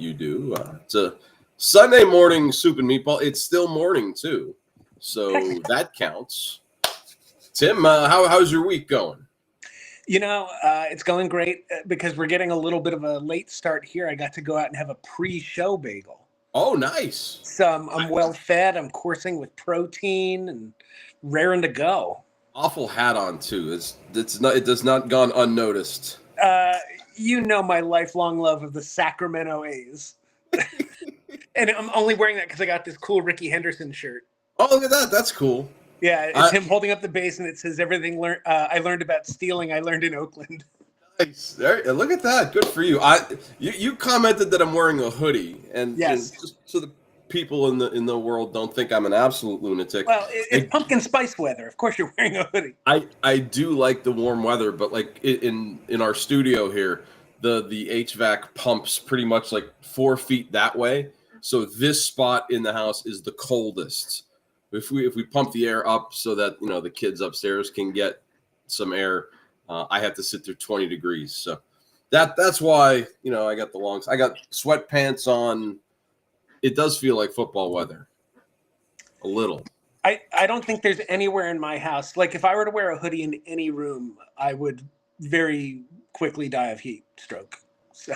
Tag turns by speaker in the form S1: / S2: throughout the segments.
S1: you do. It's a Sunday morning soup and meatball. It's still morning too, so that counts. Tim, how's your week going?
S2: It's going great because we're getting a little bit of a late start here. I got to go out and have a pre-show bagel.
S1: Oh, nice.
S2: So I'm well fed. I'm coursing with protein and raring to go.
S1: Awful hat on too. It does not gone unnoticed.
S2: My lifelong love of the Sacramento A's. And I'm only wearing that because I got this cool Ricky Henderson shirt.
S1: Oh, look at that. That's cool.
S2: Yeah, it's him holding up the base, and it says everything I learned about stealing I learned in Oakland.
S1: Nice. Look at that. Good for you. You commented that I'm wearing a hoodie, and
S2: yes,
S1: just so the people in the world don't think I'm an absolute lunatic.
S2: Well, it's pumpkin spice weather. Of course, you're wearing a hoodie.
S1: I do like the warm weather, but like in our studio here, the HVAC pumps pretty much like 4 feet that way. So this spot in the house is the coldest. If we pump the air up so that the kids upstairs can get some air, I have to sit there 20 degrees. So that's why I got I got sweatpants on. It does feel like football weather, a little.
S2: I don't think there's anywhere in my house, like if I were to wear a hoodie in any room, I would very quickly die of heat stroke. So,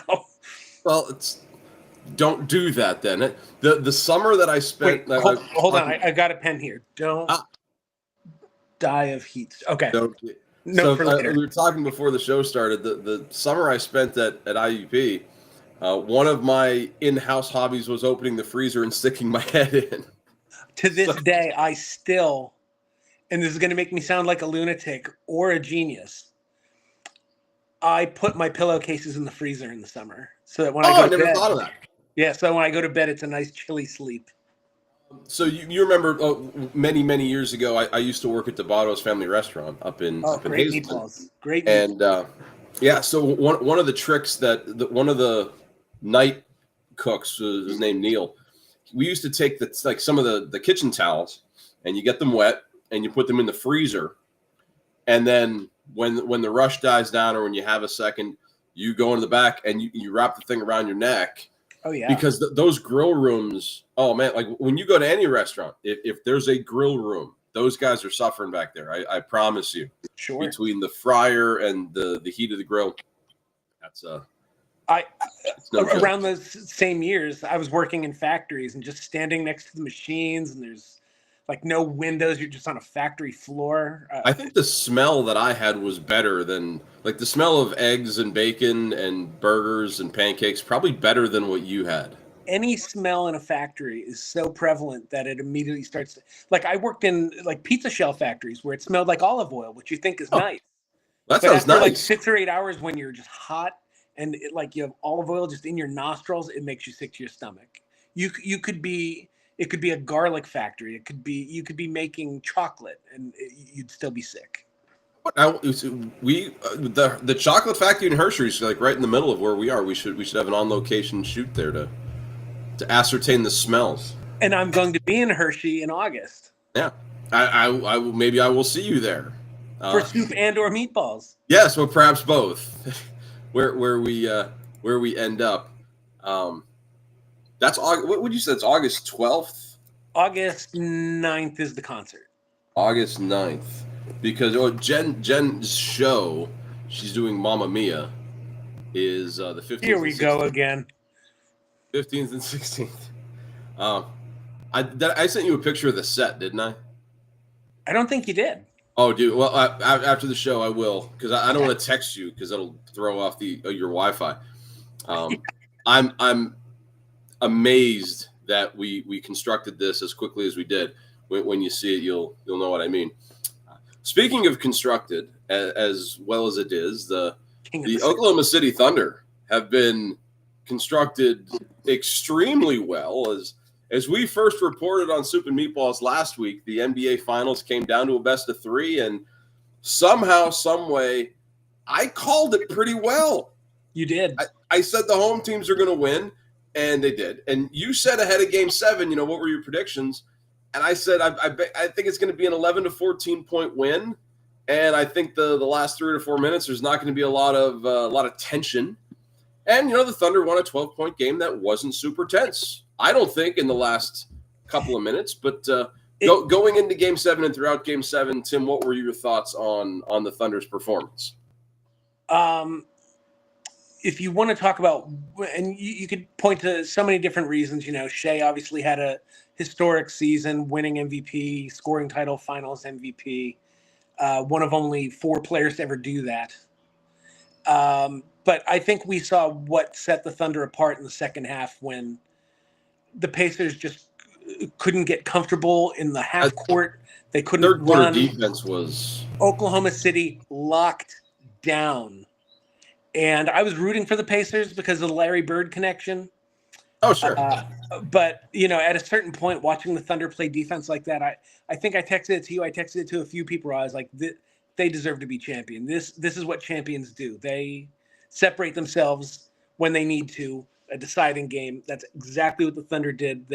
S1: well, don't do that then. The summer that I spent.
S2: Wait, hold on. I got a pen here. Don't die of heat. Okay.
S1: No, we were talking before the show started. The summer I spent at IUP, one of my in-house hobbies was opening the freezer and sticking my head in.
S2: To this day, I still, and this is going to make me sound like a lunatic or a genius, I put my pillowcases in the freezer in the summer so that when I go to bed. I never thought of that. Yeah, so when I go to bed, it's a nice chilly sleep.
S1: So you remember many, many years ago, I used to work at Dabato's Family Restaurant up in
S2: great
S1: Hazleton.
S2: Meatballs. Great meatballs.
S1: And so one of the tricks that one of the night cooks was named Neil. We used to take some of the kitchen towels and you get them wet and you put them in the freezer, and then when the rush dies down or when you have a second, you go in the back and you wrap the thing around your neck.
S2: Oh, yeah.
S1: Because those grill rooms, oh, man, like when you go to any restaurant, if there's a grill room, those guys are suffering back there. I promise you.
S2: Sure.
S1: Between the fryer and the heat of the grill, that's
S2: around those same years, I was working in factories and just standing next to the machines, and there's like no windows. You're just on a factory floor.
S1: I think the smell that I had was better than the smell of eggs and bacon and burgers and pancakes, probably better than what you had.
S2: Any smell in a factory is so prevalent that it immediately starts. I worked in pizza shell factories where it smelled like olive oil, which you think is nice.
S1: That sounds nice.
S2: After 6 or 8 hours when you're just hot and you have olive oil just in your nostrils, it makes you sick to your stomach. It could be a garlic factory. You could be making chocolate and you'd still be sick.
S1: The chocolate factory in Hershey is right in the middle of where we are. We should have an on-location shoot there to ascertain the smells.
S2: And I'm going to be in Hershey in August.
S1: Yeah, I maybe I will see you there
S2: for soup and/or meatballs.
S1: Yes, well, perhaps both. where we end up. That's August. What would you say? It's August 12th.
S2: August 9th is the concert.
S1: August 9th. Because Jen's show, she's doing Mamma Mia, is the 15th.
S2: Here we go again.
S1: 15th and 16th. I sent you a picture of the set, didn't I? I
S2: don't think you did.
S1: Oh, dude. Well, after the show, I will, because I don't want to text you because that'll throw off your Wi-Fi. I'm amazed that we constructed this as quickly as we did. When you see it, you'll know what I mean. Speaking of constructed, as well as it is, the Oklahoma City Thunder have been constructed extremely well. As we first reported on Soup and Meatballs last week, the NBA Finals came down to a best of three, and somehow, some way, I called it pretty well.
S2: You did.
S1: I said the home teams are going to win, and they did. And you said ahead of Game 7, what were your predictions? And I said, I think it's going to be an 11 to 14 point win. And I think the last 3 or 4 minutes, there's not going to be a lot of tension. And, the Thunder won a 12-point game that wasn't super tense. I don't think in the last couple of minutes, but going into Game 7 and throughout Game 7, Tim, what were your thoughts on the Thunder's performance?
S2: If you want to talk about, and you could point to so many different reasons, Shea obviously had a historic season, winning MVP, scoring title, finals MVP, one of only 4 players to ever do that. But I think we saw what set the Thunder apart in the second half when the Pacers just couldn't get comfortable in the half court. They couldn't
S1: Third quarter
S2: run.
S1: defense was
S2: Oklahoma City locked down. And I was rooting for the Pacers because of the Larry Bird connection.
S1: Oh, sure.
S2: But, at a certain point, watching the Thunder play defense like that, I think I texted it to you. I texted it to a few people. I was like, they deserve to be champion. This is what champions do. They separate themselves when they need to, a deciding game. That's exactly what the Thunder did.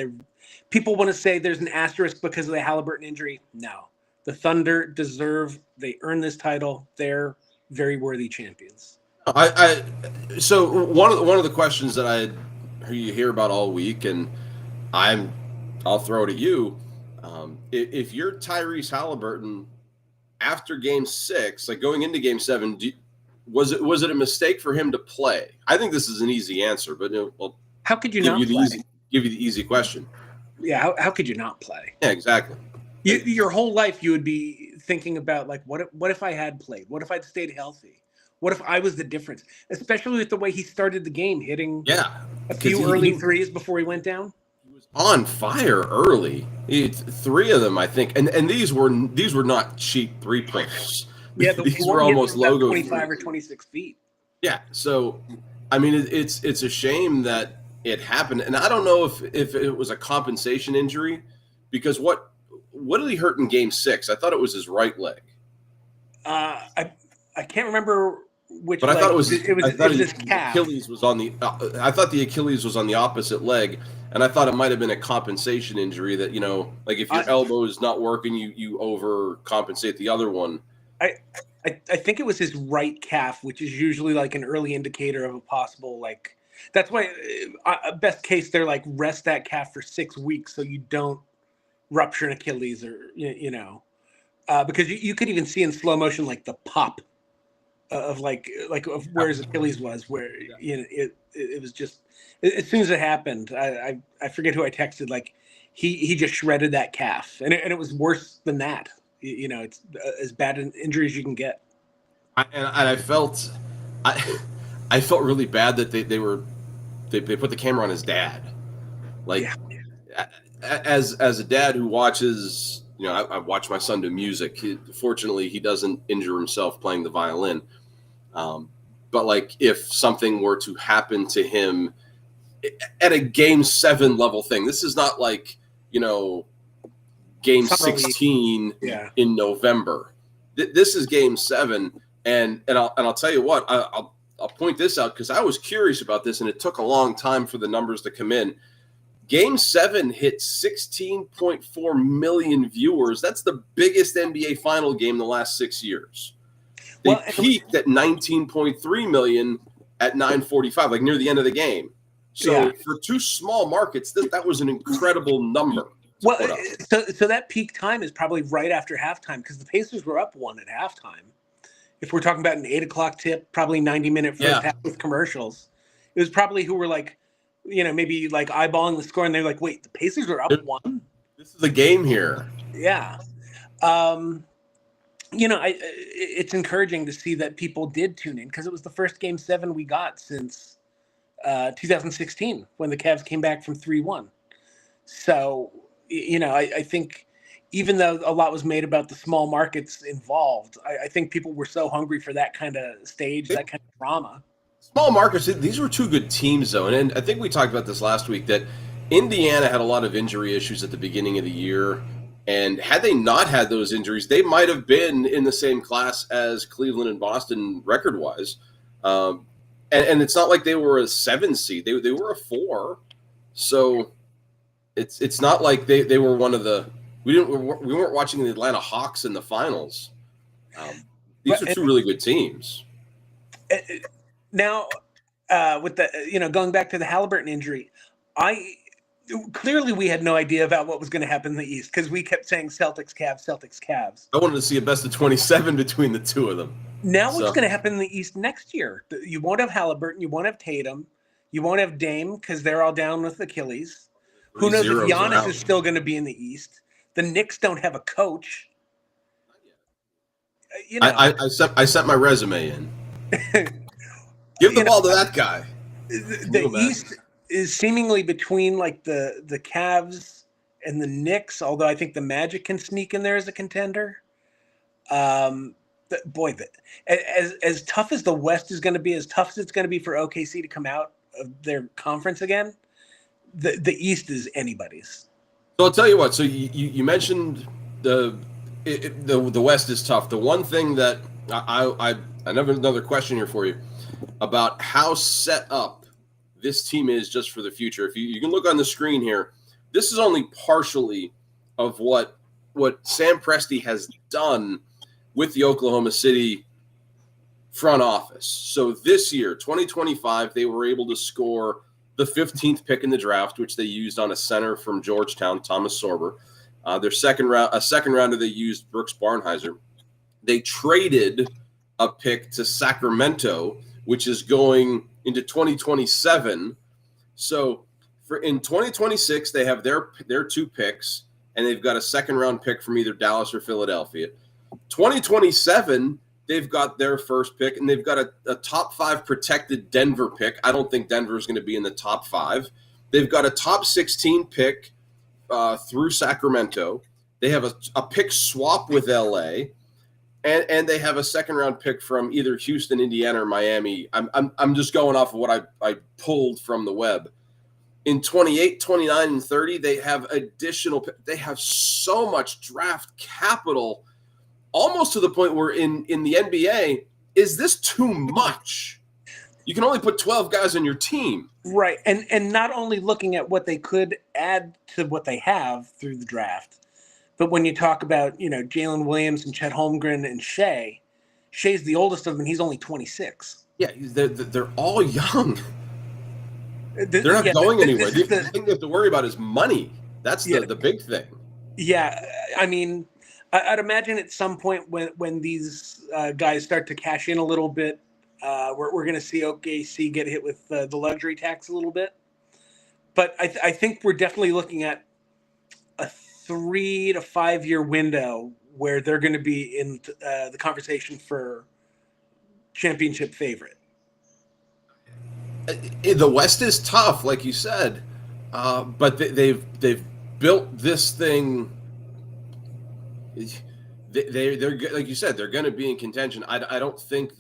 S2: People want to say there's an asterisk because of the Halliburton injury. No. The Thunder they earned this title. They're very worthy champions.
S1: So one of the questions that you hear about all week, and I'll throw it at you. If you're Tyrese Halliburton after Game 6, like going into Game 7, was it a mistake for him to play? I think this is an easy answer, but
S2: how could you not play?
S1: Give you the easy question.
S2: Yeah, how could you not play?
S1: Yeah, exactly.
S2: Your whole life you would be thinking about, like, what if I had played? What if I'd stayed healthy? What if I was the difference? Especially with the way he started the game, hitting a few early threes before he went down.
S1: He was on fire early. 3 of them, I think, and these were not cheap 3-pointers.
S2: Yeah,
S1: these were almost logo
S2: 25 or 26 feet.
S1: Yeah, so I mean, it's a shame that it happened, and I don't know if it was a compensation injury, because what did he hurt in Game 6? I thought it was his right leg.
S2: I can't remember which.
S1: But
S2: leg.
S1: I thought it was
S2: his calf.
S1: Achilles was on the. I thought the Achilles was on the opposite leg, and I thought it might have been a compensation injury that, like if your elbow is not working, you overcompensate the other one.
S2: I think it was his right calf, which is usually like an early indicator of a possible, like, that's why best case they're like, rest that calf for 6 weeks so you don't rupture an Achilles, or because you could even see in slow motion like the pop of like of where his Achilles was, where it was just, as soon as it happened, I forget who I texted, like he just shredded that calf, and it was worse than that. It's as bad an injury as you can get.
S1: I felt really bad that they put the camera on his dad. Like, as a dad who watches, I watch my son do music. Fortunately, he doesn't injure himself playing the violin. But like, if something were to happen to him at a Game 7 level thing, this is not like, Game 16 in November. This is Game 7, and I'll tell you what, I'll point this out because I was curious about this, and it took a long time for the numbers to come in. Game 7 hit 16.4 million viewers. That's the biggest NBA final game in the last 6 years. They peaked at 19.3 million at 9:45, like near the end of the game. So for 2 small markets, that was an incredible number.
S2: Well, so that peak time is probably right after halftime, because the Pacers were up 1 at halftime. If we're talking about an 8 o'clock tip, probably 90-minute first half with commercials, it was probably who were like, maybe like eyeballing the score, and they're like, wait, the Pacers are up 1?
S1: This is a game here.
S2: Yeah. It's encouraging to see that people did tune in, because it was the first Game 7 we got since 2016 when the Cavs came back from 3-1. So, I think even though a lot was made about the small markets involved, I think people were so hungry for that kind of stage, that kind of drama.
S1: Small markets, these were 2 good teams, though. And I think we talked about this last week, that Indiana had a lot of injury issues at the beginning of the year. And had they not had those injuries, they might have been in the same class as Cleveland and Boston record-wise. And it's not like they were a 7 seed. They were a 4. So it's not like they were one of the – we weren't watching the Atlanta Hawks in the finals. These are 2 really good teams.
S2: Now, with the going back to the Halliburton injury, I clearly we had no idea about what was going to happen in the East because we kept saying Celtics, Cavs, Celtics, Cavs.
S1: I wanted to see a best of 27 between the two of them.
S2: Now what's going to happen in the East next year? You won't have Halliburton, you won't have Tatum, you won't have Dame because they're all down with Achilles. Who knows if Giannis is still going to be in the East? The Knicks don't have a coach.
S1: I sent my resume in. Give the ball to that guy.
S2: The East is seemingly between like the Cavs and the Knicks, although I think the Magic can sneak in there as a contender. As tough as the West is going to be, as tough as it's going to be for OKC to come out of their conference again, the East is anybody's.
S1: So I'll tell you what. So you mentioned the West is tough. The one thing that I have another question here for you about how set up this team is just for the future. If you can look on the screen here, this is only partially of what Sam Presti has done with the Oklahoma City front office. So this year, 2025, they were able to score the 15th pick in the draft, which they used on a center from Georgetown, Thomas Sorber. Their second rounder, they used Brooks Barnheiser. They traded a pick to Sacramento, which is going into 2027. So in 2026, they have their two picks, and they've got a second round pick from either Dallas or Philadelphia. 2027, they've got their first pick, and they've got a top 5 protected Denver pick. I don't think Denver is going to be in the top 5. They've got a top 16 pick through Sacramento. They have a pick swap with LA, and they have a second round pick from either Houston, Indiana, or Miami. I'm just going off of what I pulled from the web. In 28, 29, and 30, they have additional. They have so much draft capital, almost to the point where in the NBA, is this too much? You can only put 12 guys on your team.
S2: Right. And not only looking at what they could add to what they have through the draft, but when you talk about, Jalen Williams and Chet Holmgren and Shea's the oldest of them, and he's only 26.
S1: Yeah, they're all young. They're not going anywhere. The thing they have to worry about is money. That's the big thing.
S2: Yeah. I mean, I'd imagine at some point when these guys start to cash in a little bit, we're going to see OKC get hit with the luxury tax a little bit. But I think we're definitely looking at a 3 to 5 year window where they're going to be in the conversation for championship favorite.
S1: The West is tough, like you said, but they've built this thing. They're like you said, they're going to be in contention. I don't think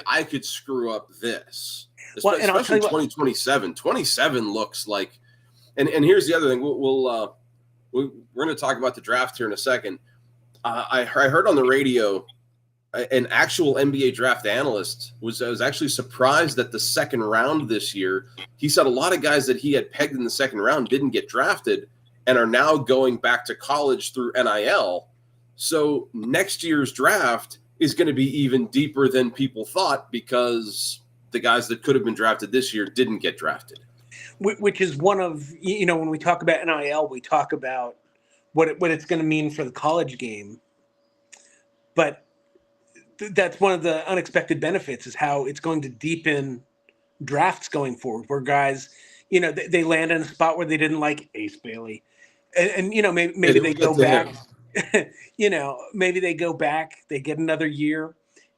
S1: I could screw up this, especially 2027. 27 looks like, and here's the other thing. We're going to talk about the draft here in a second. I heard on the radio an actual NBA draft analyst was actually surprised that the second round this year. He said a lot of guys that he had pegged in the second round didn't get drafted and are now going back to college through NIL. So next year's draft is going to be even deeper than people thought because the guys that could have been drafted this year didn't get drafted.
S2: Which is one of, when we talk about NIL, we talk about what it's going to mean for the college game. But that's one of the unexpected benefits is how it's going to deepen drafts going forward, where guys, they land in a spot where they didn't like Ace Bailey. And maybe they go back, maybe they go back, they get another year.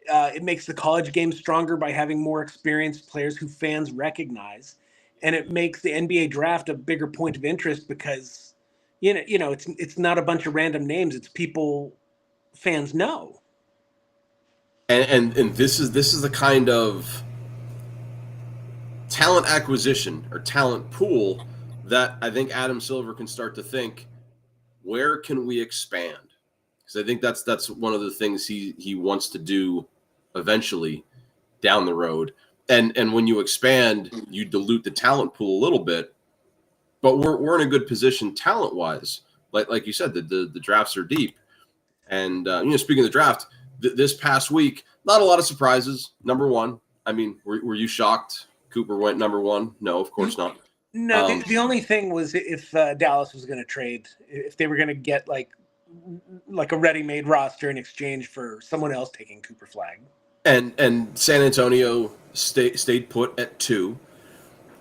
S2: It makes the college game stronger by having more experienced players who fans recognize. And it makes the NBA draft a bigger point of interest because, it's not a bunch of random names. It's people fans know.
S1: And this is the kind of talent acquisition or talent pool that I think Adam Silver can start to think, where can we expand? Because I think that's one of the things he wants to do eventually down the road. And when you expand, you dilute the talent pool a little bit. But we're in a good position talent wise. Like you said, the drafts are deep. And speaking of the draft, this past week, not a lot of surprises. Number one, I mean, were you shocked Cooper went number one? No, of course not.
S2: No, the only thing was if Dallas was going to trade, if they were going to get like a ready-made roster in exchange for someone else taking Cooper Flag.
S1: And San Antonio stayed put at 2.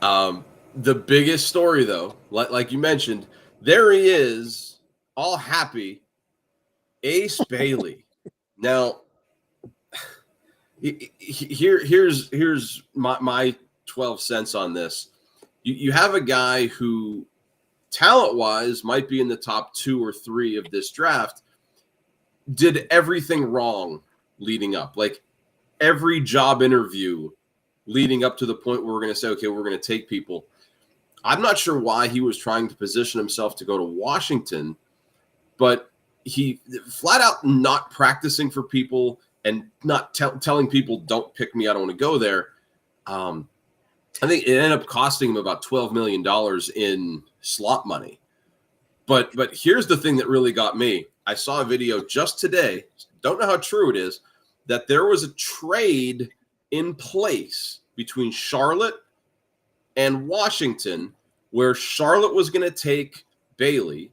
S1: The biggest story, though, like you mentioned, there he is, all happy, Ace Bailey. Now, here's my 12 cents on this. You have a guy who, talent-wise, might be in the top 2 or 3 of this draft, did everything wrong leading up. Like, every job interview leading up to the point where we're going to say, okay, we're going to take people. I'm not sure why he was trying to position himself to go to Washington, but he flat out not practicing for people and not telling people, don't pick me, I don't want to go there. I think it ended up costing him about $12 million in slot money. But here's the thing that really got me. I saw a video just today, don't know how true it is, that there was a trade in place between Charlotte and Washington where Charlotte was going to take Bailey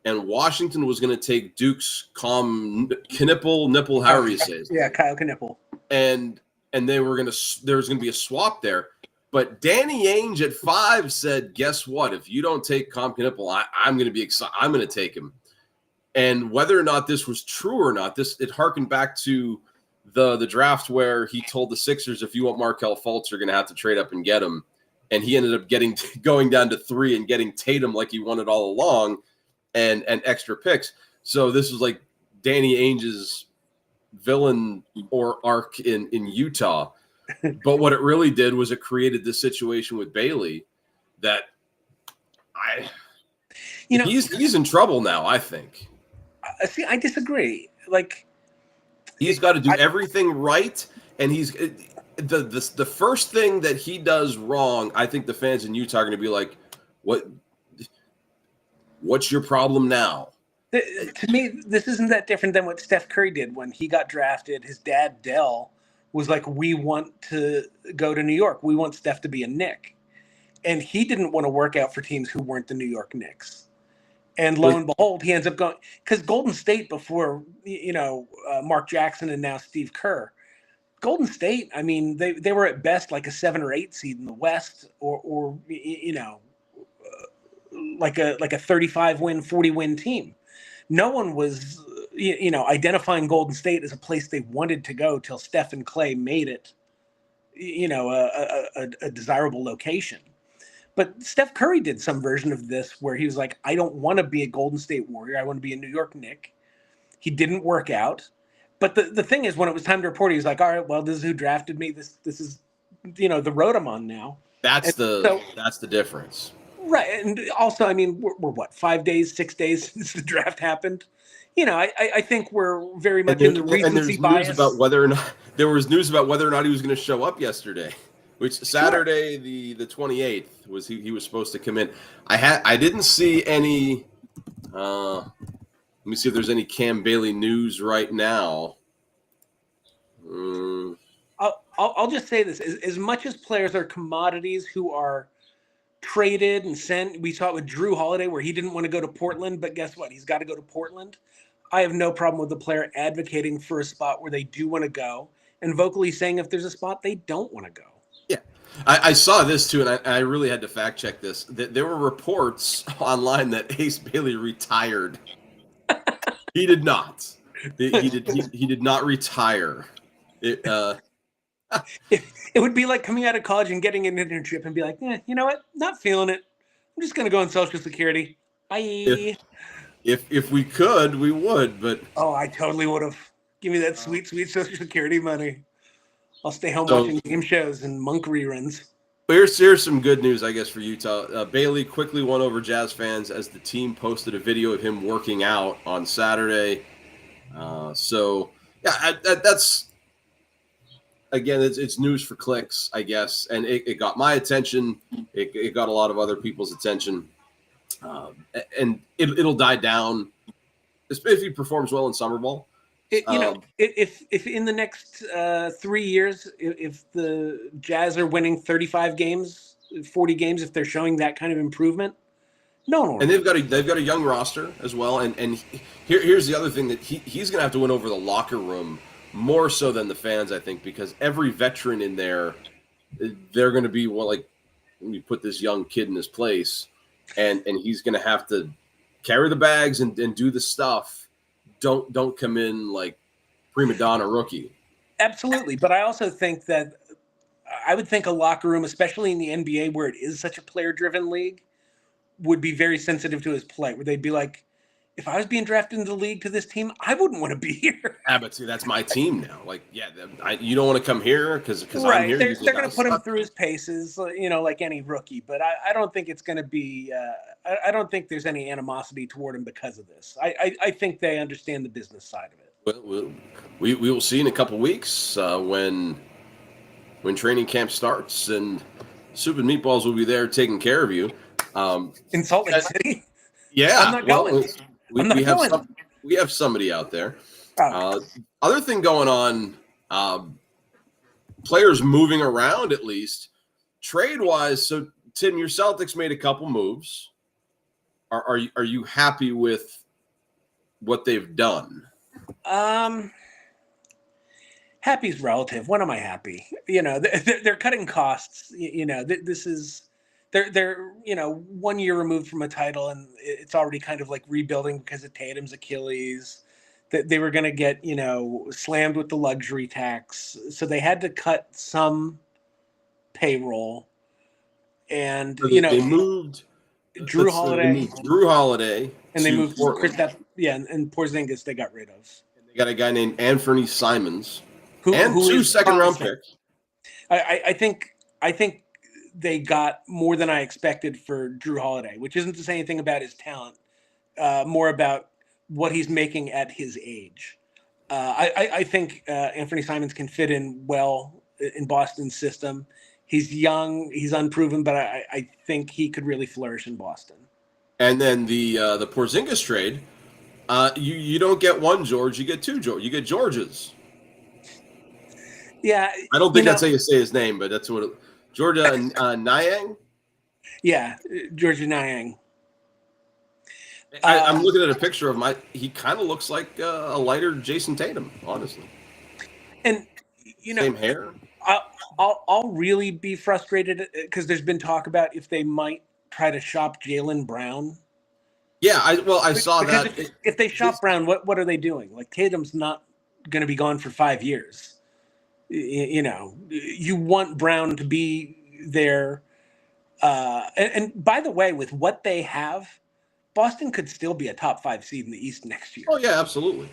S1: and Washington was going to take Duke's Knippel, however you say it.
S2: Yeah, Kyle Knippel.
S1: And they were going to, there was going to be a swap there. But Danny Ainge at 5 said, guess what? If you don't take Knippel, I'm going to be excited. I'm going to take him. And whether or not this was true or not, it harkened back to the draft where he told the Sixers, if you want Markelle Fultz, you're going to have to trade up and get him. And he ended up going down to 3 and getting Tatum like he wanted all along and extra picks. So this was like Danny Ainge's villain or arc in Utah. But what it really did was it created this situation with Bailey that he's in trouble now, I think.
S2: See, I disagree. Like,
S1: he's got to do everything right, and he's the first thing that he does wrong. I think the fans in Utah are going to be like, "What's your problem now?"
S2: To me, this isn't that different than what Steph Curry did when he got drafted. His dad, Dell, was like, "We want to go to New York. We want Steph to be a Knick," and he didn't want to work out for teams who weren't the New York Knicks. And lo and behold, he ends up going because Golden State before Mark Jackson and now Steve Kerr. Golden State, I mean, they were at best like a 7 or 8 seed in the West, or like a 35 win, 40 win team. No one was identifying Golden State as a place they wanted to go till Steph and Clay made it a desirable location. But Steph Curry did some version of this where he was like, I don't want to be a Golden State Warrior. I want to be a New York Knick. He didn't work out. But the thing is, when it was time to report, he was like, all right, well, this is who drafted me. This is, the road I'm on now.
S1: That's the difference.
S2: Right. And also, I mean, we're what, 5 days, 6 days since the draft happened? I think we're very much in the recency bias.
S1: There was news about whether or not he was going to show up yesterday. Which Saturday, the 28th, was he was supposed to come in. I didn't see any. Let me see if there's any Cam Bailey news right now.
S2: I'll just say this: as much as players are commodities who are traded and sent, we saw it with Drew Holiday where he didn't want to go to Portland, but guess what? He's got to go to Portland. I have no problem with the player advocating for a spot where they do want to go and vocally saying if there's a spot they don't want to go.
S1: Yeah. I saw this too, and I really had to fact check this. There were reports online that Ace Bailey retired. He did not. He did not retire. It
S2: would be like coming out of college and getting an internship and be like, you know what? Not feeling it. I'm just gonna go on Social Security. Bye.
S1: If we could, we would. But
S2: I totally would have. Give me that sweet Social Security money. I'll stay home watching game shows and Monk reruns.
S1: Here's some good news, I guess, for Utah. Bailey quickly won over Jazz fans as the team posted a video of him working out on Saturday. That's again, it's news for clicks, I guess, and it got my attention. It got a lot of other people's attention, and it'll die down if he performs well in summer ball.
S2: If in the next 3 years, if the Jazz are winning 35 games, 40 games, if they're showing that kind of improvement, no.
S1: And they've got a young roster as well. And here's the other thing that he's going to have to win over the locker room more so than the fans, I think, because every veteran in there, they're going to be let me put this young kid in his place, and he's going to have to carry the bags and do the stuff. Don't come in like prima donna rookie.
S2: Absolutely, but I also think that I would think a locker room, especially in the NBA where it is such a player-driven league, would be very sensitive to his play, where they'd be like, if I was being drafted into the league to this team, I wouldn't want to be here.
S1: Yeah, but see, that's my team now. Like, yeah, you don't want to come here because
S2: right.
S1: I'm here.
S2: They're going to put him through his paces, like any rookie. But I don't think it's going to be. I don't think there's any animosity toward him because of this. I think they understand the business side of it.
S1: Well, we will see in a couple weeks when training camp starts, and Soup and Meatballs will be there taking care of you.
S2: In Salt Lake City?
S1: Yeah.
S2: I'm not going.
S1: We have somebody out there.
S2: Oh.
S1: Other thing going on, players moving around at least, trade-wise. So, Tim, your Celtics made a couple moves. Are you happy with what they've done?
S2: Happy's relative. When am I happy? They're cutting costs. This is they're 1 year removed from a title, and it's already kind of like rebuilding because of Tatum's Achilles. That they were going to get slammed with the luxury tax, so they had to cut some payroll, and
S1: so they moved
S2: Drew Holiday, and they moved
S1: Portland.
S2: and Porzingis they got rid of.
S1: And they got a guy named Anthony Simons,
S2: who
S1: 2 second-round picks.
S2: I think they got more than I expected for Drew Holiday, which isn't to say anything about his talent, more about what he's making at his age. I think Anthony Simons can fit in well in Boston's system. He's young, he's unproven, but I think he could really flourish in Boston.
S1: And then the Porzingis trade, you don't get one George, you get two George. You get Georges.
S2: Yeah.
S1: I don't think that's how you say his name, but that's what Georgia Niang?
S2: Yeah, Georgia Niang.
S1: I'm looking at a picture of he kind of looks like a lighter Jason Tatum, honestly.
S2: And,
S1: same hair.
S2: I'll really be frustrated because there's been talk about if they might try to shop Jaylen Brown.
S1: Yeah, I saw that.
S2: If they shop Brown, what are they doing? Like, Tatum's not going to be gone for 5 years. You want Brown to be there. And by the way, with what they have, Boston could still be a top 5 seed in the East next year.
S1: Oh, yeah, absolutely.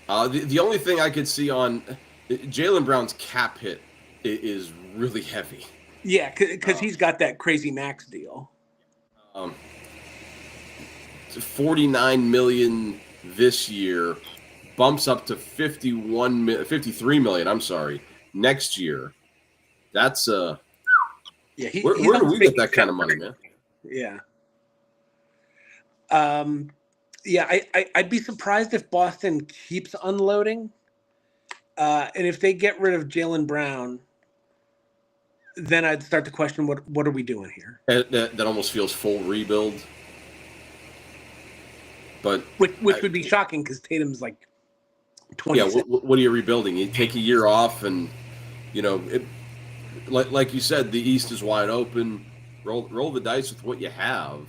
S1: The only thing I could see on Jaylen Brown's cap hit is really heavy.
S2: Yeah, because he's got that crazy max deal.
S1: $49 million this year, bumps up to $53 million. I'm sorry, next year. That's
S2: yeah.
S1: Where do we get that kind of money, man?
S2: Yeah. Yeah. I'd be surprised if Boston keeps unloading, and if they get rid of Jaylen Brown, then I'd start to question what are we doing here?
S1: That almost feels full rebuild. But
S2: which would be shocking because Tatum's like 26.
S1: Yeah, what are you rebuilding? You take a year off, and like you said, the East is wide open. Roll the dice with what you have.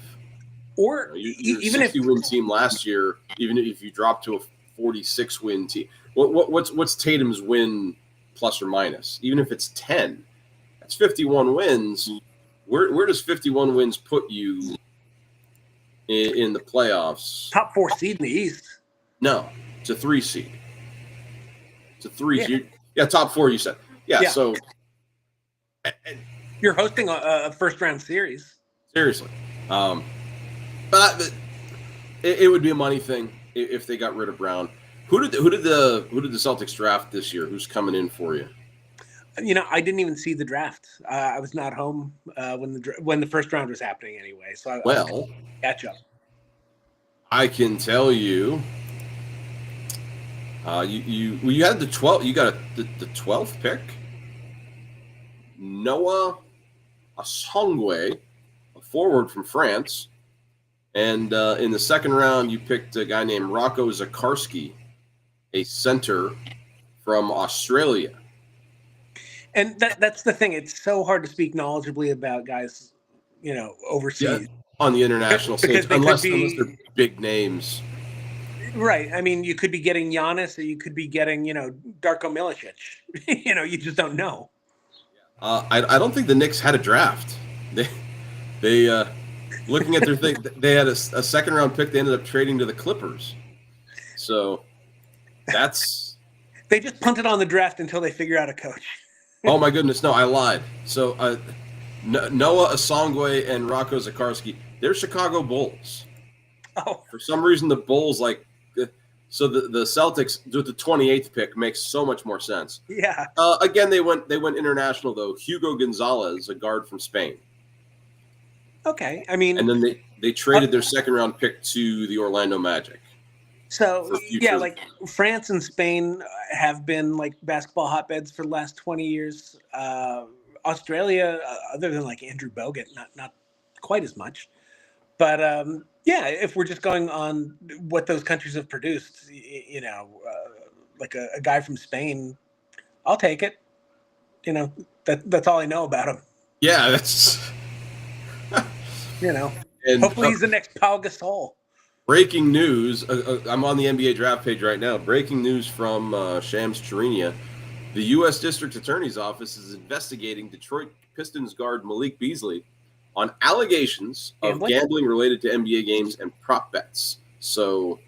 S2: Or
S1: you're
S2: even
S1: 60-win team last year, even if you drop to a 46-win team, what's Tatum's win plus or minus? Even if it's 10, that's 51 wins. Where does 51 wins put you in the playoffs?
S2: Top 4 seed in the East.
S1: No, it's a 3 seed. It's a 3. Yeah, top 4. You said. Yeah. So
S2: you're hosting a first-round series.
S1: Seriously, but it would be a money thing if they got rid of Brown. Who did the Celtics draft this year? Who's coming in for you?
S2: I didn't even see the draft. I was not home when the first round was happening anyway. So I
S1: catch up. I can tell you You had the 12th. You got the 12th pick. Noah Asongwe, a forward from France, and in the second round you picked a guy named Rocco Zakarski, a center from Australia.
S2: And that's the thing. It's so hard to speak knowledgeably about guys, overseas.
S1: On the international stage, unless they're big names.
S2: Right. I mean, you could be getting Giannis, or you could be getting, Darko Milicic. You just don't know.
S1: I don't think the Knicks had a draft. They looking at their thing, they had a second round pick. They ended up trading to the Clippers. So that's
S2: they just punted on the draft until they figure out a coach.
S1: Oh my goodness, no, I lied. So Noah Asongwe and Rocco Zakarski, they're Chicago Bulls.
S2: Oh,
S1: for some reason the Bulls so the Celtics with the 28th pick makes so much more sense.
S2: Yeah.
S1: Again, they went international though. Hugo Gonzalez, a guard from Spain.
S2: Okay, I mean,
S1: and then they traded their second round pick to the Orlando Magic.
S2: So yeah, like France and Spain have been like basketball hotbeds for the last 20 years. Australia, other than like Andrew Bogut, not quite as much. But yeah, if we're just going on what those countries have produced, like a guy from Spain, I'll take it. That's all I know about him.
S1: Yeah, that's
S2: and hopefully he's the next Pau Gasol.
S1: Breaking news. I'm on the NBA draft page right now. Breaking news from Shams Charania. The U.S. District Attorney's Office is investigating Detroit Pistons guard Malik Beasley on allegations of gambling related to NBA games and prop bets. So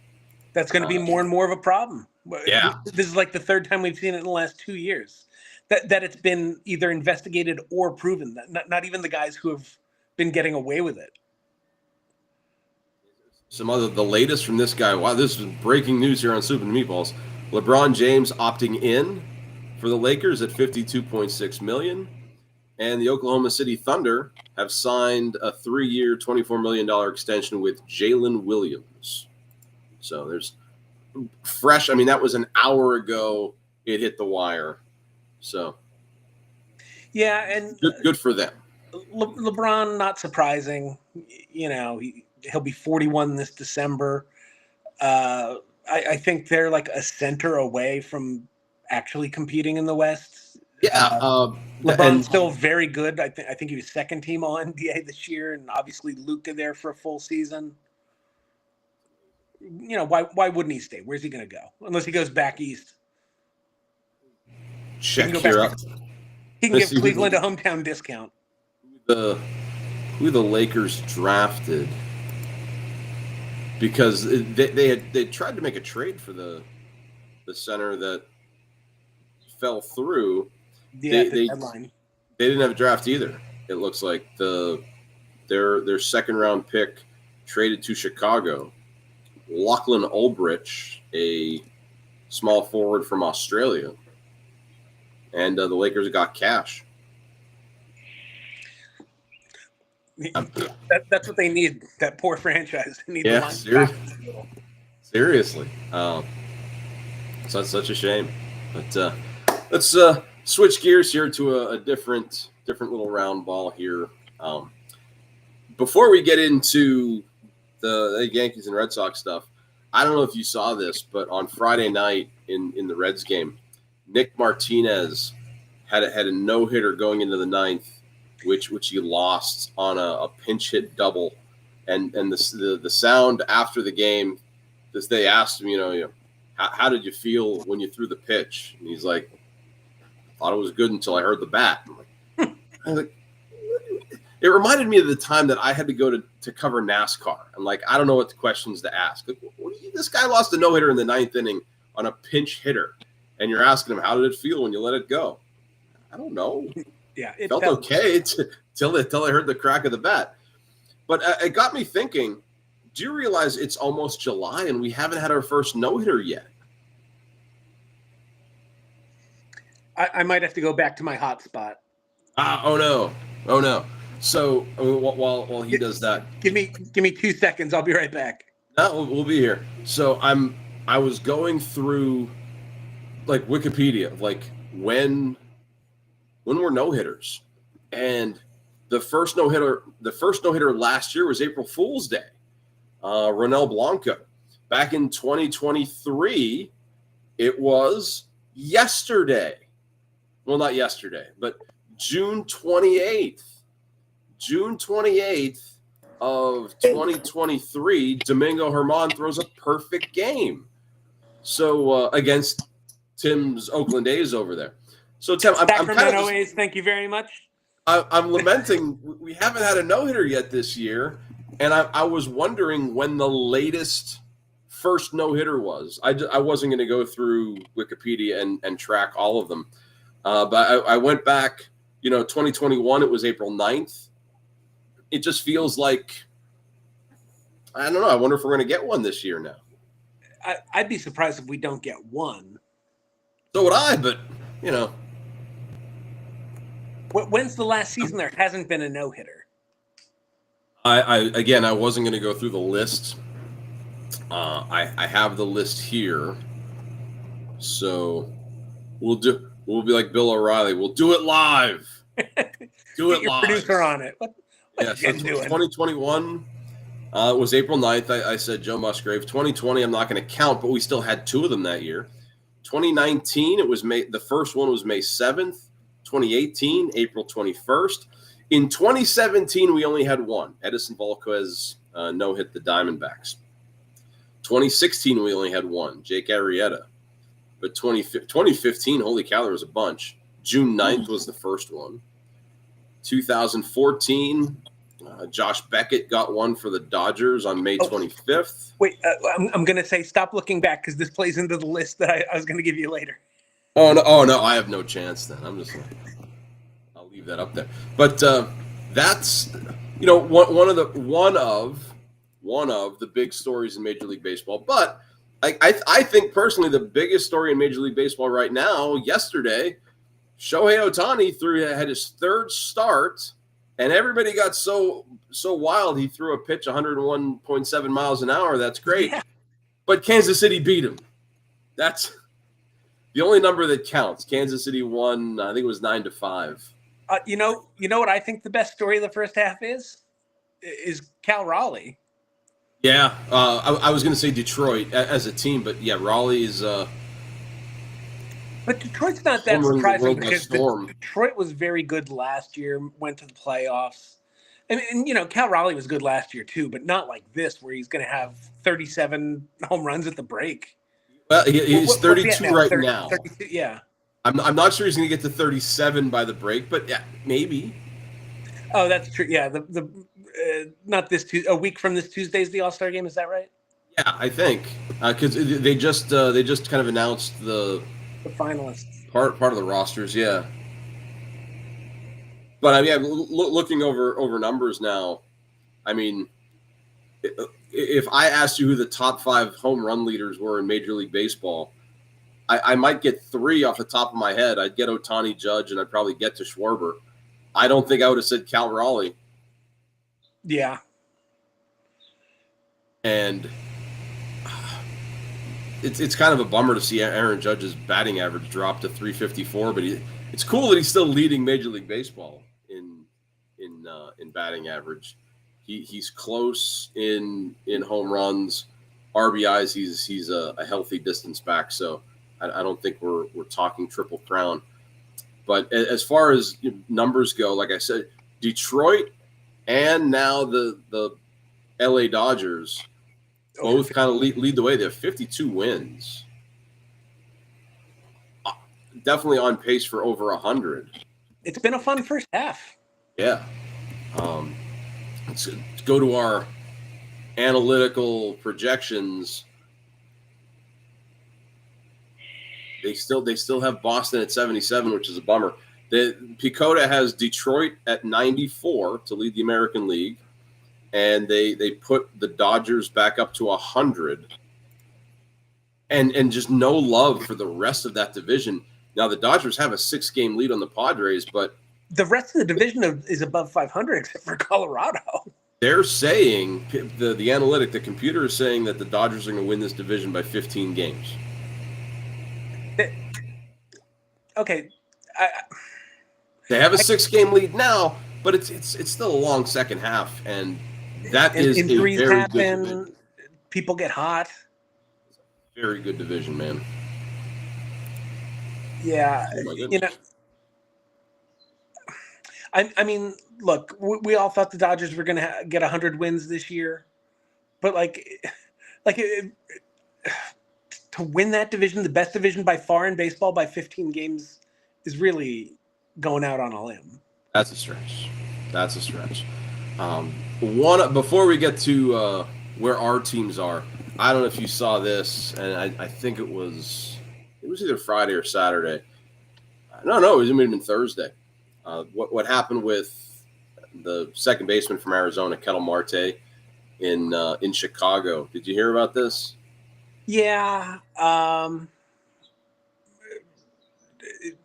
S2: that's going to be more and more of a problem.
S1: Yeah.
S2: This is like the third time we've seen it in the last 2 years that it's been either investigated or proven. Not even the guys who have been getting away with it.
S1: The latest from this guy. Wow, this is breaking news here on Soup and Meatballs. LeBron James opting in for the Lakers at $52.6 million, and the Oklahoma City Thunder have signed a 3-year, $24 million extension with Jalen Williams. So there's fresh. I mean, that was an hour ago. It hit the wire. So
S2: yeah, and
S1: good for them.
S2: LeBron, not surprising. He'll be 41 this December. I think they're like a center away from actually competing in the West.
S1: Yeah,
S2: LeBron's still very good. I think he was second team All NBA this year, and obviously Luka there for a full season. Why wouldn't he stay? Where's he going to go? Unless he goes back east.
S1: Check here up.
S2: He can give Cleveland a hometown discount.
S1: Who the Lakers drafted, because they tried to make a trade for the center that fell through.
S2: Yeah,
S1: they
S2: headline.
S1: They didn't have a draft either. It looks like their second round pick traded to Chicago. Lachlan Ulbrich, a small forward from Australia, and the Lakers got cash.
S2: That's what they need. That poor franchise. They need
S1: seriously. So that's such a shame. But let's switch gears here to a different little round ball here. Before we get into the Yankees and Red Sox stuff, I don't know if you saw this, but on Friday night in the Reds game, Nick Martinez had a no-hitter going into the ninth, which he lost on a pinch hit double, and the sound after the game, they asked him, how did you feel when you threw the pitch? And he's like, I thought it was good until I heard the bat. I'm like, it reminded me of the time that I had to go to cover NASCAR. I'm like, I don't know what the questions to ask. Like, this guy lost a no-hitter in the ninth inning on a pinch hitter, and you're asking him, how did it feel when you let it go? I don't know.
S2: Yeah,
S1: it felt okay till I heard the crack of the bat. But it got me thinking, do you realize it's almost July and we haven't had our first no-hitter yet?
S2: I might have to go back to my hot spot.
S1: Oh no. So while he does that,
S2: give me 2 seconds. I'll be right back.
S1: No, we'll be here. So I was going through like Wikipedia, like when were no hitters, and the first no hitter last year was April Fool's Day. Ronel Blanco. Back in 2023, it was yesterday. Well, not yesterday, but June 28th. June 28th of 2023, Domingo Germán throws a perfect game. So against Tim's Oakland A's over there. So Tim, I'm kind of
S2: A's, thank you very much.
S1: I'm lamenting we haven't had a no-hitter yet this year, and I was wondering when the latest first no-hitter was. I wasn't going to go through Wikipedia and track all of them, but I went back. 2021, it was April 9th. It just feels like, I don't know. I wonder if we're going to get one this year now.
S2: I'd be surprised if we don't get one.
S1: So would I, but,
S2: When's the last season there hasn't been a no-hitter?
S1: I wasn't going to go through the list. I have the list here. So we'll be like Bill O'Reilly. We'll do it live. Do it live.
S2: Producer on it. What's
S1: so 2021 was April 9th. I said Joe Musgrave. 2020, I'm not going to count, but we still had two of them that year. 2019, it was the first one was May 7th. 2018, April 21st. In 2017, we only had one. Edison Volquez no-hit the Diamondbacks. 2016, we only had one. Jake Arrieta. But 2015, holy cow, there was a bunch. June 9th was the first one. 2014, Josh Beckett got one for the Dodgers on May 25th.
S2: Wait, I'm going to say stop looking back because this plays into the list that I was going to give you later.
S1: Oh no! I have no chance then. I'll leave that up there. But that's one of the big stories in Major League Baseball. But I think personally the biggest story in Major League Baseball right now, yesterday, Shohei Ohtani had his third start, and everybody got so wild he threw a pitch 101.7 miles an hour. That's great. Yeah. But Kansas City beat him. That's the only number that counts. Kansas City won, I think it was 9-5.
S2: You know what I think the best story of the first half is Cal Raleigh.
S1: Yeah, I was going to say Detroit as a team, but yeah, Raleigh's.
S2: But Detroit's not that surprising because Detroit was very good last year, went to the playoffs. And Cal Raleigh was good last year too, but not like this where he's going to have 37 home runs at the break.
S1: Well, he's 32 right now.
S2: 32, yeah.
S1: I'm not sure he's going to get to 37 by the break, but yeah, maybe.
S2: Oh, that's true. Yeah, not this Tuesday. A week from this Tuesday is the All-Star game. Is that right?
S1: Yeah, I think because they just kind of announced the
S2: finalists
S1: part of the rosters. Yeah, but I mean, looking over numbers now, I mean, if I asked you who the top 5 home run leaders were in Major League Baseball, I might get 3 off the top of my head. I'd get Ohtani, Judge, and I'd probably get to Schwarber. I don't think I would have said Cal Raleigh.
S2: Yeah.
S1: And it's kind of a bummer to see Aaron Judge's batting average drop to 354, but it's cool that he's still leading Major League Baseball in batting average. He's close in home runs, RBIs. He's a healthy distance back, so I don't think we're talking Triple Crown. But as far as numbers go, like I said, Detroit and now the LA Dodgers both kind of lead the way. They have 52 wins. Definitely on pace for over 100.
S2: It's been a fun first half.
S1: Yeah. Let's go to our analytical projections. They still have Boston at 77, which is a bummer. PECOTA has Detroit at 94 to lead the American League, and they put the Dodgers back up to 100. And just no love for the rest of that division. Now the Dodgers have a 6-game lead on the Padres, but
S2: the rest of the division is above 500 except for Colorado.
S1: They're saying the computer is saying that the Dodgers are going to win this division by 15 games.
S2: okay,
S1: They have a 6-game lead now, but it's still a long second half, and that is a
S2: injuries
S1: very good
S2: happen.
S1: division.
S2: People get hot.
S1: Very good division, man.
S2: Yeah,
S1: Oh my
S2: you
S1: goodness.
S2: know, I mean, look, we all thought the Dodgers were going to get 100 wins this year, but like to win that division, the best division by far in baseball by 15 games, is really going out on a limb.
S1: That's a stretch. That's a stretch. One before we get to where our teams are, I don't know if you saw this, and I think it was either Friday or Saturday. No, it was even Thursday. What happened with the second baseman from Arizona, Ketel Marte, in Chicago? Did you hear about this?
S2: Yeah.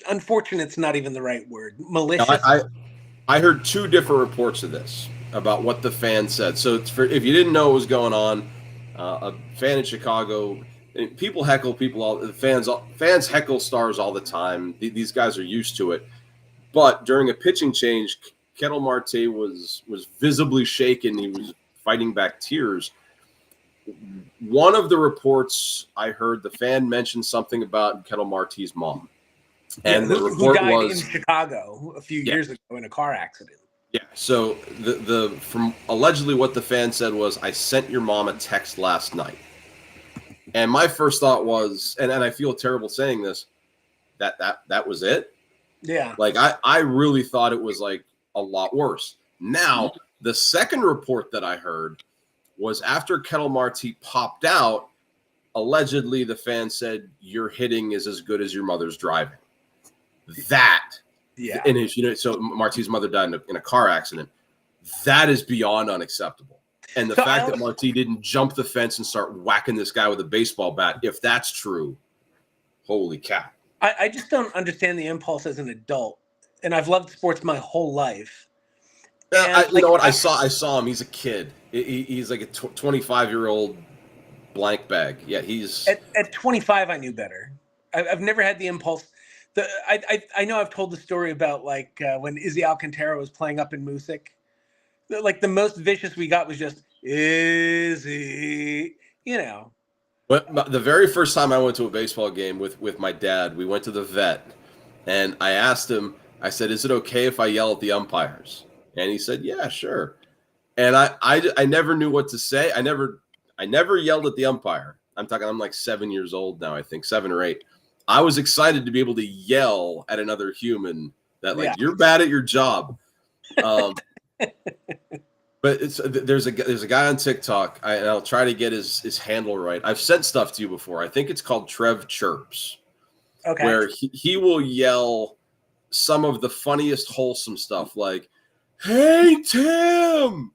S2: Unfortunate's not even the right word. Malicious.
S1: I heard two different reports of this about what the fans said. So if you didn't know what was going on, a fan in Chicago, people heckle people all fans heckle stars all the time. These guys are used to it. But during a pitching change, Ketel Marte was visibly shaken. He was fighting back tears. One of the reports I heard, the fan mentioned something about Ketel Marte's mom. And the report
S2: who died
S1: was
S2: in Chicago a few years ago in a car accident.
S1: Yeah. So the from allegedly what the fan said was, I sent your mom a text last night. And my first thought was, and I feel terrible saying this, that was it.
S2: Yeah.
S1: Like I really thought it was like a lot worse. Now, the second report that I heard was after Ketel Marte popped out, allegedly the fan said, your hitting is as good as your mother's driving. That.
S2: Yeah.
S1: And if so Marte's mother died in a car accident. That is beyond unacceptable. And the fact that Marte didn't jump the fence and start whacking this guy with a baseball bat, if that's true, holy cow.
S2: I just don't understand the impulse as an adult. And I've loved sports my whole life.
S1: You know what? I saw him. He's a kid. He's like a 25-year-old blank bag. Yeah, he's
S2: at 25. I knew better. I've never had the impulse. I know I've told the story about when Izzy Alcantara was playing up in Music. Like the most vicious we got was just Izzy,
S1: But the very first time I went to a baseball game with my dad, we went to the vet, and I asked him. I said, "Is it okay if I yell at the umpires?" And he said, "Yeah, sure." And I never knew what to say. I never yelled at the umpire. I'm like 7 years old now. I think 7 or 8. I was excited to be able to yell at another human that you're bad at your job. But there's a guy on TikTok. I'll try to get his handle right. I've sent stuff to you before. I think it's called Trev Chirps.
S2: Okay.
S1: Where he will yell some of the funniest wholesome stuff like, "Hey Tim,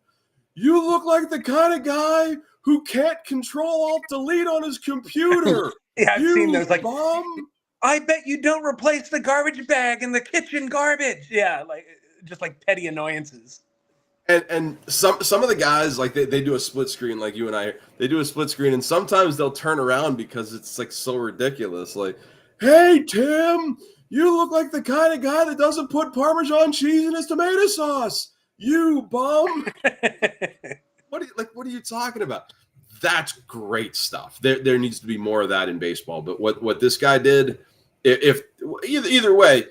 S1: you look like the kind of guy who can't Control Alt Delete on his computer."
S2: Yeah, I've seen those. Like,
S1: bum.
S2: I bet you don't replace the garbage bag in the kitchen garbage. Yeah, just like petty annoyances.
S1: And some of the guys, like they do a split screen like you and I. They do a split screen, and sometimes they'll turn around because it's like so ridiculous. Like, "Hey Tim, you look like the kind of guy that doesn't put Parmesan cheese in his tomato sauce. You bum." What are you talking about? That's great stuff. There needs to be more of that in baseball. But what this guy did, if either way,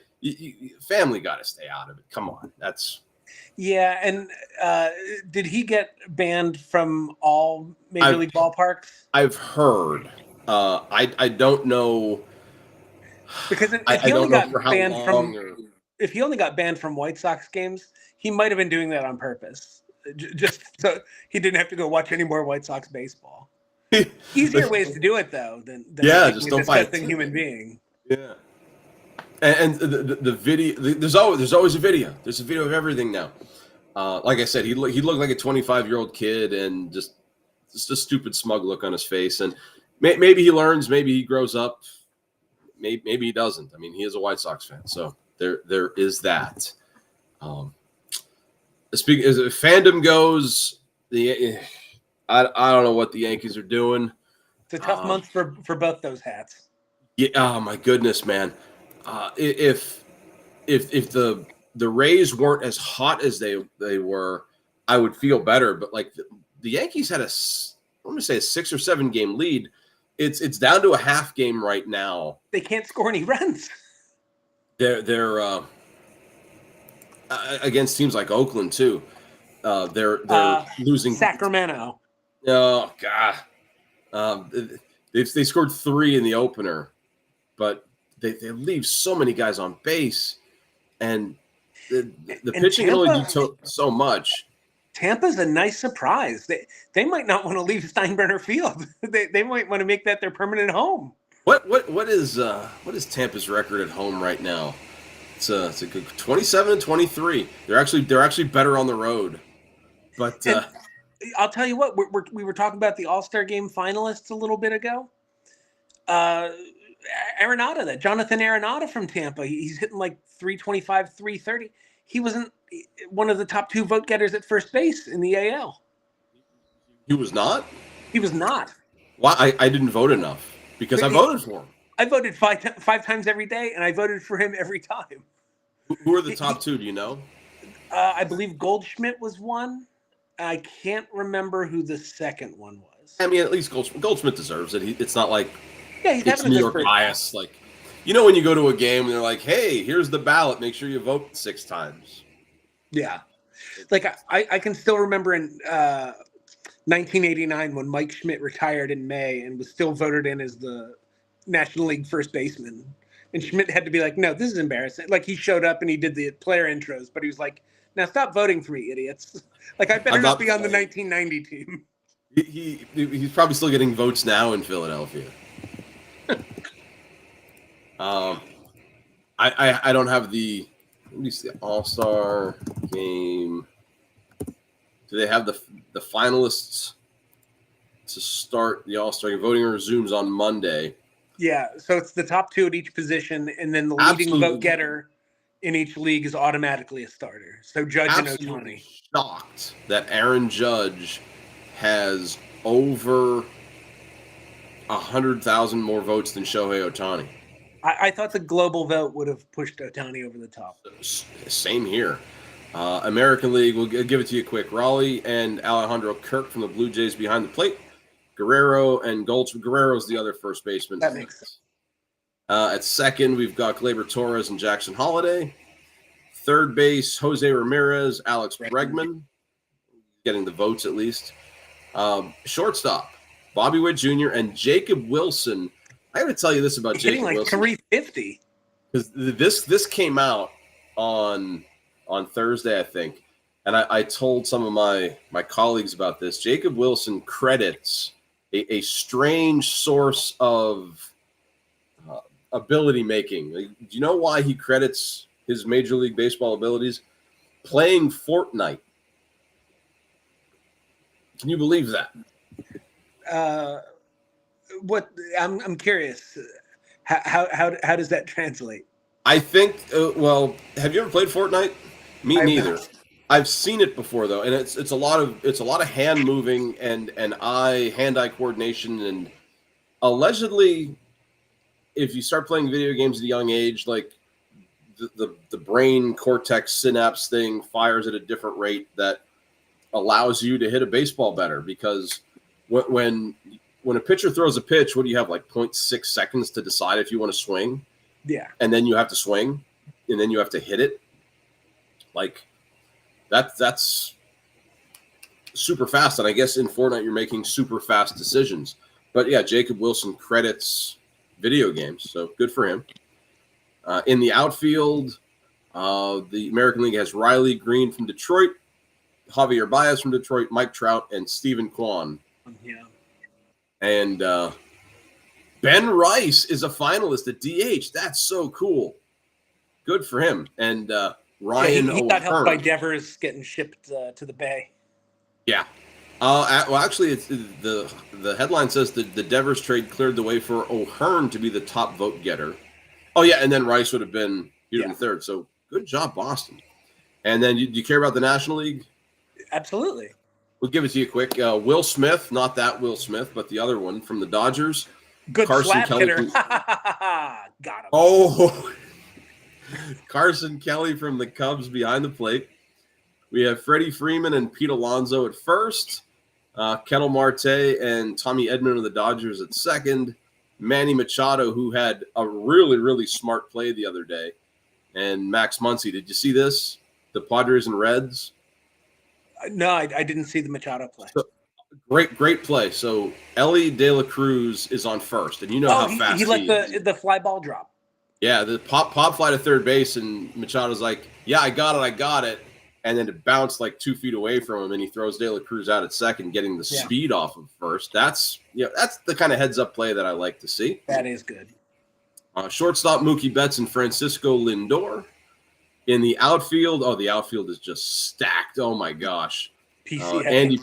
S1: family got to stay out of it. Come on, that's.
S2: Yeah, and did he get banned from all Major League ballparks?
S1: I've heard. I don't know.
S2: Because if he only got banned from White Sox games, he might have been doing that on purpose, just so he didn't have to go watch any more White Sox baseball. Easier ways to do it though than
S1: just don't fight
S2: a human being.
S1: Yeah. And the video, there's always a video. There's a video of everything now. Like I said, he looked like a 25-year-old kid, and just a stupid smug look on his face. And maybe he learns, maybe he grows up, maybe he doesn't. I mean, he is a White Sox fan, so there is that. Speaking as fandom goes, I don't know what the Yankees are doing.
S2: It's a tough month for both those hats.
S1: Yeah. Oh my goodness, man. If the Rays weren't as hot as they were, I would feel better. But like the Yankees had I'm going to say a 6 or 7 game lead. It's down to a half game right now.
S2: They can't score any runs.
S1: They're against teams like Oakland too. They're losing.
S2: Sacramento.
S1: Oh God, they scored 3 in the opener, but they leave so many guys on base, and the pitching can only do so much.
S2: Tampa's a nice surprise. They might not want to leave Steinbrenner Field. They might want to make that their permanent home.
S1: What is Tampa's record at home right now? It's a good 27-23. They're actually better on the road. But
S2: I'll tell you what, we were talking about the All-Star Game finalists a little bit ago. Arenado, that Jonathan Arenado from Tampa, he's hitting like 325, 330. He wasn't one of the top 2 vote getters at first base in the AL.
S1: He was not?
S2: He was not.
S1: Why? I didn't vote enough because I voted for him.
S2: I voted five times every day, and I voted for him every time.
S1: Who are the top 2? Do you know?
S2: I believe Goldschmidt was one. I can't remember who the second one was.
S1: I mean, at least Goldschmidt deserves it. It's not like
S2: he's
S1: New York bias. Like, when you go to a game and they're like, "Hey, here's the ballot. Make sure you vote 6 times."
S2: Yeah, like I can still remember in 1989 when Mike Schmidt retired in May and was still voted in as the National League first baseman, and Schmidt had to be like, "No, this is embarrassing." Like, he showed up and he did the player intros, but he was like, "Now stop voting for me, idiots." Like, I better not be on the 1990 team.
S1: He's probably still getting votes now in Philadelphia. I don't have the. Let me see, All-Star Game. Do they have the finalists to start the All-Star Game? Voting resumes on Monday.
S2: Yeah, so it's the top 2 at each position, and then the leading vote getter in each league is automatically a starter. So Judge and Ohtani.
S1: Shocked that Aaron Judge has over 100,000 more votes than Shohei Ohtani.
S2: I thought the global vote would have pushed Ohtani over the top.
S1: Same here. American League, we'll give it to you quick. Raleigh and Alejandro Kirk from the Blue Jays behind the plate. Guerrero and Goldschmidt. Guerrero's the other first baseman.
S2: That makes sense.
S1: At second, we've got Gleyber Torres and Jackson Holliday. Third base, Jose Ramirez, Alex Bregman, getting the votes at least. Shortstop, Bobby Witt Jr. and Jacob Wilson. I got to tell you this about Jacob Wilson.
S2: 350.
S1: Because this came out on Thursday, I think, and I told some of my colleagues about this. Jacob Wilson credits a strange source of ability making. Like, do you know why he credits his Major League Baseball abilities? Playing Fortnite. Can you believe that?
S2: What I'm curious. How does that translate?
S1: I think. Well, have you ever played Fortnite? Me neither. I've seen it before though, and it's a lot of hand moving and hand-eye coordination, and allegedly, if you start playing video games at a young age, like the brain cortex synapse thing fires at a different rate that allows you to hit a baseball better. Because when a pitcher throws a pitch, what do you have, like 0.6 seconds to decide if you want to swing?
S2: Yeah. And
S1: then you have to swing, and then you have to hit it. Like that's super fast. And I guess in Fortnite you're making super fast decisions. But yeah, Jacob Wilson credits video games, so good for him. In the outfield, the American League has Riley Green from Detroit, Javier Baez from Detroit, Mike Trout, and Steven Kwan.
S2: Yeah.
S1: And Ben Rice is a finalist at DH. That's so cool. Good for him. And Ryan
S2: he got helped by Devers getting shipped to the Bay.
S1: Yeah. Well, actually, it's the headline says that the Devers trade cleared the way for O'Hearn to be the top vote getter. Oh, yeah, and then Rice would have been third. So good job, Boston. And then do you care about the National League?
S2: Absolutely.
S1: We'll give it to you quick. Will Smith, not that Will Smith, but the other one from the Dodgers.
S2: Good
S1: Carson
S2: slap
S1: Kelly
S2: hitter. Got him.
S1: Oh, Carson Kelly from the Cubs behind the plate. We have Freddie Freeman and Pete Alonso at first. Ketel Marte and Tommy Edman of the Dodgers at second. Manny Machado, who had a really, really smart play the other day. And Max Muncy. Did you see this? The Padres and Reds?
S2: No, I didn't see the Machado play.
S1: So, great play. So Ellie De La Cruz is on first, and you know how fast
S2: he let the fly ball drop.
S1: Yeah, the pop fly to third base, and Machado's like, yeah, I got it. And then it bounced like 2 feet away from him, and he throws De La Cruz out at second, getting the speed off of first. That's the kind of heads-up play that I like to see.
S2: That is good.
S1: Shortstop Mookie Betts and Francisco Lindor. In the outfield, the outfield is just stacked. Oh, my gosh.
S2: PCA.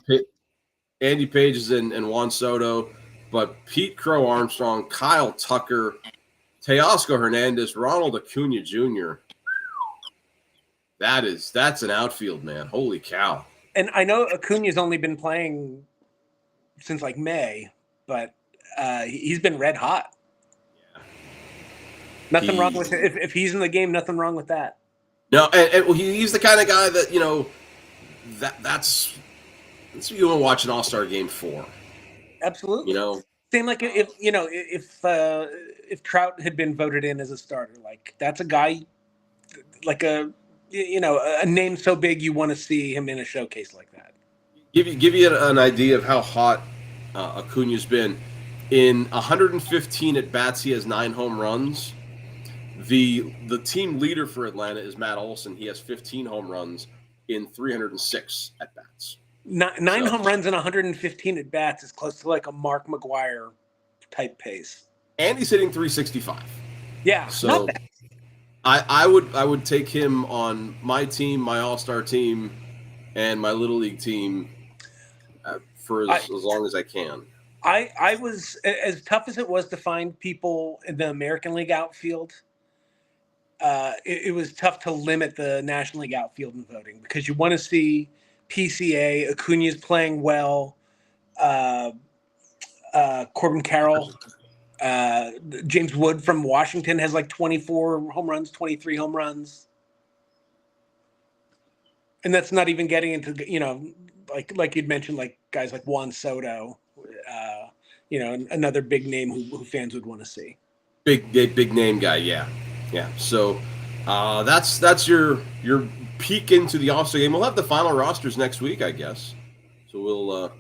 S1: Andy Page is in Juan Soto, but Pete Crow Armstrong, Kyle Tucker, Teoscar Hernandez, Ronald Acuna Jr., That's an outfield, man. Holy cow.
S2: And I know Acuna's only been playing since like May, but he's been red hot. Yeah. Nothing wrong with it. If he's in the game, nothing wrong with that.
S1: No, and he's the kind of guy that, that's what you want to watch an All-Star game for.
S2: Absolutely. Same like if Trout had been voted in as a starter, like that's a guy like a name so big you want to see him in a showcase like that.
S1: Give you an idea of how hot Acuna's been. In 115 at bats, he has 9 home runs. The team leader for Atlanta is Matt Olson. He has 15 home runs in 306 at bats.
S2: Nine home runs in 115 at bats is close to like a Mark McGwire type pace.
S1: And he's hitting 365.
S2: Yeah,
S1: so
S2: not bad.
S1: I would take him on my team, my All-Star team, and my Little League team for as long as I can.
S2: I was, as tough as it was to find people in the American League outfield, it was tough to limit the National League outfield in voting because you want to see PCA, Acuna's playing well, Corbin Carroll, James Wood from Washington has like 24 home runs, 23 home runs. And that's not even getting into, like you'd mentioned, like guys like Juan Soto, another big name who fans would want to see.
S1: Big name guy, yeah. So that's your peek into the All-Star game. We'll have the final rosters next week, I guess. So we'll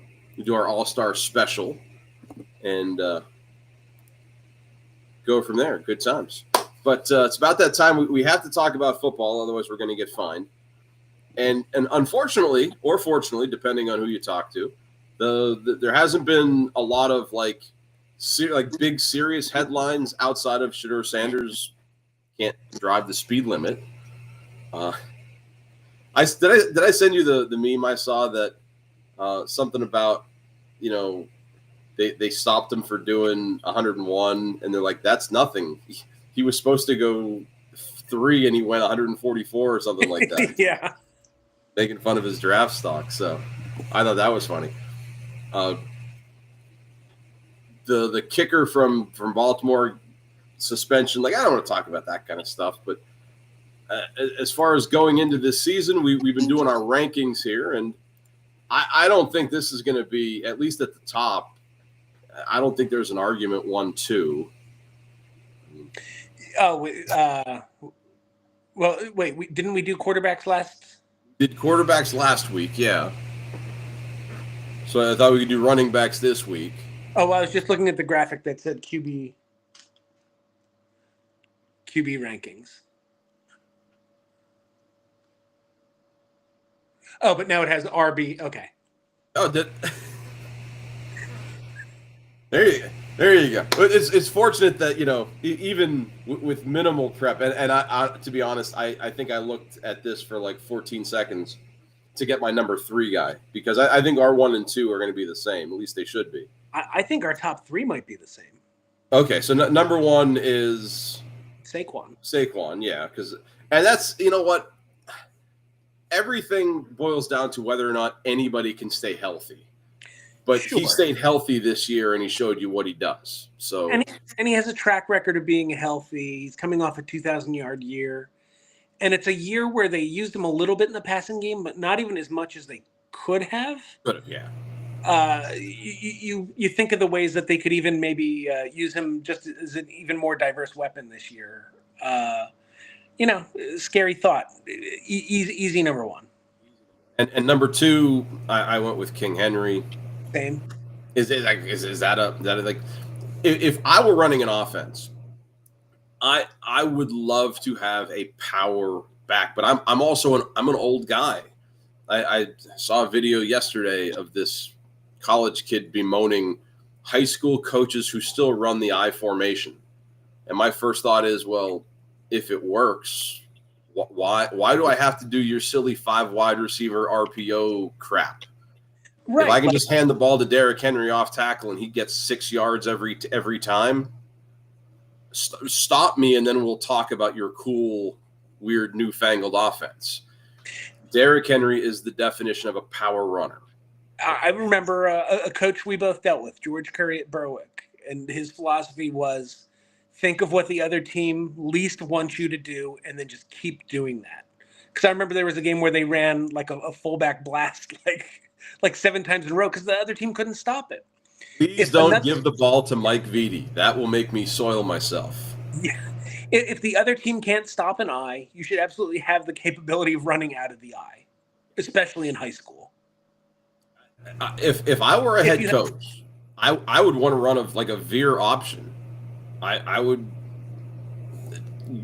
S1: do our All-Star special and go from there. Good times. But it's about that time. We have to talk about football, otherwise we're going to get fined. And unfortunately, or fortunately, depending on who you talk to, there hasn't been a lot of big serious headlines outside of Shedeur Sanders can't drive the speed limit. Did I send you the meme I saw that something about they stopped him for doing 101 and they're like, that's nothing. He was supposed to go 3 and he went 144 or something like that.
S2: Yeah.
S1: Making fun of his draft stock. So I thought that was funny. The kicker from Baltimore suspension, I don't want to talk about that kind of stuff, but as far as going into this season, we've been doing our rankings here, and I don't think this is going to be, at least at the top, I don't think there's an argument 1-2.
S2: Well, wait, didn't we do quarterbacks last?
S1: Did quarterbacks last week, yeah. So I thought we could do running backs this week.
S2: Oh, I was just looking at the graphic that said QB rankings. Oh, but now it has RB. Okay.
S1: Oh, there you go. It's fortunate that even with minimal prep, and I to be honest, I think I looked at this for like 14 seconds to get my number 3 guy, because I think our 1 and 2 are going to be the same. At least they should be.
S2: I think our top 3 might be the same.
S1: Okay, so number 1 is
S2: Saquon,
S1: yeah, and that's what. Everything boils down to whether or not anybody can stay healthy. But He stayed healthy this year, and he showed you what he does. So
S2: and he has a track record of being healthy. He's coming off a 2,000-yard year. and it's a year where they used him a little bit in the passing game, but not even as much as they could have.
S1: But yeah.
S2: You think of the ways that they could even maybe use him just as an even more diverse weapon this year. Scary thought. Easy number one.
S1: And number two, I went with King Henry.
S2: Same.
S1: Is that like if I were running an offense, I would love to have a power back, but I'm also I'm an old guy. I saw a video yesterday of this college kid bemoaning high school coaches who still run the I formation. And my first thought is, well, if it works, why do I have to do your silly 5 wide receiver RPO crap? Right. If I can just hand the ball to Derrick Henry off tackle and he gets 6 yards every time, stop me, and then we'll talk about your cool, weird, newfangled offense. Derrick Henry is the definition of a power runner.
S2: I remember a coach we both dealt with, George Curry at Berwick, and his philosophy was think of what the other team least wants you to do and then just keep doing that. Because I remember there was a game where they ran like a fullback blast like 7 times in a row because the other team couldn't stop it.
S1: Please don't give the ball to Mike Vitti. That will make me soil myself.
S2: Yeah. If the other team can't stop an eye, you should absolutely have the capability of running out of the eye, especially in high school.
S1: If I were a head coach, I would want to run a veer option. I would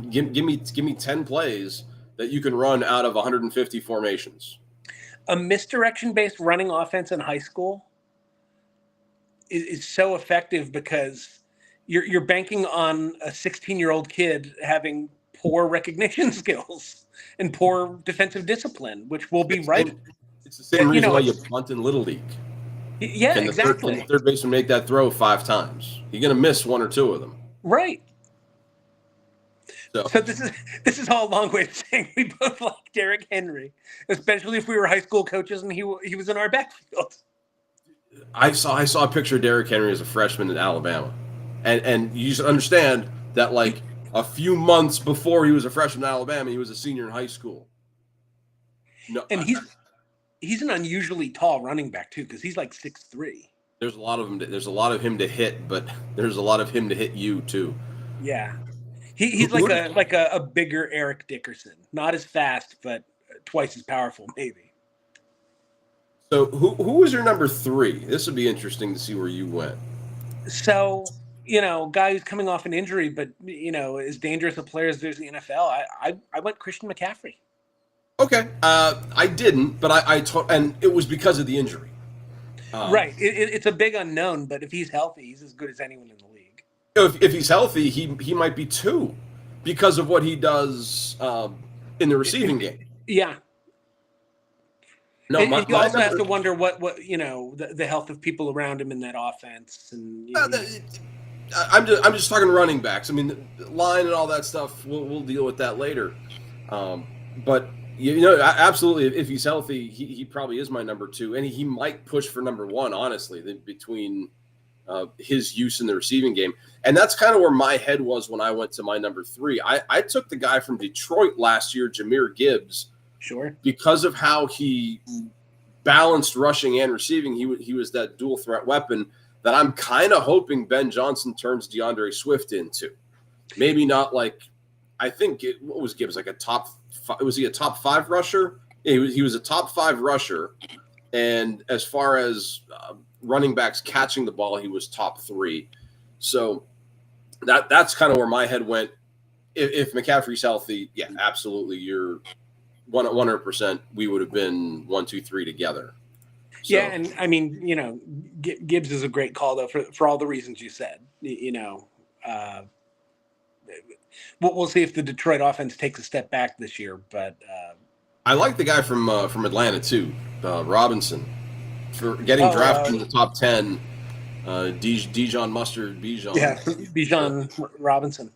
S1: give me 10 plays that you can run out of 150 formations.
S2: A misdirection-based running offense in high school is so effective because you're banking on a 16-year-old kid having poor recognition skills and poor defensive discipline, which will be right.
S1: It's the same reason why you punt in Little League.
S2: Yeah, exactly.
S1: Can the third baseman make that throw 5 times? You're going to miss 1 or 2 of them.
S2: Right. So this is all a long way of saying we both like Derrick Henry, especially if we were high school coaches and he was in our backfield.
S1: I saw a picture of Derrick Henry as a freshman in Alabama, and you should understand that like a few months before he was a freshman in Alabama, he was a senior in high school.
S2: No, and he's an unusually tall running back too because he's like 6'3".
S1: There's a lot of him. There's a lot of him to hit, but there's a lot of him to hit you too.
S2: Yeah, he's like a bigger Eric Dickerson, not as fast, but twice as powerful, maybe.
S1: So who was your number 3? This would be interesting to see where you went.
S2: So guy who's coming off an injury, but as dangerous a player as there's in the NFL. I went Christian McCaffrey.
S1: Okay, I didn't, but and it was because of the injury.
S2: Right. It's a big unknown, but if he's healthy, he's as good as anyone in the league.
S1: If he's healthy, he might be 2 because of what he does in the receiving game.
S2: Yeah. No, you also have to wonder what the health of people around him in that offense. And
S1: I'm just talking running backs. I mean, line and all that stuff. We'll deal with that later. But absolutely, if he's healthy, he probably is my number 2, and he might push for number 1. Honestly, between his use in the receiving game, and that's kind of where my head was when I went to my number 3. I took the guy from Detroit last year, Jahmyr Gibbs.
S2: Sure.
S1: Because of how he balanced rushing and receiving, he was that dual threat weapon that I'm kind of hoping Ben Johnson turns DeAndre Swift into. Maybe not like I think what was Gibbs like a top 5, was he a top 5 rusher? Yeah, he was a top 5 rusher, and as far as running backs catching the ball, he was top 3. So that's kind of where my head went. If McCaffrey's healthy, yeah, absolutely, you're 100%. We would have been 1, 2, 3 together. So.
S2: Yeah, and I mean, Gibbs is a great call though for all the reasons you said. We'll see if the Detroit offense takes a step back this year, but
S1: I like the guy from Atlanta too, Robinson, for getting drafted in the top 10. Dijon Mustard, Bijan.
S2: Yeah, Bijan Robinson.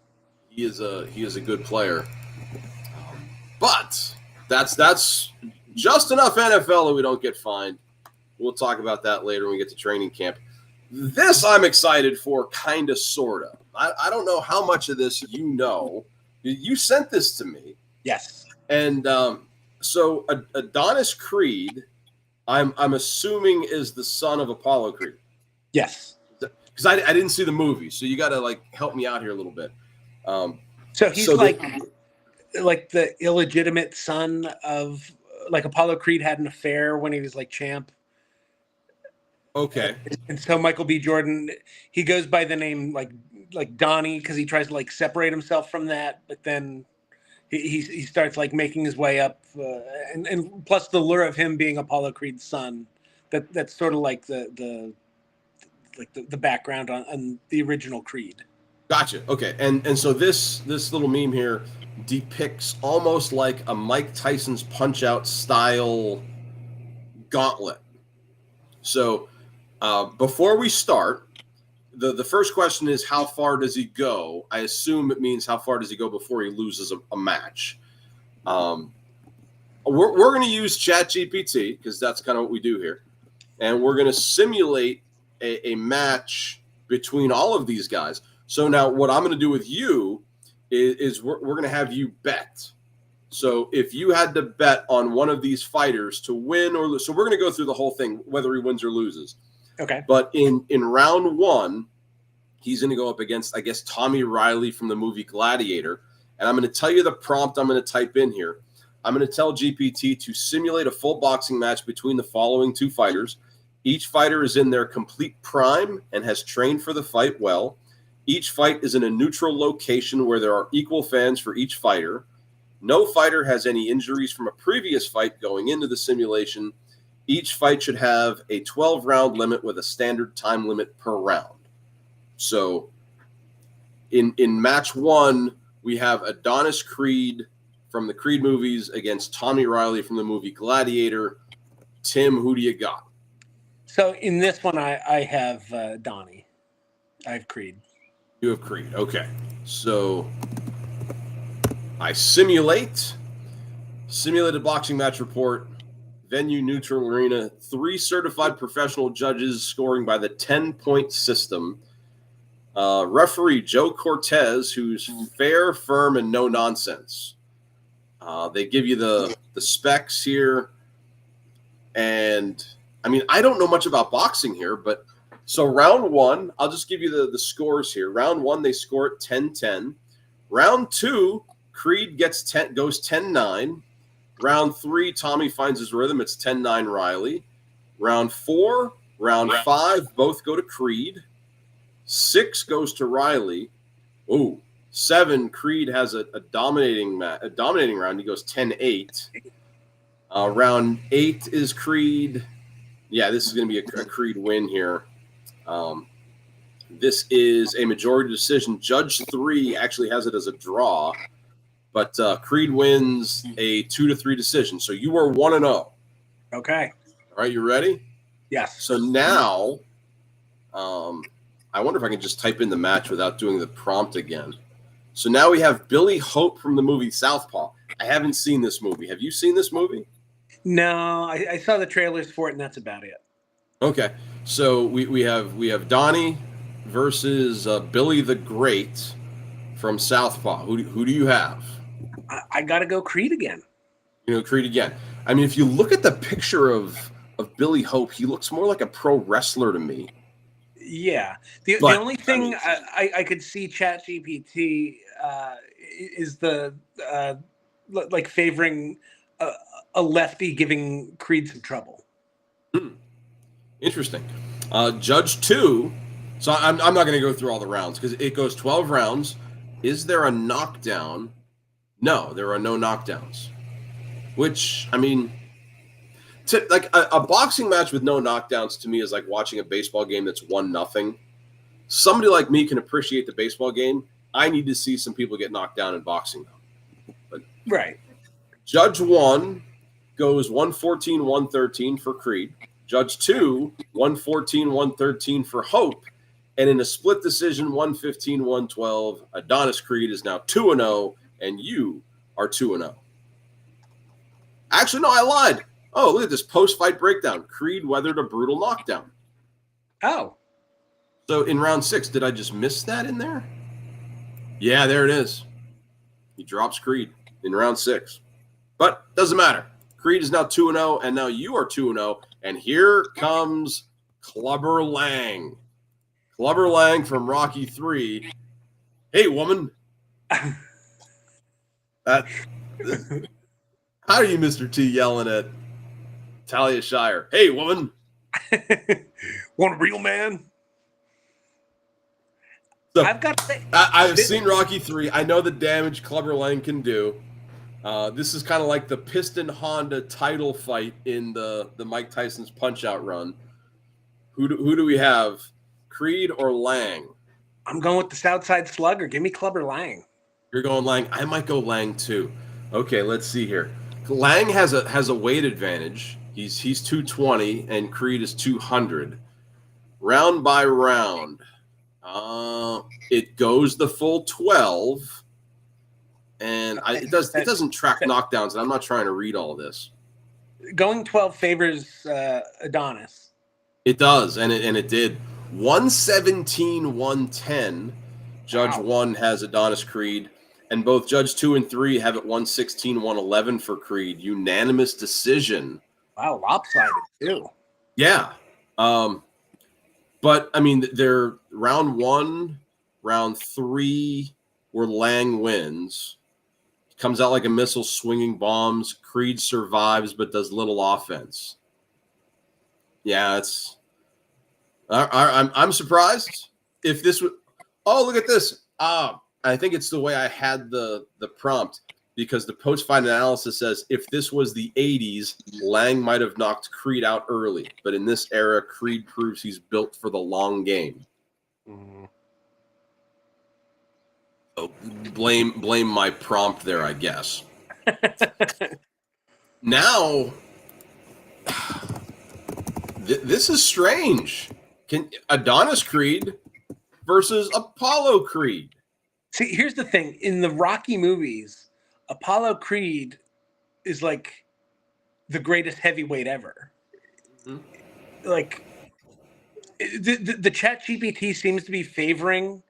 S1: He is a good player, but that's just enough NFL that we don't get fined. We'll talk about that later when we get to training camp. This I'm excited for, kind of, sort of. I don't know how much of this you know. You sent this to me.
S2: Yes.
S1: And so Adonis Creed, I'm assuming is the son of Apollo Creed.
S2: Yes.
S1: Because I didn't see the movie, so you got to like help me out here a little bit.
S2: So he's like the illegitimate son of, like, Apollo Creed had an affair when he was like champ.
S1: Okay.
S2: And so Michael B. Jordan, he goes by the name like Donnie because he tries to like separate himself from that, but then he starts like making his way up, and plus the lure of him being Apollo Creed's son, that's sort of like the background on the original Creed.
S1: Gotcha. Okay. And so this little meme here depicts almost like a Mike Tyson's Punch-Out style gauntlet. So before we start, the first question is, how far does he go? I assume it means how far does he go before he loses a match. We're going to use ChatGPT because that's kind of what we do here. And we're going to simulate a match between all of these guys. So now what I'm going to do with you is we're going to have you bet. So if you had to bet on one of these fighters to win or lose, so we're going to go through the whole thing, whether he wins or loses.
S2: Okay.
S1: But in round one, he's going to go up against, I guess, Tommy Riley from the movie Gladiator. And I'm going to tell you the prompt I'm going to type in here. I'm going to tell GPT to simulate a full boxing match between the following two fighters. Each fighter is in their complete prime and has trained for the fight well. Each fight is in a neutral location where there are equal fans for each fighter. No fighter has any injuries from a previous fight going into the simulation. Each fight should have a 12-round limit with a standard time limit per round. So in match one, we have Adonis Creed from the Creed movies against Tommy Riley from the movie Gladiator. Tim, who do you got?
S2: So in this one, I have Donnie. I have Creed.
S1: You have Creed. Okay. So I simulated boxing match report, venue neutral arena, 3 certified professional judges scoring by the 10-point system. Referee Joe Cortez, who's fair, firm, and no nonsense. They give you the specs here. And I mean, I don't know much about boxing here, but so round one, I'll just give you the scores here. Round one, they score at 10-10. Round two, Creed goes 10-9. Round three, Tommy finds his rhythm. It's 10-9 Riley. Round four, round five, both go to Creed. 6 goes to Riley. Ooh, 7, Creed has a dominating round. He goes 10-8. Round 8 is Creed. Yeah, this is going to be a Creed win here. This is a majority decision. Judge 3 actually has it as a draw, but Creed wins a 2-3 decision. So you are 1-0.
S2: Okay.
S1: All right, you ready?
S2: Yes.
S1: So now, I wonder if I can just type in the match without doing the prompt again. So now we have Billy Hope from the movie Southpaw. I haven't seen this movie. Have you seen this movie?
S2: No, I saw the trailers for it, and that's about it.
S1: Okay, so we have Donnie versus Billy the Great from Southpaw. Who do you have?
S2: I got to go Creed again.
S1: You know, Creed again. I mean, if you look at the picture of Billy Hope, he looks more like a pro wrestler to me.
S2: Yeah. The only thing I could see ChatGPT is the like favoring a lefty giving Creed some trouble.
S1: Interesting. Judge 2. So I'm not going to go through all the rounds because it goes 12 rounds. Is there a knockdown? No, there are no knockdowns. Which, I mean, like a boxing match with no knockdowns to me is like watching a baseball game that's 1-0. Somebody like me can appreciate the baseball game. I need to see some people get knocked down in boxing, though. But
S2: right.
S1: Judge 1 goes 114-113 for Creed. Judge 2, 114-113 for Hope. And in a split decision, 115-112, Adonis Creed is now 2-0, and you are 2-0. Actually, no, I lied. Oh, look at this post-fight breakdown. Creed weathered a brutal knockdown.
S2: Oh.
S1: So in round 6, did I just miss that in there? Yeah, there it is. He drops Creed in round 6. But doesn't matter. Creed is now 2-0, and now you are 2-0. And here comes Clubber Lang. Clubber Lang from Rocky 3. Hey, woman. How are you, Mr. T, yelling at Talia Shire? Hey, woman.
S2: Want a real man?
S1: So,
S2: I've got to say,
S1: I've seen Rocky 3. I know the damage Clubber Lang can do. This is kind of like the Piston Honda title fight in the Mike Tyson's Punch-Out run. Who do we have, Creed or Lang?
S2: I'm going with the Southside Slugger. Give me Clubber Lang.
S1: You're going Lang. I might go Lang too. Okay, let's see here. Lang has a weight advantage. He's 220 and Creed is 200. Round by round, it goes the full 12, and it doesn't track knockdowns. And I'm not trying to read all this.
S2: Going 12 favors Adonis.
S1: It does, and it did. 117-110. Judge 1 has Adonis Creed, and both Judge 2 and 3 have it 116-111 for Creed. Unanimous decision.
S2: Wow, lopsided too.
S1: Yeah. But I mean, they're round 1, round 3, where Lang wins. He comes out like a missile, swinging bombs. Creed survives, but does little offense. Yeah, it's. I'm surprised if this would. Oh, look at this. I think it's the way I had the prompt, because the post-fight analysis says if this was the 80s, Lang might have knocked Creed out early. But in this era, Creed proves he's built for the long game. Mm-hmm. So blame my prompt there, I guess. Now, this is strange. Can Adonis Creed versus Apollo Creed?
S2: See, here's the thing. In the Rocky movies, Apollo Creed is like the greatest heavyweight ever. Mm-hmm. Like, the chat GPT seems to be favoring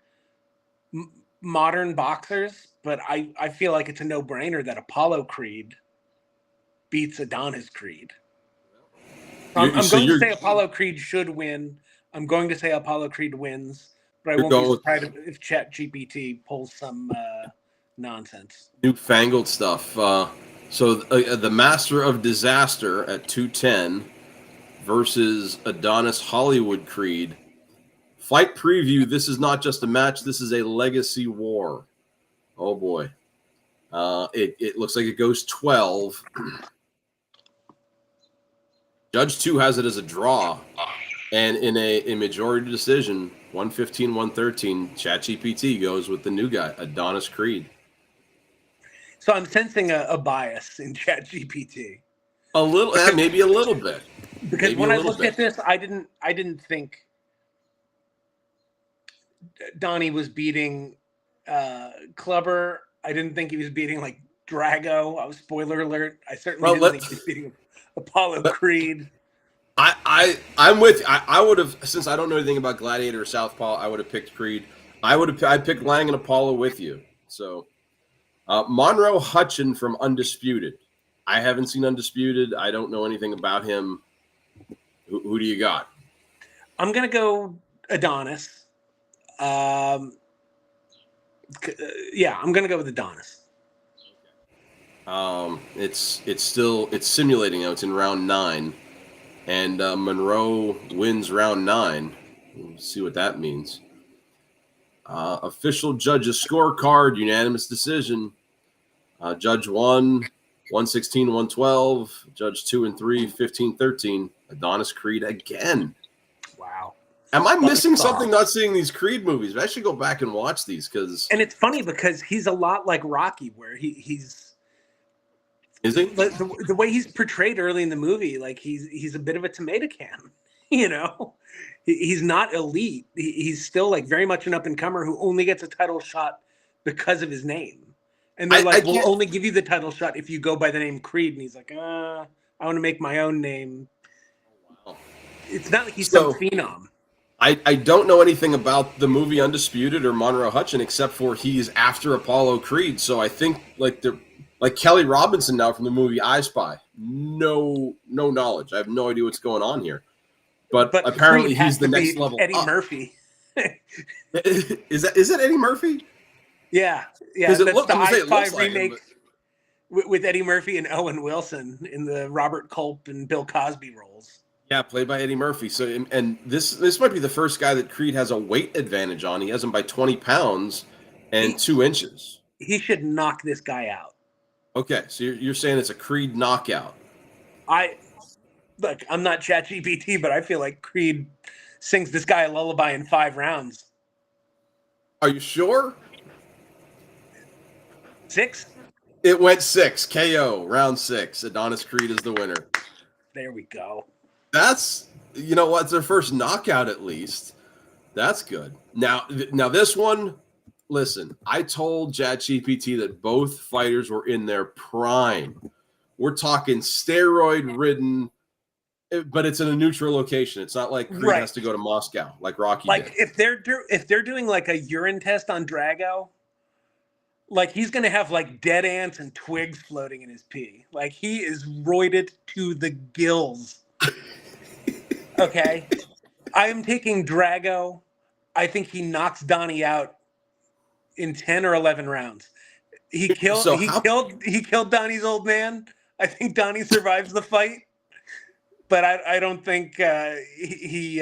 S2: modern boxers, but I feel like it's a no-brainer that Apollo Creed beats Adonis Creed. I'm going to say Apollo Creed should win. I'm going to say Apollo Creed wins, but I won't be surprised if chat GPT pulls some nonsense.
S1: Newfangled stuff. So the Master of Disaster at 210 versus Adonis Hollywood Creed. Fight preview. This is not just a match. This is a legacy war. Oh boy. It looks like it goes 12. Judge 2 has it as a draw. And in a majority decision, 115-113, ChatGPT goes with the new guy, Adonis Creed.
S2: So I'm sensing a bias in ChatGPT.
S1: A little, maybe a little bit.
S2: Because when I looked at this, I didn't think Donnie was beating Clubber. I didn't think he was beating like Drago. Spoiler alert. I certainly didn't think he was beating Apollo Creed.
S1: I'm with you. I would have, since I don't know anything about Gladiator or Southpaw, I would have picked Creed. I picked Lang and Apollo with you. So Monroe Hutchin from Undisputed. I haven't seen Undisputed. I don't know anything about him. Who do you got?
S2: I'm gonna go Adonis. Yeah, I'm gonna go with Adonis.
S1: It's simulating now. It's in round 9. And Monroe wins round 9. We'll see what that means. Official judges scorecard, unanimous decision. Judge 1, 116-112. Judge 2 and 3, 15-13. Adonis Creed again.
S2: Wow.
S1: Am I missing something not seeing these Creed movies? I should go back and watch these because.
S2: And it's funny because he's a lot like Rocky, where he's.
S1: Is he?
S2: The way he's portrayed early in the movie, like he's a bit of a tomato can, you know? He's not elite. He's still like very much an up-and-comer who only gets a title shot because of his name. And they're like, we'll only give you the title shot if you go by the name Creed. And he's like, I want to make my own name. Wow. It's not like he's some phenom.
S1: I don't know anything about the movie Undisputed or Monroe Hutchin except for he's after Apollo Creed. So I think like Like Kelly Robinson now from the movie I Spy. No knowledge. I have no idea what's going on here. But apparently
S2: Creed has
S1: he's the
S2: to
S1: next
S2: be
S1: level
S2: Eddie
S1: up.
S2: Murphy.
S1: Is that Eddie Murphy?
S2: Yeah.
S1: Because
S2: That's the I
S1: it
S2: Spy
S1: looks like him,
S2: remake with Eddie Murphy and Owen Wilson in the Robert Culp and Bill Cosby roles.
S1: yeah, played by Eddie Murphy. So, and this might be the first guy that Creed has a weight advantage on. He has him by 20 pounds and 2 inches.
S2: He should knock this guy out.
S1: Okay, so you're saying it's a Creed knockout.
S2: Look, I'm not ChatGPT, but I feel like Creed sings this guy a lullaby in 5 rounds.
S1: Are you sure?
S2: 6?
S1: It went 6. KO, round 6. Adonis Creed is the winner.
S2: There we go.
S1: That's, you know what? It's their first knockout at least. That's good. Now this one, listen, I told ChatGPT that both fighters were in their prime. We're talking steroid-ridden, but it's in a neutral location. It's not like Creed has to go to Moscow like Rocky did.
S2: Like if they're doing like a urine test on Drago, like he's gonna have like dead ants and twigs floating in his pee. Like he is roided to the gills. Okay, I am taking Drago. I think he knocks Donnie out in 10 or 11 rounds. He killed Donnie's old man. I think Donnie survives the fight, but I don't think he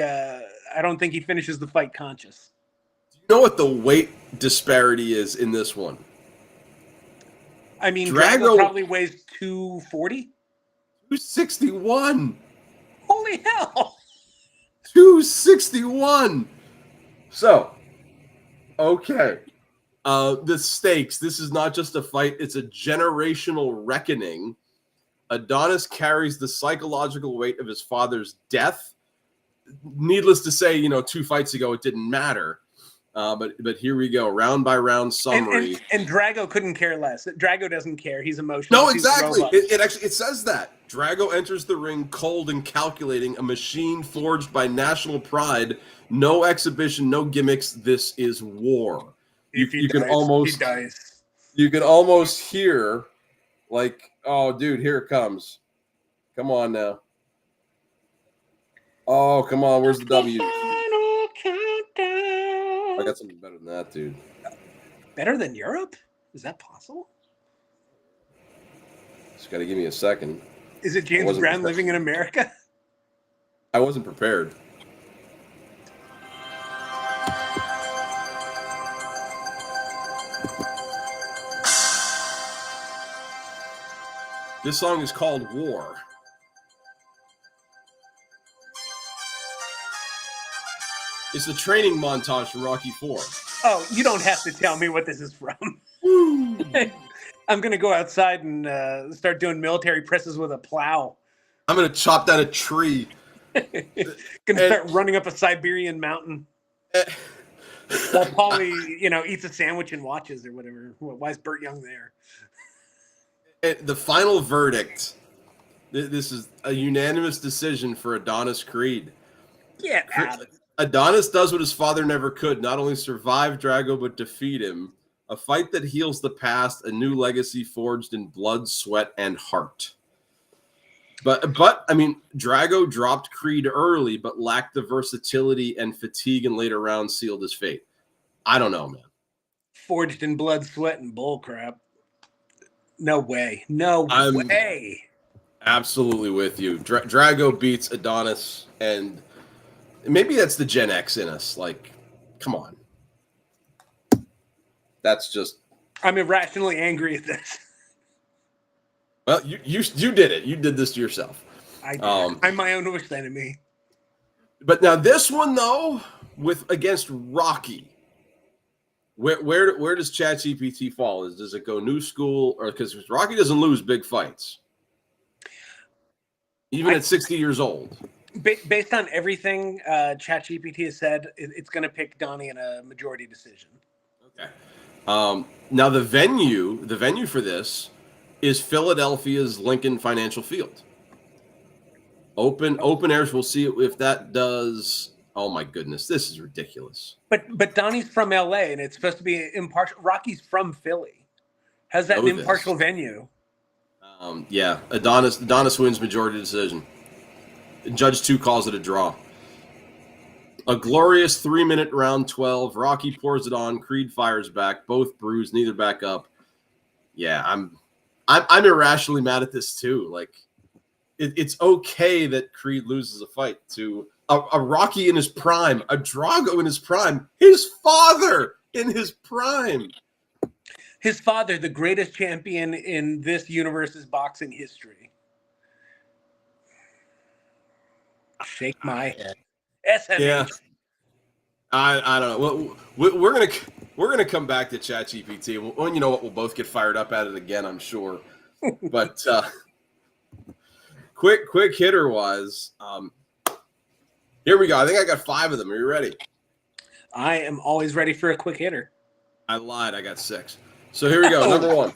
S2: finishes the fight conscious.
S1: Do you know what the weight disparity is in this one?
S2: I mean, Drago probably weighs 240.
S1: 261.
S2: Holy hell!
S1: 261. So, okay. The stakes. This is not just a fight. It's a generational reckoning. Adonis carries the psychological weight of his father's death. Needless to say, 2 fights ago, it didn't matter. But here we go, round by round summary.
S2: And Drago couldn't care less. Drago doesn't care. He's emotional.
S1: No, exactly. It says that. Drago enters the ring cold and calculating, a machine forged by national pride. No exhibition, no gimmicks. This is war. You can almost hear, like, oh, dude, here it comes. Come on now. Oh, come on. Where's the W? I got something better than that, dude.
S2: Better than Europe? Is that possible?
S1: Just got to give me a second.
S2: Is it James Brown living in America?
S1: I wasn't prepared. This song is called War. It's the training montage from Rocky IV.
S2: Oh, you don't have to tell me what this is from. I'm going to go outside and start doing military presses with a plow.
S1: I'm going to chop down a tree.
S2: Going to start running up a Siberian mountain. While Paulie, eats a sandwich and watches or whatever. Why is Burt Young there?
S1: The final verdict. This is a unanimous decision for Adonis Creed.
S2: Yeah.
S1: Adonis does what his father never could, not only survive Drago, but defeat him. A fight that heals the past, a new legacy forged in blood, sweat, and heart. But I mean, Drago dropped Creed early, but lacked the versatility and fatigue in later rounds sealed his fate. I don't know, man.
S2: Forged in blood, sweat, and bull crap. No way. No way.
S1: Absolutely with you. Drago beats Adonis, and maybe that's the Gen X in us. Like, come on. That's just...
S2: I'm irrationally angry at this.
S1: Well, you did it. You did this to yourself.
S2: I did. I'm my own worst enemy.
S1: But now this one, though, against Rocky, where does ChatGPT fall? Does it go new school? Or because Rocky doesn't lose big fights. Even at 60 years old.
S2: Based on everything ChatGPT has said, it's going to pick Donnie in a majority decision.
S1: Okay. Now the venue for this is Philadelphia's Lincoln Financial Field. Open airs. We'll see if that does. Oh my goodness, this is ridiculous.
S2: But Donnie's from LA, and it's supposed to be impartial. Rocky's from Philly, How's that an
S1: know this.
S2: impartial venue?
S1: Yeah, Adonis wins majority decision. Judge 2 calls it a draw. A glorious 3-minute round 12. Rocky pours it on. Creed fires back. Both bruised, neither back up. Yeah, I'm irrationally mad at this too. Like, it's okay that Creed loses a fight to a Rocky in his prime, a Drago in his prime, his father in his prime.
S2: His father, the greatest champion in this universe's boxing history. Shake my head. SMH.
S1: Yeah, I don't know. We're gonna come back to ChatGPT. Well, you know what? We'll both get fired up at it again, I'm sure. But quick hitter wise, here we go. I think I got 5 of them. Are you ready?
S2: I am always ready for a quick hitter.
S1: I lied. I got 6. So here we go.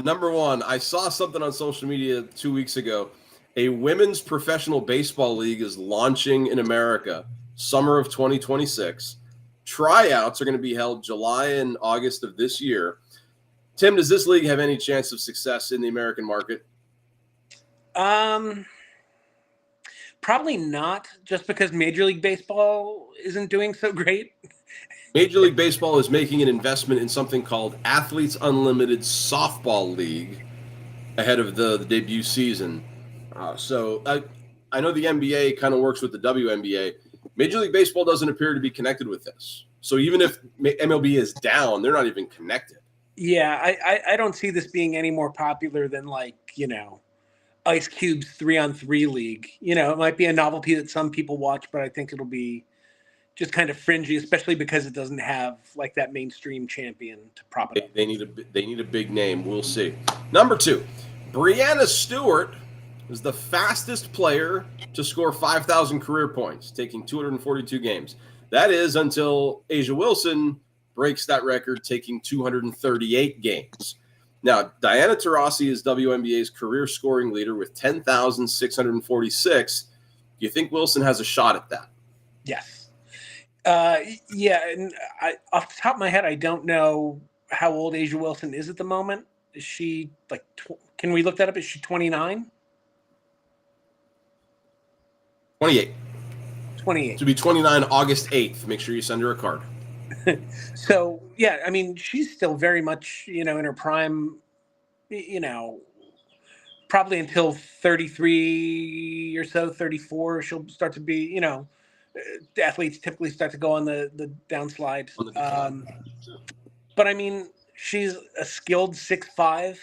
S1: Number one. I saw something on social media 2 weeks ago. A women's professional baseball league is launching in America, summer of 2026. Tryouts are going to be held July and August of this year. Tim, does this league have any chance of success in the American market?
S2: Probably not, just because Major League Baseball isn't doing so great.
S1: Major League Baseball is making an investment in something called Athletes Unlimited Softball League ahead of the debut season. So I know the NBA kind of works with the WNBA. Major League Baseball doesn't appear to be connected with this. So even if MLB is down, they're not even connected.
S2: Yeah, I don't see this being any more popular than, like, Ice Cube's 3-on-3 league. It might be a novelty that some people watch, but I think it'll be just kind of fringy, especially because it doesn't have like that mainstream champion to prop it up.
S1: They need a big name. We'll see. Number 2, Brianna Stewart is the fastest player to score 5,000 career points, taking 242 games. That is until A'ja Wilson breaks that record, taking 238 games. Now, Diana Taurasi is WNBA's career scoring leader with 10,646. Do you think Wilson has a shot at that?
S2: Yes. Yeah, and off the top of my head, I don't know how old A'ja Wilson is at the moment. Is she like? Can we look that up? Is she 29?
S1: 28.
S2: 28.
S1: To be 29 August 8th. Make sure you send her a card.
S2: So, yeah, I mean, she's still very much, in her prime, probably until 33 or so, 34, she'll start to be, the athletes typically start to go on the downslide. But I mean, she's a skilled 6'5",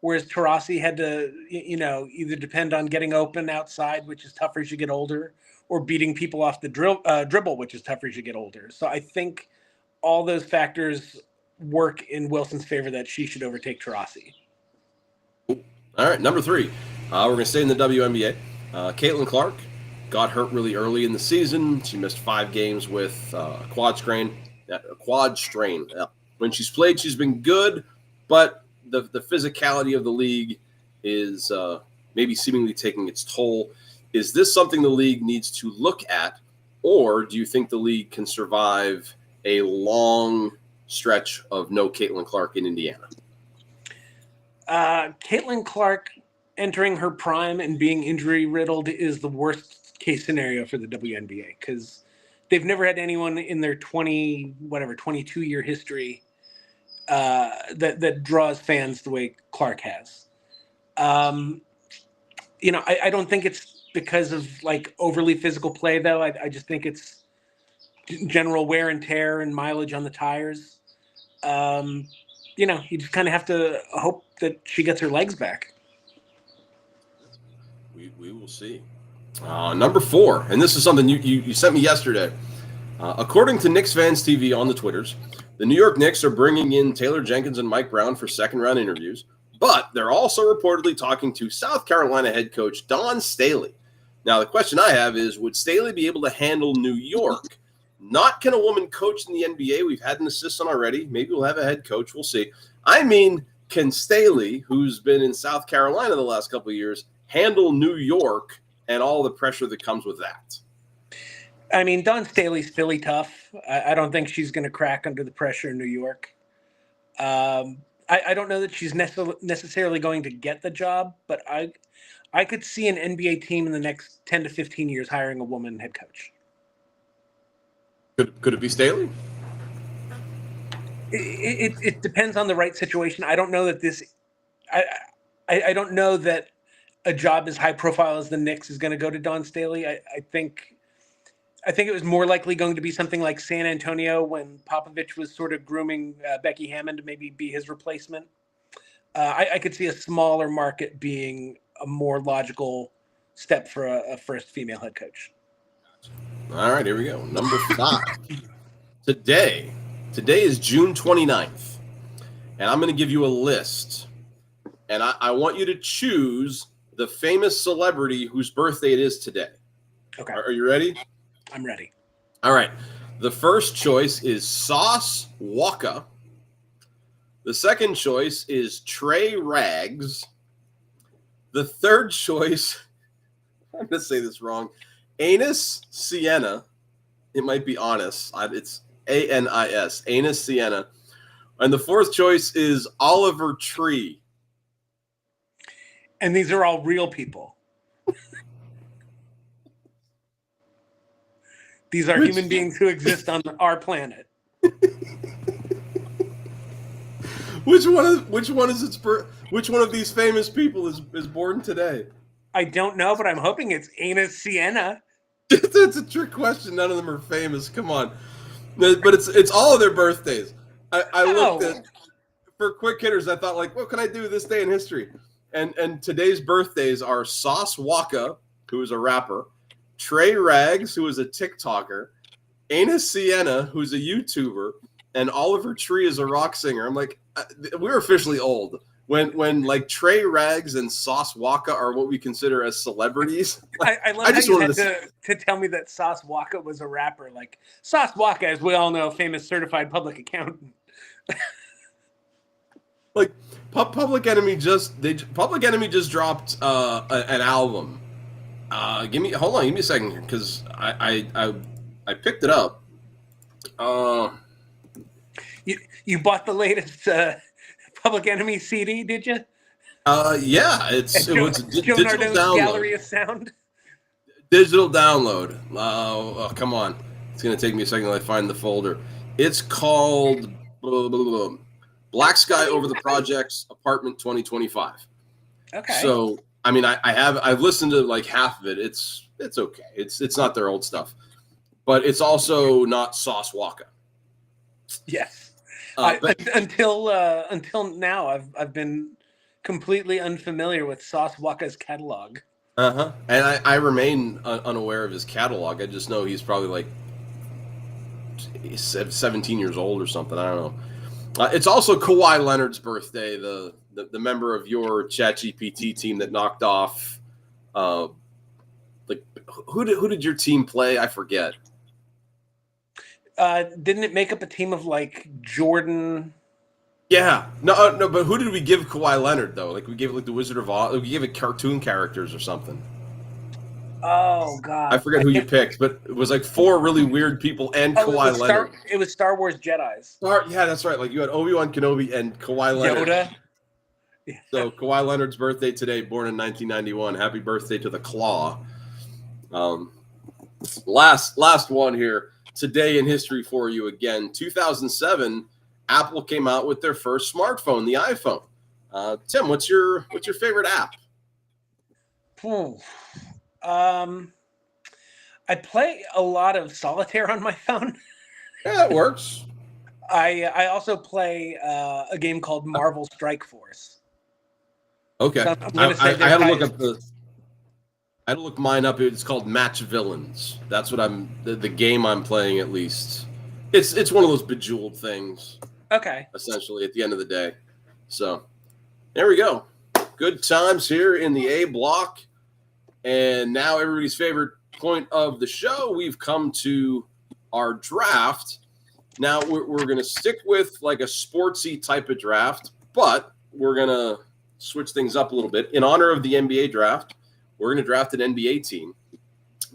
S2: whereas Taurasi had to, either depend on getting open outside, which is tougher as you get older, or beating people off the dribble, which is tougher as you get older. So I think all those factors work in Wilson's favor that she should overtake Taurasi.
S1: All right, number 3. We're going to stay in the WNBA. Caitlin Clark got hurt really early in the season. She missed 5 games with a quad strain. When she's played, she's been good, but the physicality of the league is maybe seemingly taking its toll. Is this something the league needs to look at, or do you think the league can survive a long stretch of no Caitlin Clark in Indiana?
S2: Caitlin Clark entering her prime and being injury riddled is the worst case scenario for the WNBA, because they've never had anyone in their 22-year history that draws fans the way Clark has. I don't think it's because of like overly physical play, though. I just think it's general wear and tear and mileage on the tires. You just kind of have to hope that she gets her legs back.
S1: We will see. Number 4, and this is something you sent me yesterday. According to Knicks Fans TV on the Twitters, the New York Knicks are bringing in Taylor Jenkins and Mike Brown for second-round interviews, but they're also reportedly talking to South Carolina head coach Don Staley. Now, the question I have is, would Staley be able to handle New York? Not can a woman coach in the NBA? We've had an assistant already. Maybe we'll have a head coach. We'll see. I mean, can Staley, who's been in South Carolina the last couple of years, handle New York and all the pressure that comes with that?
S2: I mean, Dawn Staley's Philly tough. I don't think she's going to crack under the pressure in New York. I don't know that she's necessarily going to get the job, but I could see an NBA team in the next 10 to 15 years hiring a woman head coach.
S1: Could it be Staley?
S2: It depends on the right situation. I don't know that I don't know that a job as high profile as the Knicks is going to go to Dawn Staley. I think it was more likely going to be something like San Antonio when Popovich was sort of grooming Becky Hammond to maybe be his replacement. I could see a smaller market being a more logical step for a first female head coach.
S1: All right, here we go. Number 5. Today is June 29th, and I'm going to give you a list, and I want you to choose the famous celebrity whose birthday it is today.
S2: Okay.
S1: Are you ready?
S2: I'm ready.
S1: All right. The first choice is Sauce Walka. The second choice is Trey Rags. The third choice, I'm going to say this wrong, Anis Sienna. It might be Honest. It's Anis, Anis Sienna. And the fourth choice is Oliver Tree.
S2: And these are all real people. These are human beings who exist on our planet.
S1: Which one of these famous people is born today?
S2: I don't know, but I'm hoping it's Anis Sienna.
S1: That's a trick question. None of them are famous. Come on. But it's all of their birthdays. I looked at, for quick hitters, I thought, like, what can I do this day in history? And today's birthdays are Sauce Walka, who is a rapper, Trey Rags, who is a TikToker, Anis Sienna, who's a YouTuber, and Oliver Tree is a rock singer. I'm like, we're officially old. When like Trey Rags and Sauce Walka are what we consider as celebrities.
S2: I love how you had to tell me that Sauce Walka was a rapper. Like Sauce Walka, as we all know, famous certified public accountant.
S1: Like Public Enemy just dropped an album. Give me a second here, because I picked it up.
S2: You bought the latest Public Enemy CD, did you?
S1: Yeah, it's
S2: Joe
S1: digital
S2: Nardone's
S1: download.
S2: Gallery of Sound.
S1: Digital download. Oh, come on. It's going to take me a second till I find the folder. It's called Black Sky Over the Projects Apartment 2025.
S2: Okay.
S1: So, I mean, I've listened to like half of it. It's okay. It's not their old stuff. But it's also not Sauce Walka.
S2: Yes. Until now, I've been completely unfamiliar with Sauce Walka's catalog.
S1: And I remain unaware of his catalog. I just know he's probably like 17 years old or something. I don't know. It's also Kawhi Leonard's birthday, the member of your ChatGPT team that knocked off. Like who did your team play? I forget.
S2: Didn't it make up a team of like Jordan?
S1: Yeah, no. But who did we give Kawhi Leonard though? Like we gave it like the Wizard of Oz. We gave it cartoon characters or something.
S2: Oh God,
S1: I forget who you picked, but it was like 4 really weird people and Kawhi Leonard.
S2: It was Star Wars Jedis.
S1: Yeah, that's right. Like you had Obi-Wan Kenobi and Kawhi Leonard.
S2: Yoda. Yeah.
S1: So Kawhi Leonard's birthday today, born in 1991. Happy birthday to the Claw. Last one here. Today in history for you again. 2007, Apple came out with their first smartphone, the iPhone. Tim, what's your favorite app?
S2: I play a lot of solitaire on my phone.
S1: Yeah, it works.
S2: I also play a game called Marvel Strike Force.
S1: Okay,
S2: So
S1: I had to look up I had to look mine up. It's called Match Villains. That's what the game I'm playing, at least. It's one of those bejeweled things.
S2: Okay.
S1: Essentially, at the end of the day. So, there we go. Good times here in the A block. And now everybody's favorite point of the show. We've come to our draft. Now, we're going to stick with like a sportsy type of draft, but we're going to switch things up a little bit. In honor of the NBA draft, we're going to draft an NBA team,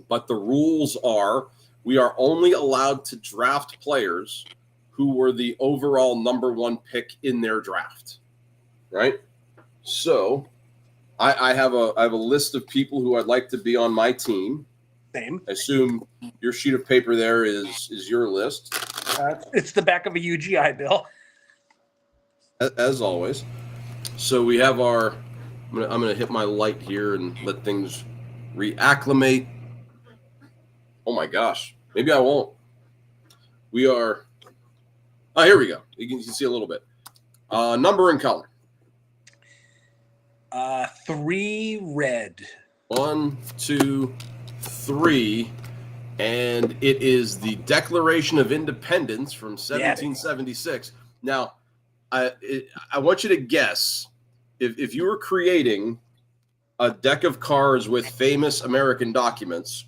S1: but the rules are we are only allowed to draft players who were the overall number one pick in their draft, right? So I have a list of people who I'd like to be on my team.
S2: Same.
S1: I assume your sheet of paper there is your list.
S2: It's the back of a UGI bill.
S1: As always. So we have our. I'm gonna hit my light here and let things reacclimate. Oh my gosh, maybe I won't. We are. Oh, here we go. You can see a little bit. Number and color.
S2: 3 red.
S1: 1, 2, 3, and it is the Declaration of Independence from 1776. Now, I want you to guess if you were creating a deck of cards with famous American documents,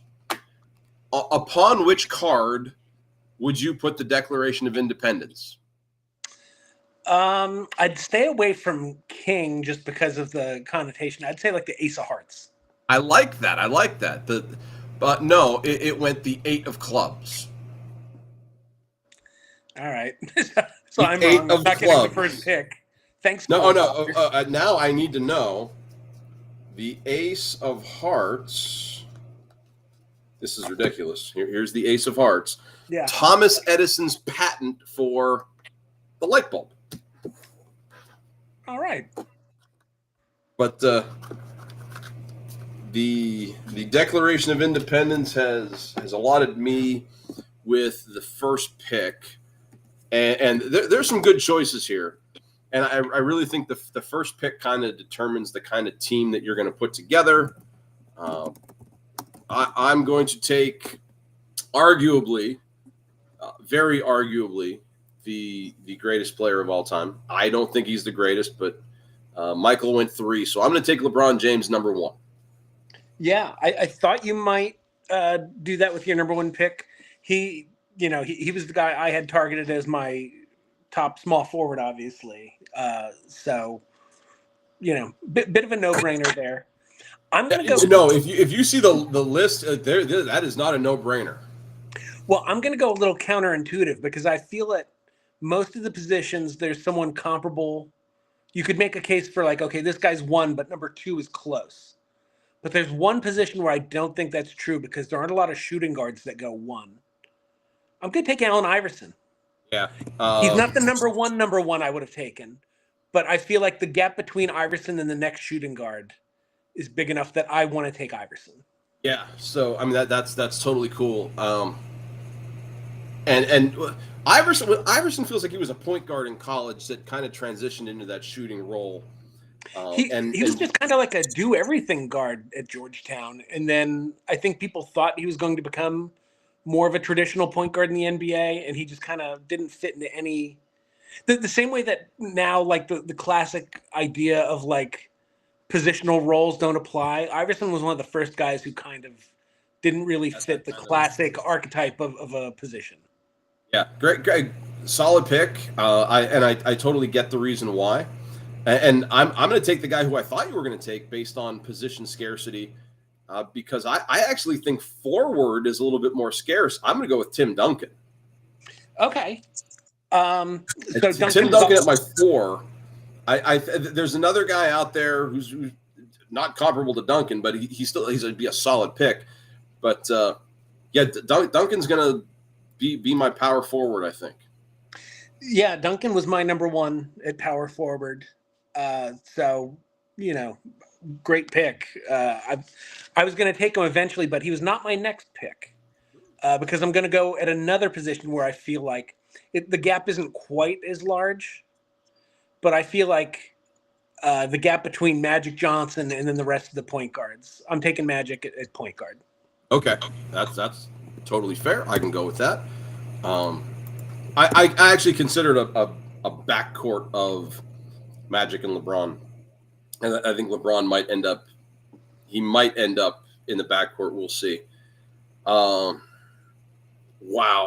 S1: upon which card would you put the Declaration of Independence?
S2: I'd stay away from king just because of the connotation. I'd say like the ace of hearts.
S1: I like that. But no, it went the 8 of clubs.
S2: All right. So I'm wrong. I'm not getting the first pick. Thanks.
S1: No. Now I need to know the ace of hearts. This is ridiculous. Here's the ace of hearts.
S2: Yeah.
S1: Thomas Edison's patent for the light bulb.
S2: All right.
S1: But the Declaration of Independence has allotted me with the first pick, and there's some good choices here, and I really think the first pick kind of determines the kind of team that you're going to put together. I'm going to take arguably, very arguably, the greatest player of all time. I don't think he's the greatest, but Michael went 3, so I'm going to take LeBron James number 1.
S2: Yeah, I thought you might do that with your number 1 pick. He was the guy I had targeted as my top small forward, obviously. So, bit of a no-brainer there. I'm going to go.
S1: No, if you see the list there, that is not a no-brainer.
S2: Well, I'm going to go a little counterintuitive because I feel that most of the positions there's someone comparable. You could make a case for like, okay, this guy's 1, but number 2 is close. But there's one position where I don't think that's true because there aren't a lot of shooting guards that go 1. I'm going to take Allen Iverson.
S1: Yeah.
S2: He's not the number one I would have taken, but I feel like the gap between Iverson and the next shooting guard is big enough that I want to take Iverson.
S1: Yeah. So I mean that's totally cool. And Iverson feels like he was a point guard in college that kind of transitioned into that shooting role.
S2: He was just kind of like a do everything guard at Georgetown, and then I think people thought he was going to become more of a traditional point guard in the NBA, and he just kind of didn't fit into any. The same way that now, like the classic idea of like positional roles don't apply. Iverson was one of the first guys who kind of didn't really fit the classic archetype of a position.
S1: Yeah, great, solid pick. I totally get the reason why. And I'm going to take the guy who I thought you were going to take based on position scarcity, because I actually think forward is a little bit more scarce. I'm going to go with Tim Duncan.
S2: Okay.
S1: So Tim Duncan at my 4. There's another guy out there who's not comparable to Duncan, but he's going to be a solid pick. But Duncan's going to be my power forward, I think.
S2: Yeah, Duncan was my number 1 at power forward. So, great pick. I was going to take him eventually, but he was not my next pick because I'm going to go at another position where I feel like the gap isn't quite as large, but I feel like the gap between Magic Johnson and then the rest of the point guards. I'm taking Magic at point guard.
S1: Okay, that's totally fair. I can go with that. I actually considered a backcourt of Magic and LeBron, and I think LeBron might end up in the backcourt. We'll see. Wow,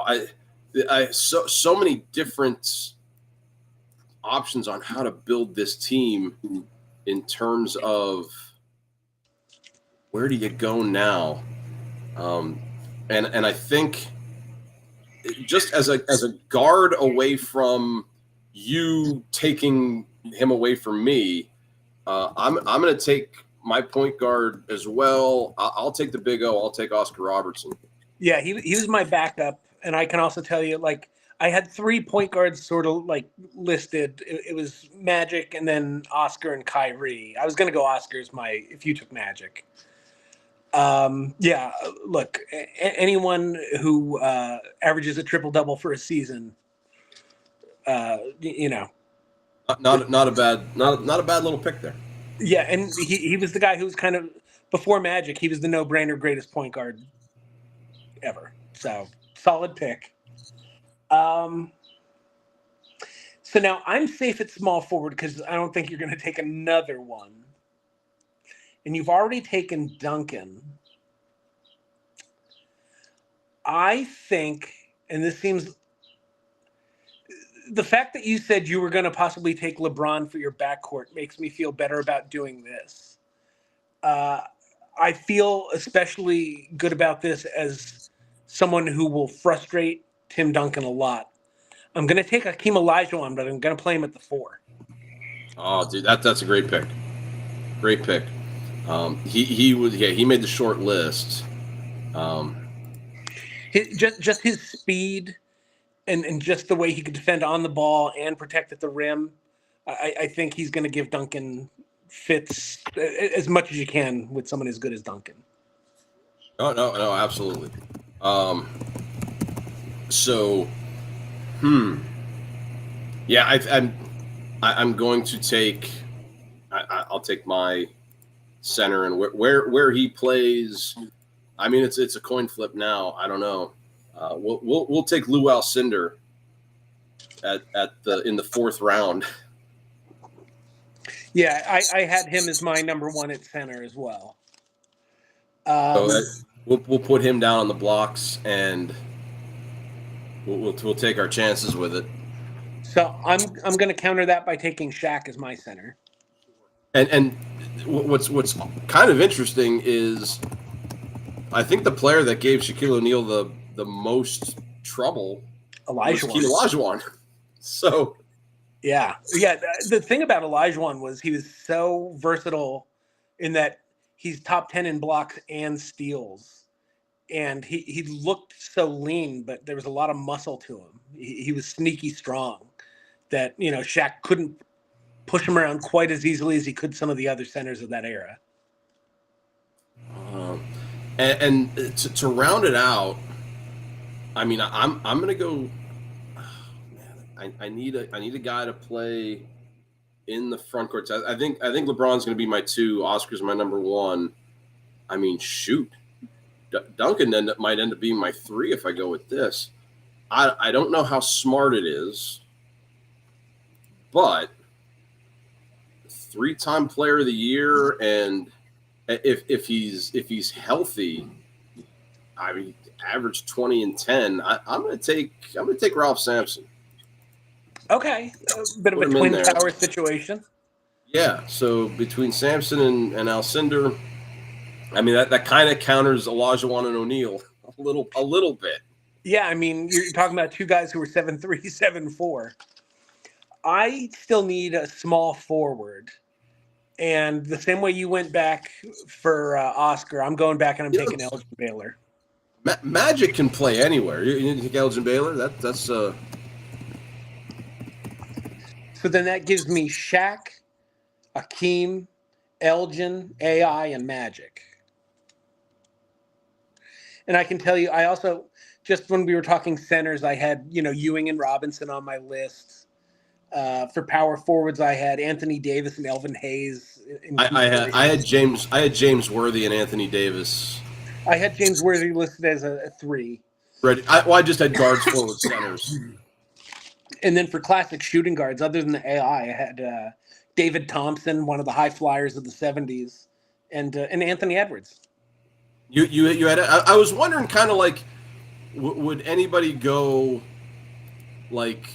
S1: I so many different options on how to build this team in terms of where do you go now, and I think just as a guard away from you taking him away from me, I'm going to take my point guard as well. I'll take the Big O. I'll take Oscar Robertson.
S2: Yeah, he was my backup, and I can also tell you, like, I had 3 point guards sort of like listed. It was Magic, and then Oscar and Kyrie. I was going to go Oscar as my if you took Magic. Yeah, look, anyone who averages a triple double for a season, you know,
S1: not a bad little pick there.
S2: yeah, and he was the guy who was kind of before Magic. He was the no brainer greatest point guard ever. So solid pick. So now I'm safe at small forward because I don't think you're going to take another one. And you've already taken Duncan. I think, and this seems, the fact that you said you were going to possibly take LeBron for your backcourt makes me feel better about doing this. I feel especially good about this as someone who will frustrate Tim Duncan a lot. I'm going to take Hakeem Olajuwon, but I'm going to play him at the 4.
S1: Oh, dude, that's a great pick. Great pick. He made the short list.
S2: Just his speed and just the way he could defend on the ball and protect at the rim. I think he's going to give Duncan fits as much as you can with someone as good as Duncan.
S1: No, absolutely. Yeah, I'm going to take. I'll take my center and where he plays. I mean, it's a coin flip now. I don't know. We'll take Lou Alcindor in the 4th round.
S2: Yeah, I had him as my number 1 at center as well.
S1: We'll put him down on the blocks and we'll take our chances with it.
S2: So I'm going to counter that by taking Shaq as my center.
S1: And what's kind of interesting is I think the player that gave Shaquille O'Neal the most trouble was Olajuwon. So
S2: yeah. The thing about Olajuwon was he was so versatile in that he's top 10 in blocks and steals, and he looked so lean, but there was a lot of muscle to him. He was sneaky strong. That Shaq couldn't push him around quite as easily as he could some of the other centers of that era.
S1: And to round it out, I mean, I'm gonna go. I need a guy to play in the front court. I think LeBron's gonna be my 2. Oscar's my number 1. I mean, shoot, Duncan might end up being my 3 if I go with this. I don't know how smart it is, but 3-time Player of the Year, and if he's healthy, I mean, average 20 and 10. I'm gonna take Ralph Sampson.
S2: Okay, a bit of a twin tower situation.
S1: Yeah, so between Sampson and Alcindor, I mean that kind of counters Olajuwon and O'Neal a little bit.
S2: Yeah, I mean you're talking about 2 guys who were 7'3", 7'4". I still need a small forward. And the same way you went back for Oscar, I'm going back and I'm taking Elgin Baylor.
S1: Magic can play anywhere. You take Elgin Baylor? That's
S2: So then that gives me Shaq, Hakeem, Elgin, AI, and Magic. And I can tell you, I also, just when we were talking centers, I had, Ewing and Robinson on my list. For power forwards, I had Anthony Davis and Elvin Hayes.
S1: I had James Worthy and Anthony Davis.
S2: I had James Worthy listed as a 3.
S1: Right. I just had guards, forwards, centers.
S2: And then for classic shooting guards, other than the AI, I had David Thompson, one of the high flyers of the 70s, and Anthony Edwards.
S1: You had. I was wondering, kind of like, would anybody go like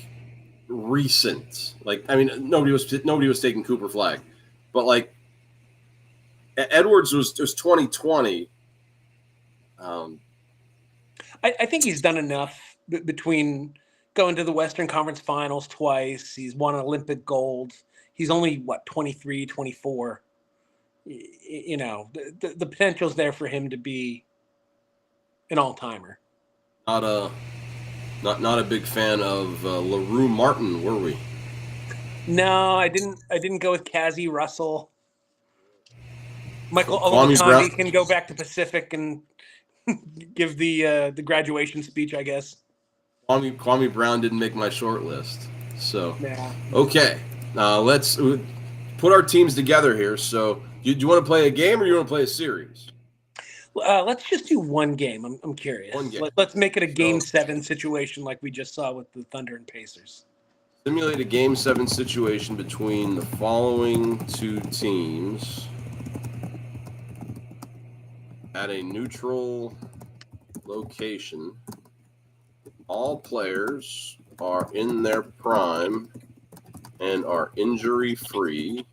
S1: recent? Like, I mean, nobody was taking Cooper Flag, but like Edwards was 2020.
S2: I think he's done enough between going to the Western Conference Finals twice. He's won Olympic gold. He's only, 23, 24. You know, the potential's there for him to be an all-timer.
S1: Not a big fan of LaRue Martin, were we?
S2: No, I didn't go with Cassie Russell. Michael
S1: Kwame
S2: Olakandi
S1: Brown.
S2: can go back to Pacific and give the graduation speech, I guess.
S1: Kwame Brown didn't make my short list. So,
S2: Yeah.
S1: Okay. Let's put our teams together here. So, do you want to play a game or do you want to play a series?
S2: Let's just do one game. I'm curious.
S1: One game.
S2: Let's make it a Game 7 situation like we just saw with the Thunder and Pacers.
S1: Simulate a Game 7 situation between the following two teams at a neutral location. All players are in their prime and are injury-free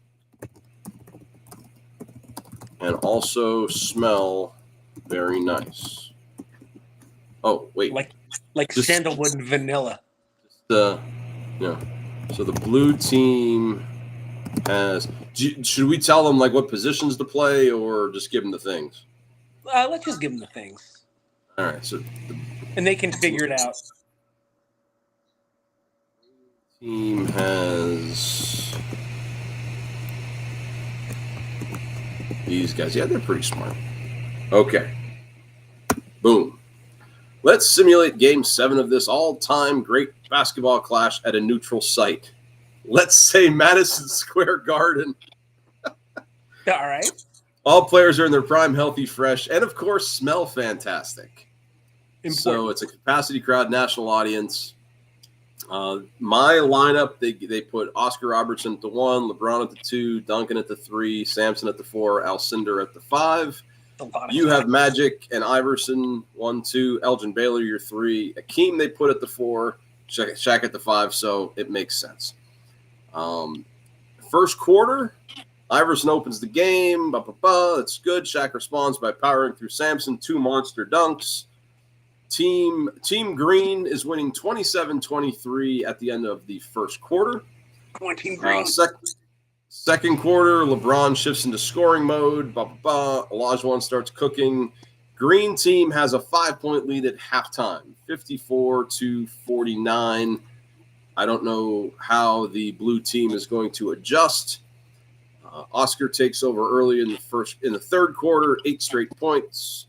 S1: and also smell very nice. Oh, wait.
S2: Like sandalwood and vanilla.
S1: So the blue team has... Should we tell them like what positions to play or just give them the things?
S2: Let's just give them the things.
S1: All right. So
S2: and they can figure it out.
S1: Team has these guys. Yeah, they're pretty smart. Okay. Boom. Let's simulate Game 7 of this all-time great basketball clash at a neutral site. Let's say Madison Square Garden.
S2: All right.
S1: All players are in their prime, healthy, fresh, and of course, smell fantastic.
S2: Important.
S1: So it's a capacity crowd, national audience. My lineup, they put Oscar Robertson at the 1, LeBron at the 2, Duncan at the 3, Sampson at the 4, Alcindor at the 5. You have Magic and Iverson, 1, 2, Elgin Baylor, your 3, Akeem they put at the 4, Shaq at the 5, so it makes sense. First quarter, Iverson opens the game. It's good. Shaq responds by powering through Sampson. 2 monster dunks. Team Green is winning 27-23 at the end of the first quarter.
S2: Come on, Team Green.
S1: Second quarter, LeBron shifts into scoring mode. Olajuwon starts cooking. Green team has a 5-point lead at halftime, 54-49. I don't know how the blue team is going to adjust. Oscar takes over early in the third quarter, 8 straight points.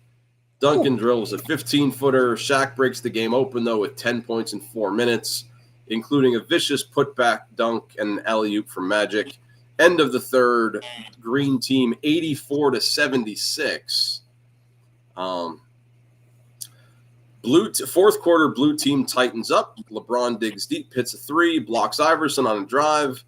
S1: Duncan drills a 15-footer. Shaq breaks the game open, though, with 10 points in 4 minutes, including a vicious putback dunk and an alley-oop from Magic. End of the third, Green team 84-76. Fourth quarter, blue team tightens up. LeBron digs deep, hits a 3, blocks Iverson on a drive,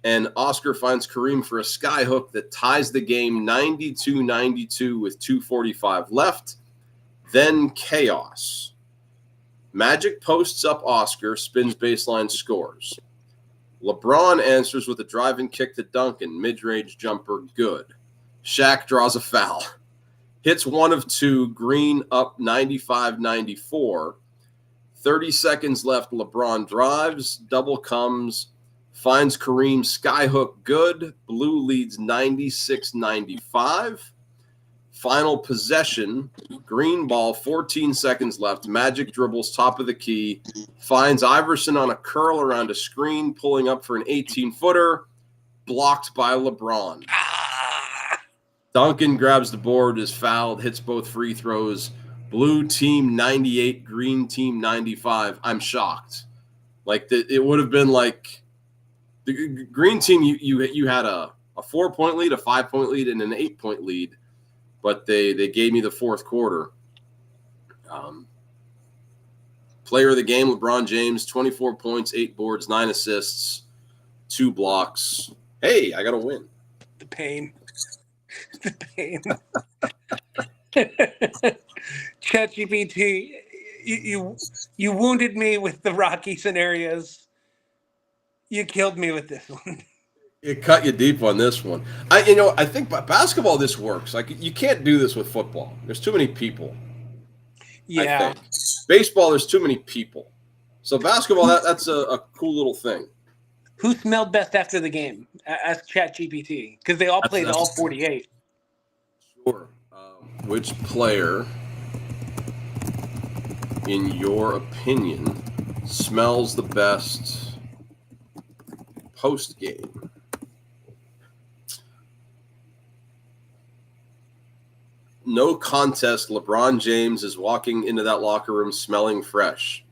S1: and Oscar finds Kareem for a skyhook that ties the game 92-92 with 2:45 left. Then chaos. Magic posts up Oscar, spins baseline, scores. LeBron answers with a driving kick to Duncan, mid-range jumper, good. Shaq draws a foul. Hits 1 of 2, Green up 95-94. 30 seconds left, LeBron drives, double comes, finds Kareem skyhook, good. Blue leads 96-95. Final possession, Green ball, 14 seconds left. Magic dribbles top of the key, finds Iverson on a curl around a screen, pulling up for an 18-footer, blocked by LeBron. Duncan grabs the board, is fouled, hits both free throws. Blue team 98, green team 95. I'm shocked. It would have been like the green team. You had a 4-point lead, a 5-point lead, and an 8-point lead, but they gave me the fourth quarter. Player of the game, LeBron James, 24 points, 8 boards, 9 assists, 2 blocks. Hey, I got a win.
S2: The pain. The pain. ChatGPT, you wounded me with the Rocky scenarios. You killed me with this one.
S1: It cut you deep on this one. I think basketball this works. Like you can't do this with football. There's too many people.
S2: Yeah.
S1: Baseball, there's too many people. So basketball, that's a cool little thing.
S2: Who smelled best after the game? Ask ChatGPT, because they all played all 48.
S1: Sure. Which player, in your opinion, smells the best post-game? No contest. LeBron James is walking into that locker room smelling fresh.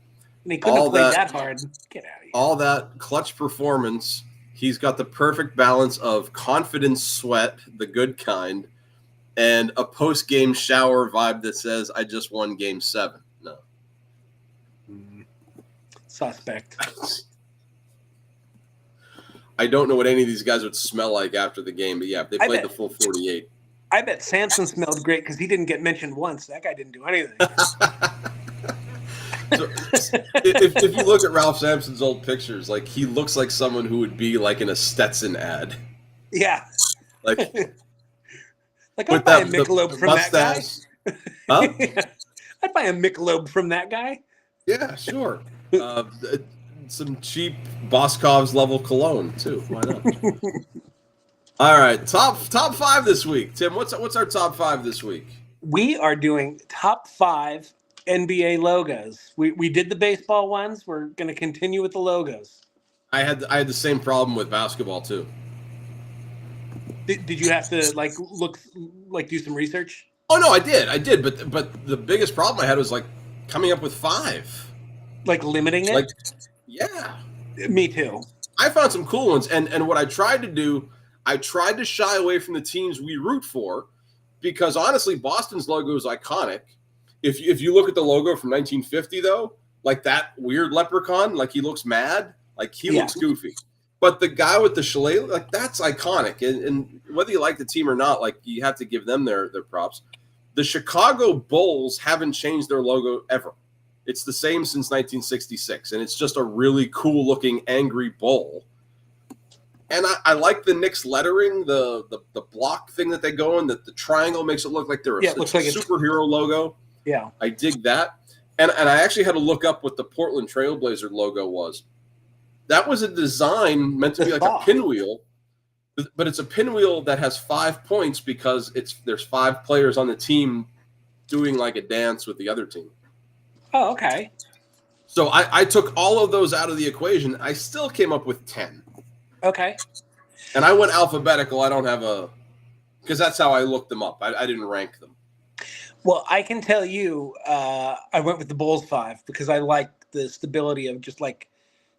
S2: And he couldn't have played that hard. Get out of here.
S1: All that clutch performance. He's got the perfect balance of confidence sweat, the good kind, and a post-game shower vibe that says, I just won game 7. No.
S2: Suspect.
S1: I don't know what any of these guys would smell like after the game, but yeah, they played the full 48.
S2: I bet Samson smelled great because he didn't get mentioned once. That guy didn't do anything.
S1: So, if you look at Ralph Sampson's old pictures, like he looks like someone who would be like in a Stetson ad.
S2: Yeah.
S1: Like
S2: I'd buy a Michelob from
S1: mustache.
S2: That guy.
S1: Huh?
S2: Yeah. I'd buy a Michelob from that guy.
S1: Yeah, sure. Some cheap Boscov's level cologne too. Why not? All right, top 5 this week. Tim, what's our top 5 this week?
S2: We are doing top 5 NBA logos. We did the baseball ones. We're going to continue with the logos.
S1: I had the same problem with basketball too.
S2: Did you have to do some research?
S1: Oh no, I did. But the biggest problem I had was like coming up with 5.
S2: Like limiting it?
S1: Yeah.
S2: Me too.
S1: I found some cool ones, and what I tried to do, I tried to shy away from the teams we root for, because honestly, Boston's logo is iconic. If you look at the logo from 1950, though, like that weird leprechaun, like he looks mad, like he looks goofy. But the guy with the shillelagh, like that's iconic. And whether you like the team or not, like you have to give them their props. The Chicago Bulls haven't changed their logo ever. It's the same since 1966, and it's just a really cool-looking angry bull. And I like the Knicks lettering, the block thing that they go in, the triangle makes it look like they're a superhero logo.
S2: Yeah.
S1: I dig that. And I actually had to look up what the Portland Trailblazer logo was. That was a design meant to be like a pinwheel, but it's a pinwheel that has 5 points because there's 5 players on the team doing like a dance with the other team.
S2: Oh, okay.
S1: So I took all of those out of the equation. I still came up with 10.
S2: Okay.
S1: And I went alphabetical. I don't have because that's how I looked them up. I didn't rank them.
S2: Well, I can tell you, I went with the Bulls 5 because I like the stability of just like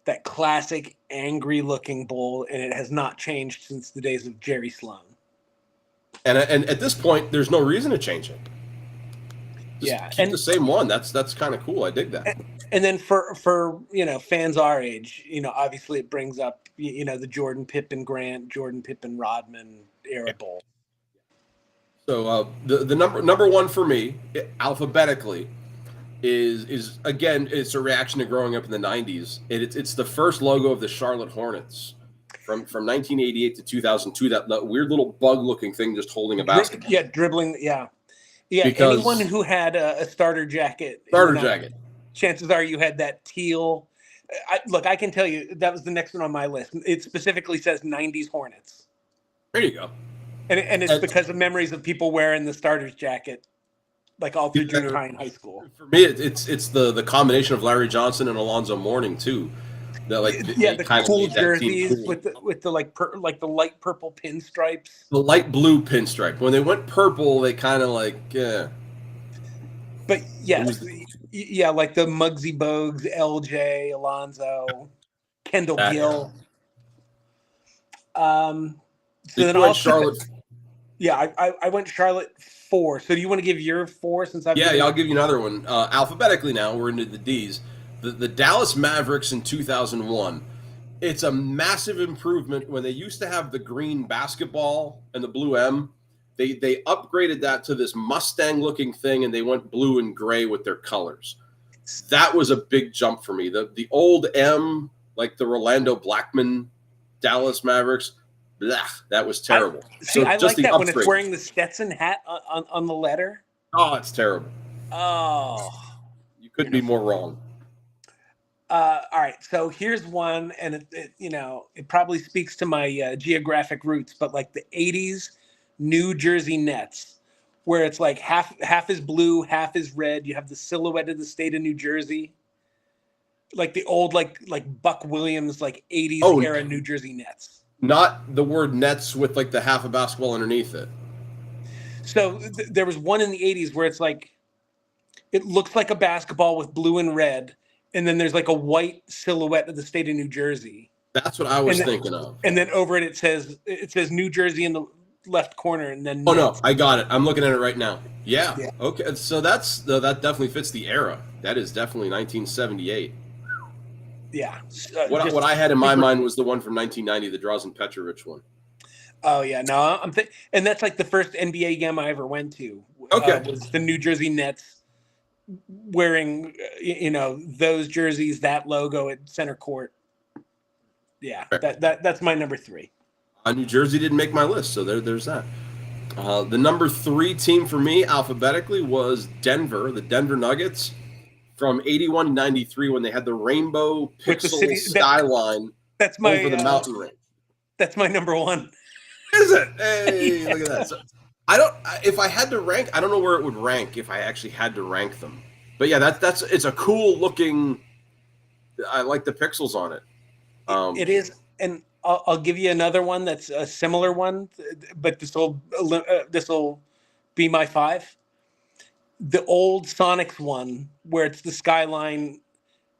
S2: that classic angry looking bull, and it has not changed since the days of Jerry Sloan. And
S1: at this point, there's no reason to change it. Just keep the same one. That's kind of cool. I dig that.
S2: And then for fans our age, obviously it brings up the Jordan Pippen Grant, Jordan Pippen Rodman era bowl.
S1: So the number one for me, alphabetically, is again, it's a reaction to growing up in the 90s. It's the first logo of the Charlotte Hornets from 1988 to 2002. That weird little bug looking thing just holding a basketball.
S2: Yeah, dribbling. Yeah.
S1: Because
S2: anyone who had a starter jacket. Chances are you had that teal. I can tell you that was the next one on my list. It specifically says 90s Hornets.
S1: There you go.
S2: And it's because of memories of people wearing the starter's jacket, like all through junior high and high school.
S1: For me, it's the combination of Larry Johnson and Alonzo Mourning too.
S2: The cool jerseys cool. with the the light purple pinstripes.
S1: The light blue pinstripe. When they went purple, they kind of
S2: But yes, like the Muggsy Bogues, LJ, Alonzo, Kendall Gill. So then
S1: went Charlotte.
S2: Yeah, I went Charlotte 4. So do you want to give your 4 since I've
S1: I'll give you another one. Alphabetically now, we're into the D's. The Dallas Mavericks in 2001. It's a massive improvement. When they used to have the green basketball and the blue M, they upgraded that to this Mustang-looking thing, and they went blue and gray with their colors. That was a big jump for me. The old M, like the Rolando Blackman Dallas Mavericks, that was terrible.
S2: I like that when it's wearing the Stetson hat on the letter.
S1: Oh, it's terrible.
S2: Oh.
S1: Couldn't be more wrong.
S2: All right, so here's one, and it probably speaks to my geographic roots, but like the '80s New Jersey Nets, where it's like half is blue, half is red. You have the silhouette of the state of New Jersey, like the old like Buck Williams like '80s era New Jersey Nets.
S1: Not the word Nets with like the half of basketball underneath it.
S2: So there was one in the '80s where it's like it looks like a basketball with blue and red. And then there's like a white silhouette of the state of New Jersey.
S1: That's what I was thinking of.
S2: And then over it says New Jersey in the left corner, and then
S1: no, I got it. I'm looking at it right now. Yeah. Okay. So that definitely fits the era. That is definitely 1978.
S2: Yeah.
S1: What I had in my mind was the one from 1990, the Drazen Petrovic one.
S2: Oh yeah, no, and that's like the first NBA game I ever went to.
S1: Okay.
S2: Was the New Jersey Nets wearing those jerseys, that logo at center court. Yeah, that's my number 3.
S1: New Jersey didn't make my list, so there's that. The number 3 team for me alphabetically was Denver, the Denver Nuggets, from 81 to 93 when they had the rainbow pixel skyline over the mountain range.
S2: That's my number 1.
S1: Is it? Hey, look at that. So, if I had to rank, I don't know where it would rank if I actually had to rank them. But yeah, it's a cool looking. I like the pixels on it.
S2: It is, and I'll give you another one that's a similar one, but this will be my 5. The old Sonics one, where it's the skyline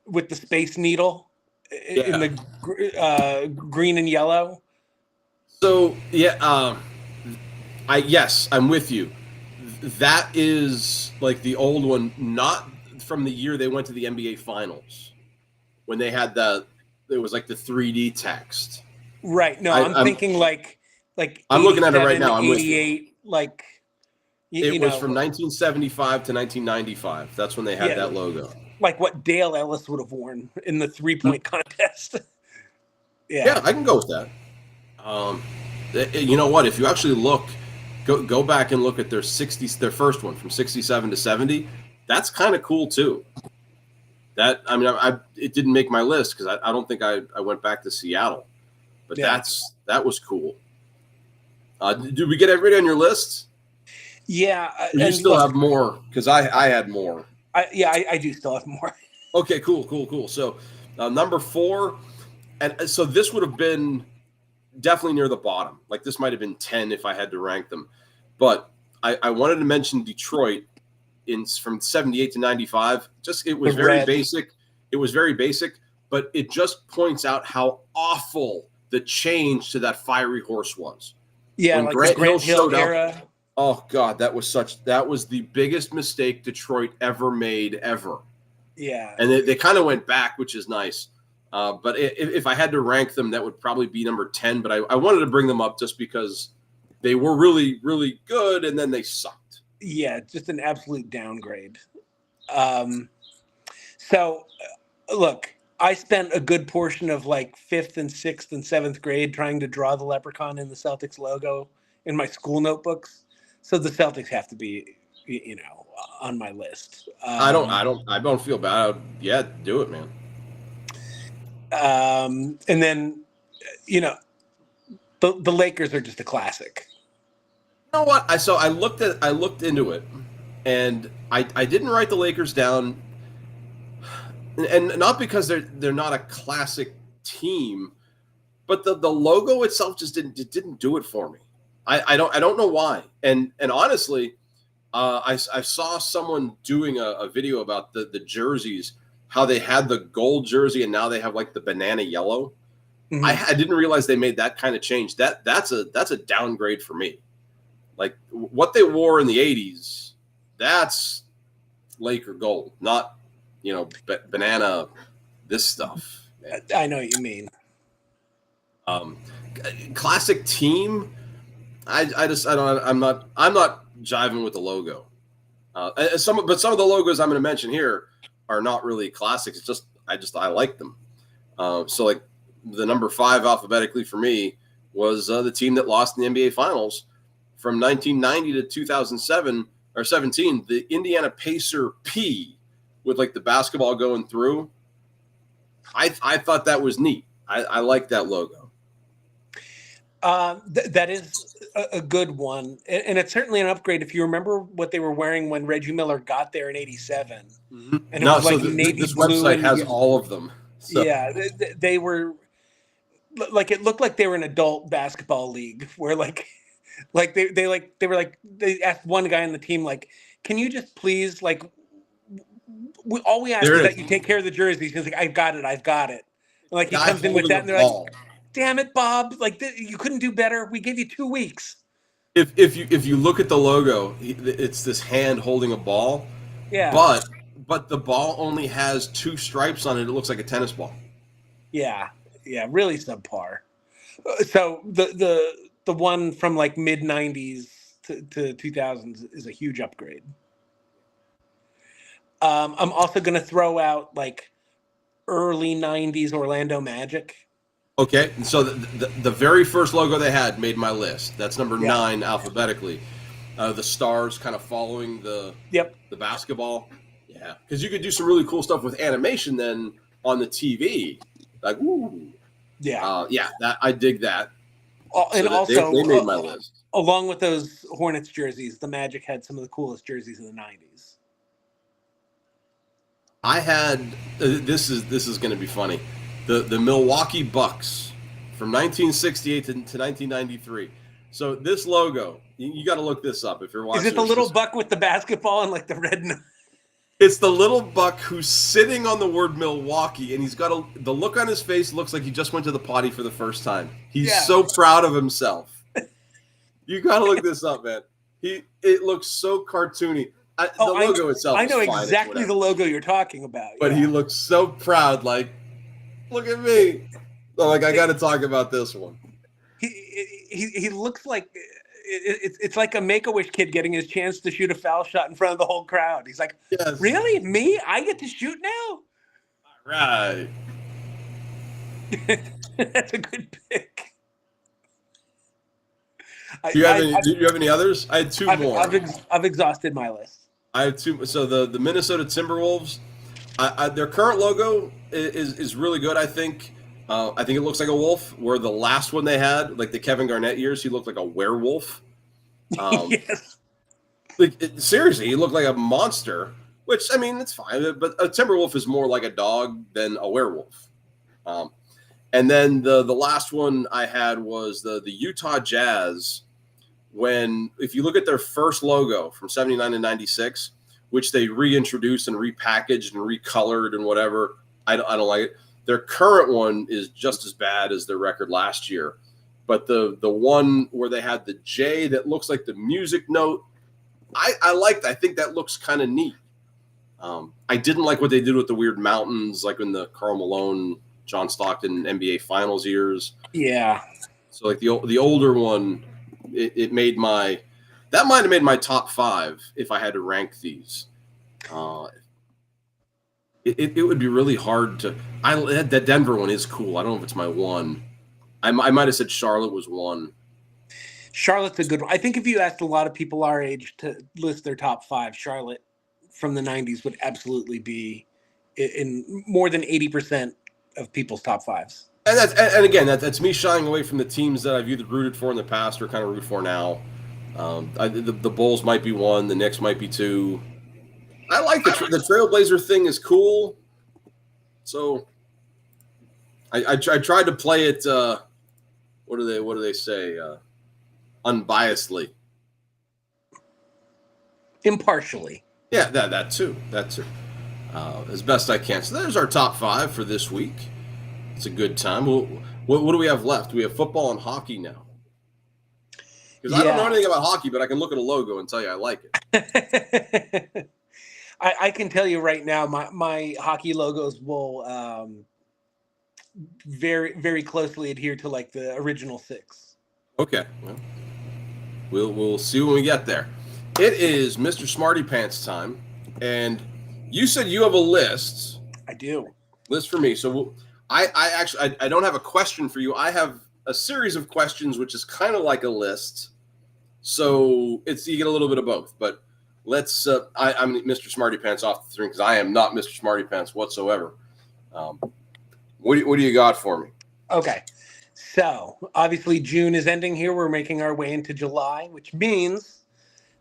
S2: with the Space Needle in the green and yellow.
S1: So yeah. I'm with you. That is like the old one, not from the year they went to the NBA Finals when they had it was like the 3D text.
S2: Right. No, I'm thinking like
S1: I'm looking at it right now. I'm
S2: 88, like
S1: it was from 1975 to 1995. That's when they had that logo.
S2: Like what Dale Ellis would have worn in the 3-point contest.
S1: Yeah, I can go with that. You know what? If you actually look. Go back and look at their first one from 67 to 70. That's kind of cool too. It didn't make my list because I don't think I went back to Seattle, but that was cool. Did we get everybody on your list?
S2: Yeah.
S1: You still have more because I had more.
S2: I do still have more.
S1: Okay, cool. So number 4, and so this would have been definitely near the bottom. Like this might have been 10 if I had to rank them. But I wanted to mention Detroit from 78 to 95. It was very basic. It was very basic, but it just points out how awful the change to that fiery horse was.
S2: Yeah, when like Grant Hill era.
S1: Up, oh God, that was the biggest mistake Detroit ever made ever.
S2: Yeah.
S1: And they kind of went back, which is nice. But if I had to rank them, that would probably be number 10. But I wanted to bring them up just because they were really, really good, and then they sucked.
S2: Yeah, just an absolute downgrade. So, look, I spent a good portion of like 5th and 6th and 7th grade trying to draw the leprechaun in the Celtics logo in my school notebooks. So the Celtics have to be, on my list.
S1: I don't feel bad. Yeah, do it, man.
S2: And then, the Lakers are just a classic.
S1: You know what? I looked into it, and I didn't write the Lakers down, and not because they're not a classic team, but the logo itself just didn't do it for me. I don't know why. And honestly, I saw someone doing a video about the jerseys, how they had the gold jersey and now they have like the banana yellow. Mm-hmm. I didn't realize they made that kind of change. That's a downgrade for me. Like what they wore in the 80s, that's Laker gold, not banana this stuff.
S2: I know what you mean.
S1: Classic team. I'm not jiving with the logo. Some of the logos I'm going to mention here are not really classics. It's just I like them. So like the number 5 alphabetically for me was the team that lost in the NBA Finals from 1990 to 2007 or 17. The Indiana Pacer P with like the basketball going through. I thought that was neat. I like that logo.
S2: That is a good one, and it's certainly an upgrade. If you remember what they were wearing when Reggie Miller got there in '87,
S1: Mm-hmm.
S2: and it was like navy
S1: this
S2: blue
S1: website
S2: and
S1: has all of them. So.
S2: Yeah, they were like, it looked like they were an adult basketball league where they asked one guy on the team, like, can you just please, like, all we ask is that you take care of the jerseys. He's like, I've got it. And, like, he comes in with that, and they're like, damn it, Bob, like, you couldn't do better. We gave you 2 weeks.
S1: If you look at the logo, it's this hand holding a ball.
S2: Yeah.
S1: But the ball only has 2 stripes on it. It looks like a tennis ball.
S2: Yeah, really subpar. So the one from like mid '90s to 2000s is a huge upgrade. I'm also going to throw out like early '90s Orlando Magic.
S1: Okay, so the very first logo they had made my list. That's number 9 alphabetically. The stars kind of following the basketball. Yeah, because you could do some really cool stuff with animation then on the TV. Like, ooh.
S2: Yeah.
S1: That I dig that.
S2: And
S1: so
S2: also,
S1: they made my list.
S2: Along with those Hornets jerseys, the Magic had some of the coolest jerseys in the '90s.
S1: I had this is going to be funny. The Milwaukee Bucks from 1968 to 1993. So this logo, you got to look this up if you're watching.
S2: Is it the little buck with the basketball and like the red?
S1: It's the little buck who's sitting on the word Milwaukee, and he's got the look on his face looks like he just went to the potty for the first time. He's so proud of himself. You got to look this up, man. It looks so cartoony. The logo itself.
S2: I know exactly the logo you're talking about.
S1: But he looks so proud, like, look at me. So, like, I got to talk about this one.
S2: He looks like it's like a Make-A-Wish kid getting his chance to shoot a foul shot in front of the whole crowd. He's like, really? Me? I get to shoot now?
S1: All right.
S2: That's a good pick.
S1: Do you have any others? I had 2 more.
S2: I've exhausted my list.
S1: I have 2. So the Minnesota Timberwolves, their current logo is really good. I think it looks like a wolf. Where the last one they had, like the Kevin Garnett years, he looked like a werewolf.
S2: Yes.
S1: Seriously, he looked like a monster. Which, I mean, it's fine. But a Timberwolf is more like a dog than a werewolf. And then the last one I had was the Utah Jazz. If you look at their first logo from 79 to 96, which they reintroduced and repackaged and recolored and whatever, I don't like it. Their current one is just as bad as their record last year. But the one where they had the J that looks like the music note, I liked. I think that looks kind of neat. I didn't like what they did with the weird mountains, like in the Karl Malone, John Stockton NBA Finals years.
S2: Yeah. So
S1: like the older one, it made that might have made my top 5 if I had to rank these. It would be really hard to. That Denver one is cool. I don't know if it's my 1. I might have said Charlotte was 1.
S2: Charlotte's a good one. I think if you asked a lot of people our age to list their top 5, Charlotte from the '90s would absolutely be in more than 80% of people's top 5s.
S1: And again, that's me shying away from the teams that I've either rooted for in the past or kind of root for now. The Bulls might be 1, the Knicks might be 2. I like the Trailblazer thing is cool. So I tried to play it. What do they say? Unbiasedly,
S2: impartially.
S1: Yeah, that too. As best I can. So there's our top 5 for this week. It's a good time. What do we have left? We have football and hockey now. Because I don't know anything about hockey, but I can look at a logo and tell you I like
S2: it. I can tell you right now, my hockey logos will very, very closely adhere to like the original 6.
S1: Okay. Well, we'll see when we get there. It is Mr. Smarty Pants time, and you said you have a list.
S2: I do.
S1: List for me. So I actually don't have a question for you. I have a series of questions, which is kind of like a list. So you get a little bit of both. But let's. I'm Mr. Smarty Pants off the string because I am not Mr. Smarty Pants whatsoever. What do you got for me?
S2: Okay. So obviously June is ending here. We're making our way into July, which means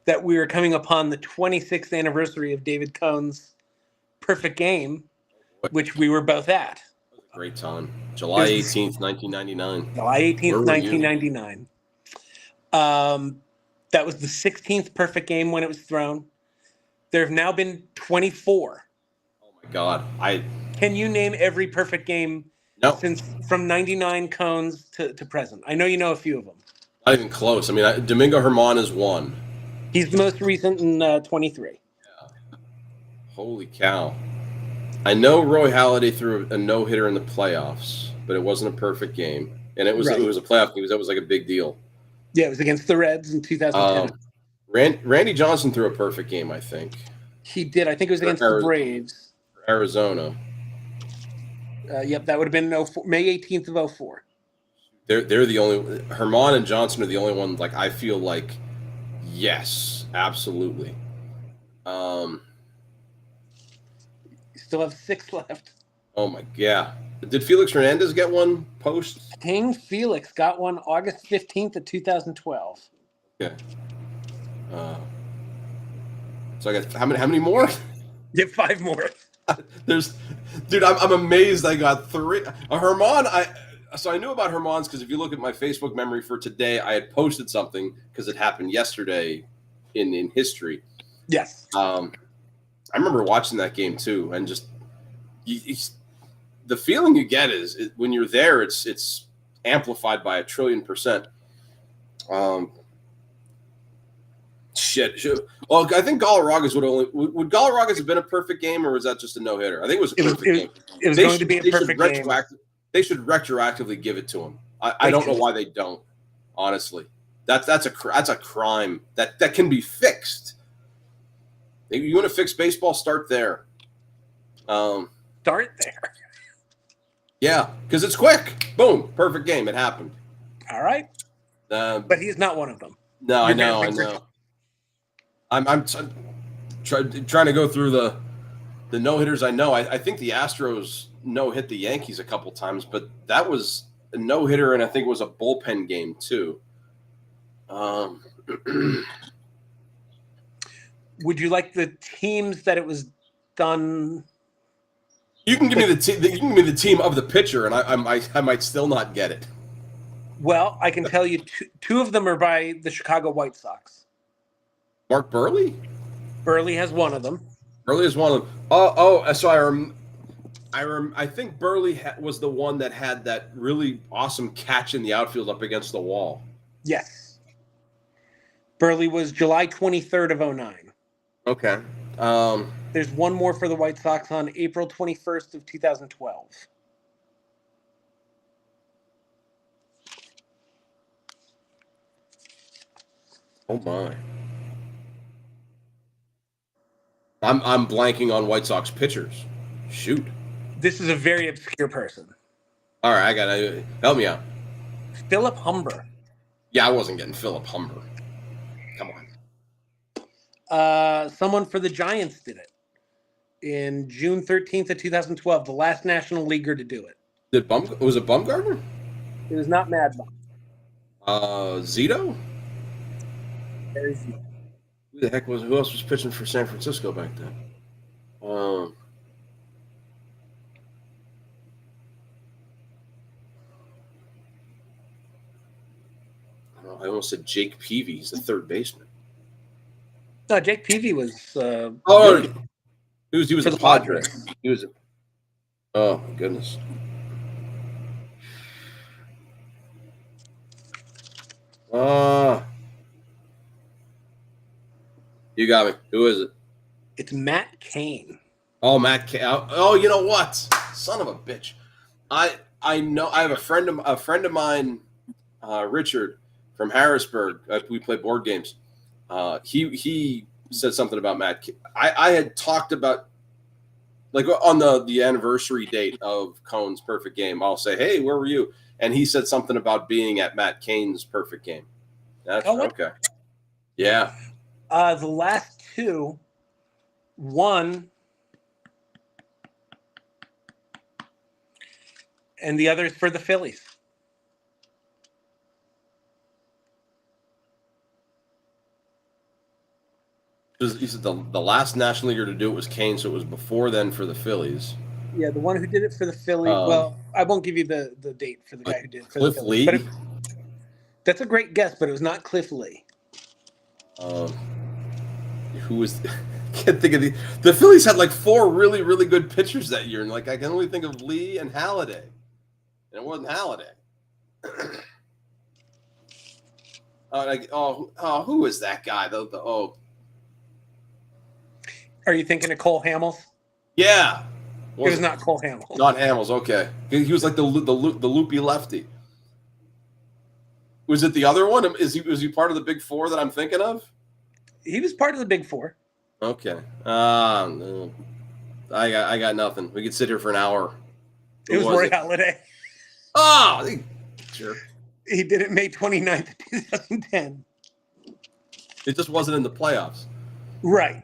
S2: that we are coming upon the 26th anniversary of David Cohn's Perfect Game, which we were both at.
S1: Great time. July 18th, 1999.
S2: July 18th, 1999. That was the 16th perfect game when it was thrown. There have now been 24.
S1: Oh my God.
S2: Can you name every perfect game since from 99 Cones to present? I know you know a few of them.
S1: Not even close. I mean, Domingo Germán is one.
S2: He's the most recent in 23.
S1: Yeah. Holy cow. I know Roy Halladay threw a no-hitter in the playoffs, but it wasn't a perfect game. And it was a playoff game. That was like a big deal.
S2: Yeah, it was against the Reds in 2010.
S1: Randy Johnson threw a perfect game, I think.
S2: He did. I think it was against the Braves.
S1: Arizona.
S2: Yep, that would have been May 18th of 04.
S1: They're the only – Germán and Johnson are the only ones, like, I feel like, yes, absolutely.
S2: You still have 6 left.
S1: Oh, my – yeah. Did Felix Hernandez get one post?
S2: King Felix got one August 15th of 2012.
S1: Okay. So I got how many more?
S2: You have 5 more.
S1: Dude, I'm amazed I got 3. Germán, so I knew about Germán's because if you look at my Facebook memory for today, I had posted something because it happened yesterday in history.
S2: Yes.
S1: I remember watching that game too, and just the feeling you get is when you're there, it's amplified by 1,000,000,000%. Shit. Well, I think Galarraga's would Galarraga's have been a perfect game, or was that just a no hitter? I think it was a perfect game.
S2: It was going to be a perfect game.
S1: They should retroactively give it to him. I don't know why they don't. Honestly, that's a crime that can be fixed. If you want to fix baseball, start there.
S2: Start there.
S1: Yeah, because it's quick. Boom, perfect game. It happened.
S2: All right. But he's not one of them.
S1: No, I know. I'm trying to go through the no hitters. I know. I think the Astros no hit the Yankees a couple times, but that was a no hitter, and I think it was a bullpen game too.
S2: Would you like the teams that it was done?
S1: You can give me the team of the pitcher, and I might still not get it.
S2: Well, I can tell you two of them are by the Chicago White Sox.
S1: Mark Burley?
S2: Burley has one of them.
S1: Burley is one of them. So I think Burley was the one that had that really awesome catch in the outfield up against the wall.
S2: Yes. Burley was July 23rd of 09.
S1: Okay.
S2: There's one more for the White Sox on April 21st of 2012.
S1: Oh my. I'm blanking on White Sox pitchers. Shoot.
S2: This is a very obscure person.
S1: All right, I got to help me out.
S2: Philip Humber.
S1: Yeah, I wasn't getting Philip Humber. Come
S2: on. Someone for the Giants did it in June 13th of 2012. The last National Leaguer to do it.
S1: Was it Bumgarner?
S2: It was not Mad Bum.
S1: Zito?
S2: There's Zito.
S1: Who else was pitching for San Francisco back then? I almost said Jake Peavy. He's the third baseman.
S2: No, Jake Peavy was.
S1: He was a Padre. He was. Oh my goodness. You got me. Who is it?
S2: It's Matt Cain.
S1: Oh, Matt Cain. Oh, you know what? Son of a bitch. I know. I have a friend of mine, Richard from Harrisburg. We play board games. He said something about Matt Cain. I had talked about, like, on the anniversary date of Cohn's perfect game. I'll say, hey, where were you? And he said something about being at Matt Cain's perfect game. That's okay. Yeah.
S2: The last two, one, and the other is for the Phillies.
S1: You said the last National Leaguer to do it was Kane, so it was before then for the Phillies.
S2: Yeah, the one who did it for the Phillies. Well, I won't give you the date for the guy who did it for the Phillies.
S1: Cliff Lee?
S2: That's a great guess, but it was not Cliff Lee.
S1: Who was? Can't think of the Phillies had like 4 really, really good pitchers that year, and like I can only think of Lee and Halladay, and it wasn't Halladay. Who is that guy?
S2: Are you thinking of Cole Hamels?
S1: Yeah,
S2: it was not Cole Hamels.
S1: Not Hamels. Okay, he was like the loopy lefty. Was it the other one? Was he part of the Big Four that I'm thinking of?
S2: He was part of the Big Four.
S1: Okay. No. I got nothing. We could sit here for an hour.
S2: It was Roy Halladay.
S1: Oh, sure.
S2: He did it May 29th, 2010.
S1: It just wasn't in the playoffs.
S2: Right.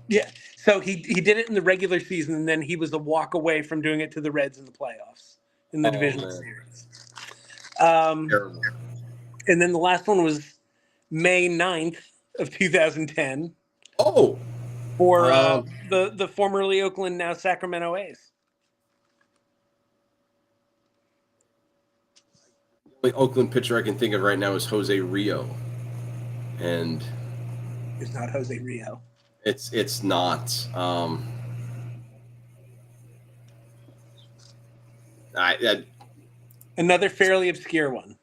S2: Yeah. So he did it in the regular season, and then he was a walk away from doing it to the Reds in the playoffs in the divisional series.
S1: Terrible.
S2: And then the last one was May 9th of 2010.
S1: Oh.
S2: For the formerly Oakland, now Sacramento A's.
S1: The only Oakland pitcher I can think of right now is Jose Rio. And
S2: it's not Jose Rio.
S1: It's not.
S2: Another fairly obscure one.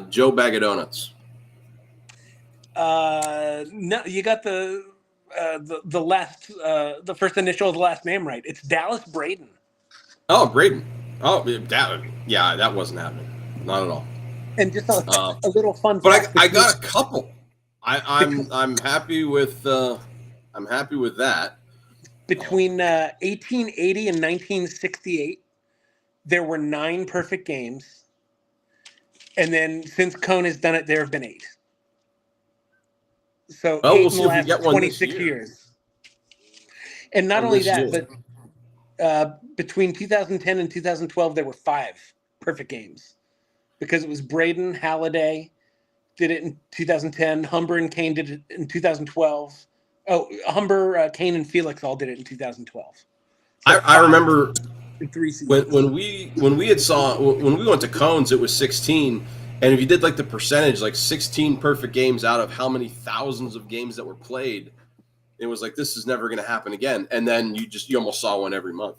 S1: Joe Bag of Donuts.
S2: No, you got the first initial of the last name right. It's Dallas Braden.
S1: Oh, Braden. Oh, that wasn't happening. Not at all.
S2: And just a little fun.
S1: But I got a couple. I'm happy with that.
S2: Between 1880 and 1968, there were 9 perfect games, and then since Cone has done it, there have been 8. So
S1: we'll see if we get one
S2: 26 years. And not only that, but between 2010 and 2012, there were 5 perfect games because it was Braden, Halladay did it in 2010. Humber and Kane did it in 2012. Oh, Humber, Kane, and Felix all did it in 2012. So
S1: I remember
S2: in 3 seasons.
S1: when we went to Cones, it was 16. And if you did like the percentage, like 16 perfect games out of how many thousands of games that were played, it was like, this is never going to happen again. And then you almost saw one every month.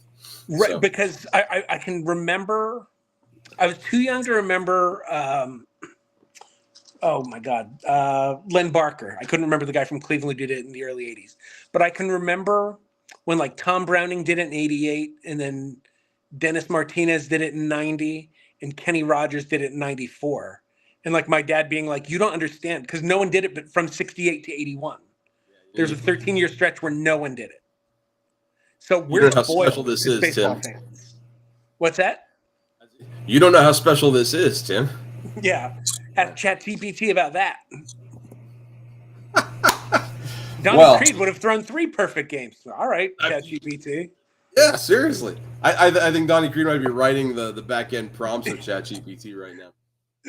S2: Right. So. Because I can remember, I was too young to remember, oh my God, Len Barker. I couldn't remember the guy from Cleveland who did it in the early 80s. But I can remember when like Tom Browning did it in 88 and then Dennis Martinez did it in 90. And Kenny Rogers did it in 94. And like my dad being like, you don't understand, because no one did it but from 68 to 81. There's a 13-year stretch where no one did it. So we're
S1: how special this is, Tim.
S2: Fans. What's that?
S1: You don't know how special this is, Tim.
S2: Yeah. Ask ChatGPT about that. Donnie Creed would have thrown 3 perfect games. All right, ChatGPT.
S1: Yeah, seriously. I think Donnie Creed might be writing the back end prompts of ChatGPT right now.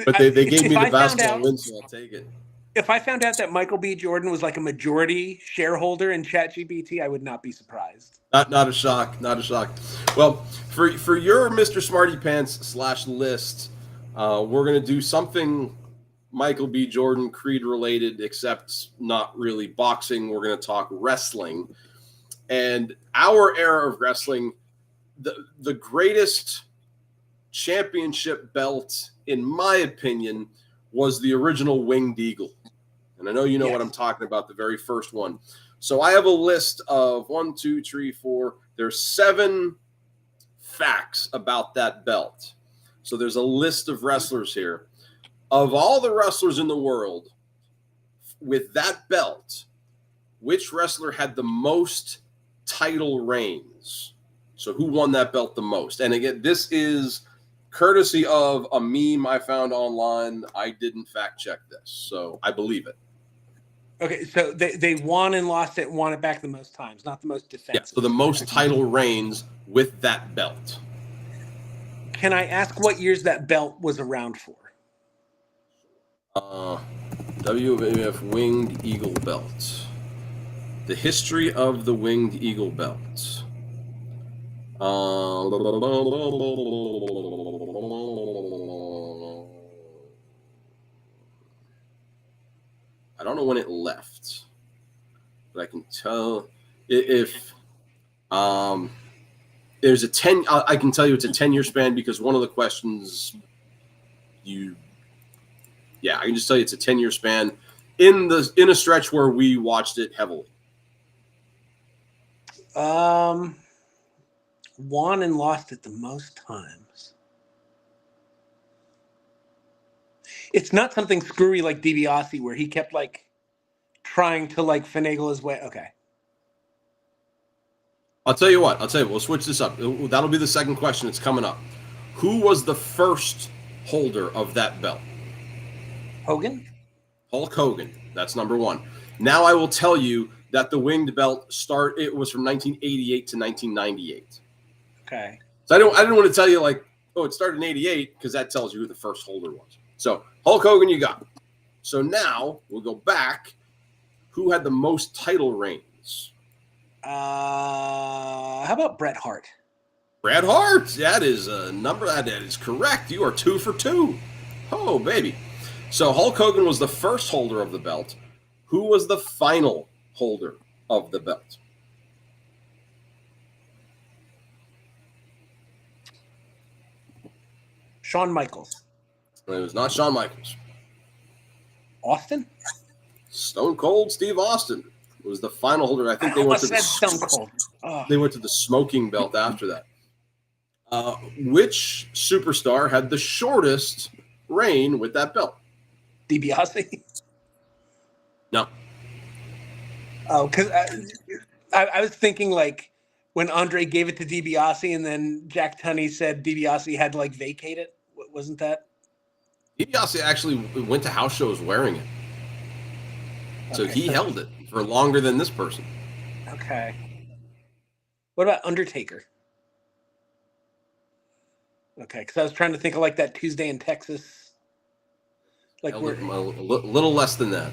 S1: But they gave me the basketball win, so I'll take it.
S2: If I found out that Michael B. Jordan was like a majority shareholder in ChatGPT, I would not be surprised.
S1: Not a shock. Not a shock. Well, for your Mr. Smarty Pants / list, we're gonna do something Michael B. Jordan Creed related, except not really boxing. We're gonna talk wrestling. And our era of wrestling, the greatest championship belt, in my opinion, was the original Winged Eagle. And I know you know what I'm talking about, the very first one. So I have a list of 1, 2, 3, 4. There's 7 facts about that belt. So there's a list of wrestlers here. Of all the wrestlers in the world, with that belt, which wrestler had the most title reigns? So who won that belt the most? And again, this is courtesy of a meme I found online. I didn't fact check this, so I believe it.
S2: Okay, so they won and lost it and won it back the most times, not the most
S1: Yeah,
S2: defenses.
S1: so the most title reigns with that belt.
S2: Can I ask what years that belt was around for?
S1: WWF Winged Eagle Belt. The history of the Winged Eagle Belt. I don't know when it left, but I can tell if there's a 10. I can tell you it's a 10-year span because one of the questions I can just tell you it's a 10-year span in a stretch where we watched it heavily.
S2: Won and lost it the most times. It's not something screwy like DiBiase where he kept like trying to like finagle his way. Okay.
S1: I'll tell you what. We'll switch this up. That'll be the second question that's coming up. Who was the first holder of that belt?
S2: Hogan?
S1: Hulk Hogan. That's number one. Now I will tell you that the winged belt it was from 1988 to 1998.
S2: Okay.
S1: So I didn't want to tell you like, oh, it started in 88 because that tells you who the first holder was. So Hulk Hogan, you got. So now we'll go back. Who had the most title reigns?
S2: How about Bret Hart?
S1: Bret Hart. That is a number that is correct. You are 2 for 2. Oh, baby. So Hulk Hogan was the first holder of the belt. Who was the final holder of the belt?
S2: Shawn Michaels.
S1: It was not Shawn Michaels.
S2: Austin?
S1: Stone Cold Steve Austin was the final holder. I think they went to the
S2: Stone Cold. Oh.
S1: They went to the smoking belt after that. Which superstar had the shortest reign with that belt?
S2: DiBiase?
S1: No.
S2: Oh, because I was thinking like when Andre gave it to DiBiase and then Jack Tunney said DiBiase had to like vacate it. Wasn't that?
S1: DiBiase actually went to house shows wearing it. So he held it for longer than this person.
S2: Okay. What about Undertaker? Okay, because I was trying to think of like that Tuesday in Texas. Like
S1: a little less than that.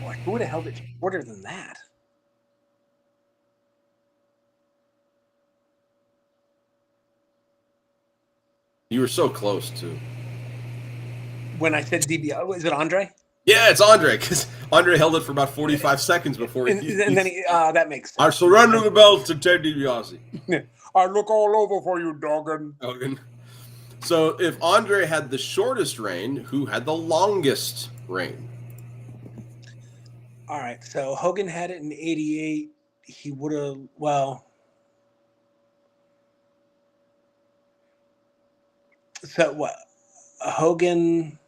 S2: Boy, who would have held it shorter than that?
S1: You were so close to.
S2: When I said DiBiase, is it Andre?
S1: Yeah, it's Andre, because Andre held it for about 45 seconds before
S2: and then that makes sense.
S1: I surrender the belt to Ted DiBiase.
S2: I look all over for you, Duggan.
S1: So if Andre had the shortest reign, who had the longest reign?
S2: All right, so Hogan had it in 88. He would have, well... So what? Hogan...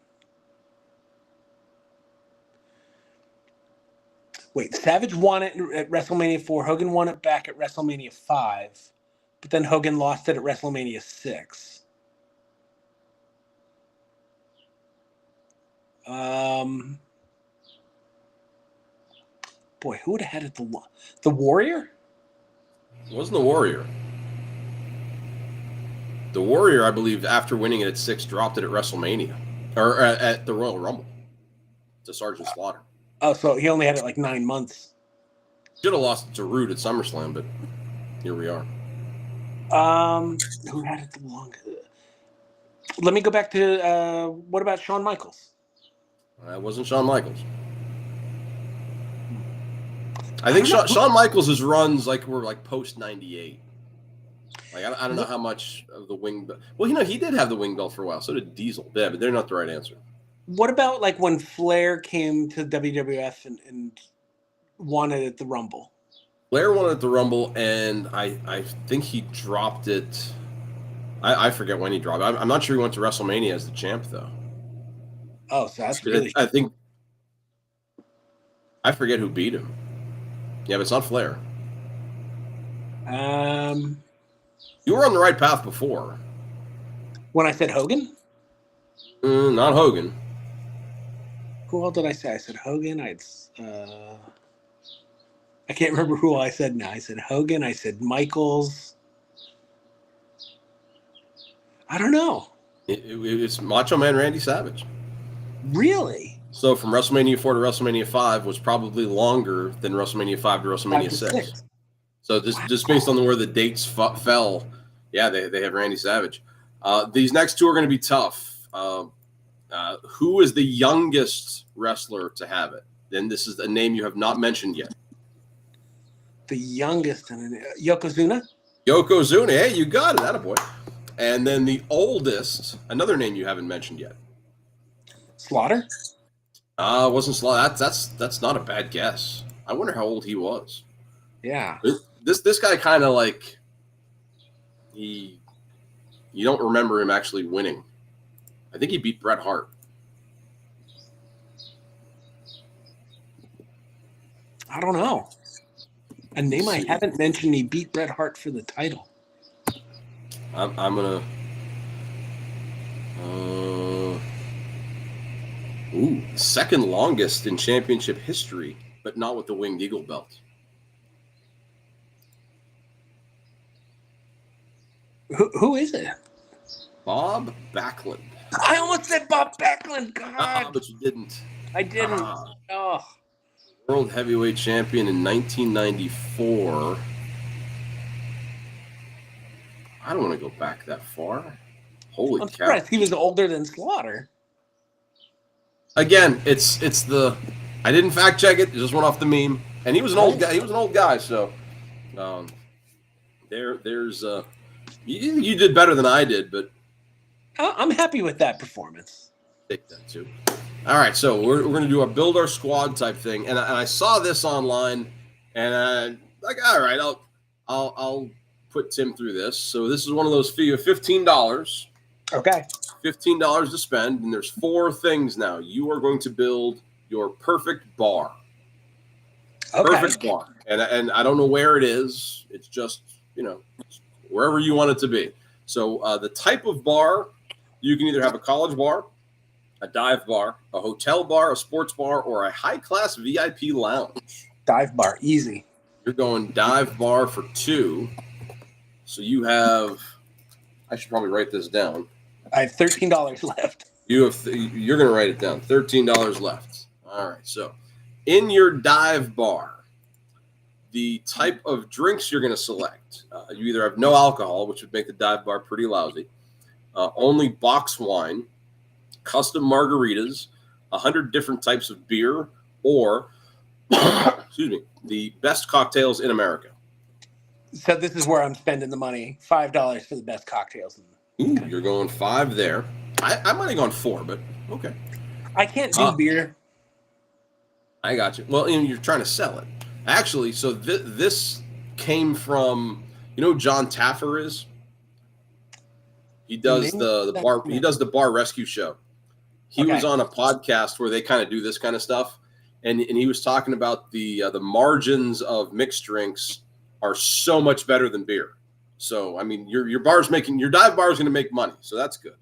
S2: Wait, Savage won it at WrestleMania 4. Hogan won it back at WrestleMania 5. But then Hogan lost it at WrestleMania 6. Boy, who would have had it the Warrior?
S1: It wasn't the Warrior. The Warrior, I believe, after winning it at 6, dropped it at WrestleMania. Or at the Royal Rumble. To Sergeant Slaughter.
S2: Oh, so he only had it like 9 months.
S1: Should have lost it to Rude at SummerSlam, but here we are.
S2: Who had it the longest? Let me go back to what about Shawn Michaels?
S1: That wasn't Shawn Michaels. I think Shawn Michaels' runs were post 98. Like I don't know how much of the wing belt. Well, he did have the wing belt for a while. So did Diesel. Yeah, but they're not the right answer.
S2: What about like when Flair came to WWF and won it at the Rumble?
S1: Flair won it at the Rumble, and I think he dropped it. I forget when he dropped it. I'm not sure he went to WrestleMania as the champ, though.
S2: Oh, so that's really...
S1: I think... I forget who beat him. Yeah, but it's not Flair. You were on the right path before.
S2: When I said Hogan?
S1: Not Hogan.
S2: Who all did I say? I said Hogan. I can't remember who I said now. I said Hogan. I said Michaels. I don't know.
S1: It's Macho Man Randy Savage.
S2: Really?
S1: So from WrestleMania 4 to WrestleMania 5 was probably longer than WrestleMania 5 to WrestleMania 6. So just based on where the dates fell, yeah, they have Randy Savage. These next two are going to be tough. Who is the youngest wrestler to have it? And this is a name you have not mentioned yet.
S2: The youngest, Yokozuna?
S1: Yokozuna. Hey, you got it. Attaboy. And then the oldest, another name you haven't mentioned yet.
S2: Slaughter?
S1: Wasn't Slaughter. That's not a bad guess. I wonder how old he was.
S2: Yeah.
S1: This guy kind of like you don't remember him actually winning. I think he beat Bret Hart.
S2: I don't know. A name I haven't mentioned. He beat Bret Hart for the title.
S1: I'm gonna. Second longest in championship history, but not with the Winged Eagle belt.
S2: Who is it?
S1: Bob Backlund.
S2: I almost said Bob Backlund. God,
S1: but you didn't.
S2: I didn't. Oh.
S1: World Heavyweight Champion in 1994. I don't want to go back that far. Holy cow! I'm surprised
S2: he was older than Slaughter.
S1: Again, it's the. I didn't fact check it. It just went off the meme, and he was an old guy. He was an old guy, so there's you did better than I did, but
S2: I'm happy with that performance.
S1: Take that too. All right, so we're going to do a build our squad type thing, and I saw this online, and like, all right, I'll put Tim through this. So this is one of those fee of $15.
S2: Okay.
S1: $15 to spend, and there's 4 things now. You are going to build your perfect bar.
S2: Okay.
S1: Perfect bar, and I don't know where it is. It's just wherever you want it to be. So the type of bar, you can either have a college bar, a dive bar, a hotel bar, a sports bar, or a high-class VIP lounge.
S2: Dive bar, easy.
S1: You're going dive bar for 2. So you have, I should probably write this down.
S2: I have $13 left.
S1: You're going to write it down. $13 left. All right. So in your dive bar, the type of drinks you're going to select, you either have no alcohol, which would make the dive bar pretty lousy, only box wine, custom margaritas, 100 different types of beer, or excuse me, the best cocktails in America.
S2: So this is where I'm spending the money. $5 for the best cocktails.
S1: Ooh, you're going 5 there. I might have gone 4, but okay.
S2: I can't do beer.
S1: I got you. Well, you're trying to sell it. Actually, so this came from, John Taffer is? He does the bar. He does the bar rescue show. He was on a podcast where they kind of do this kind of stuff, and he was talking about the margins of mixed drinks are so much better than beer. So I mean, your dive bar is going to make money, so that's good.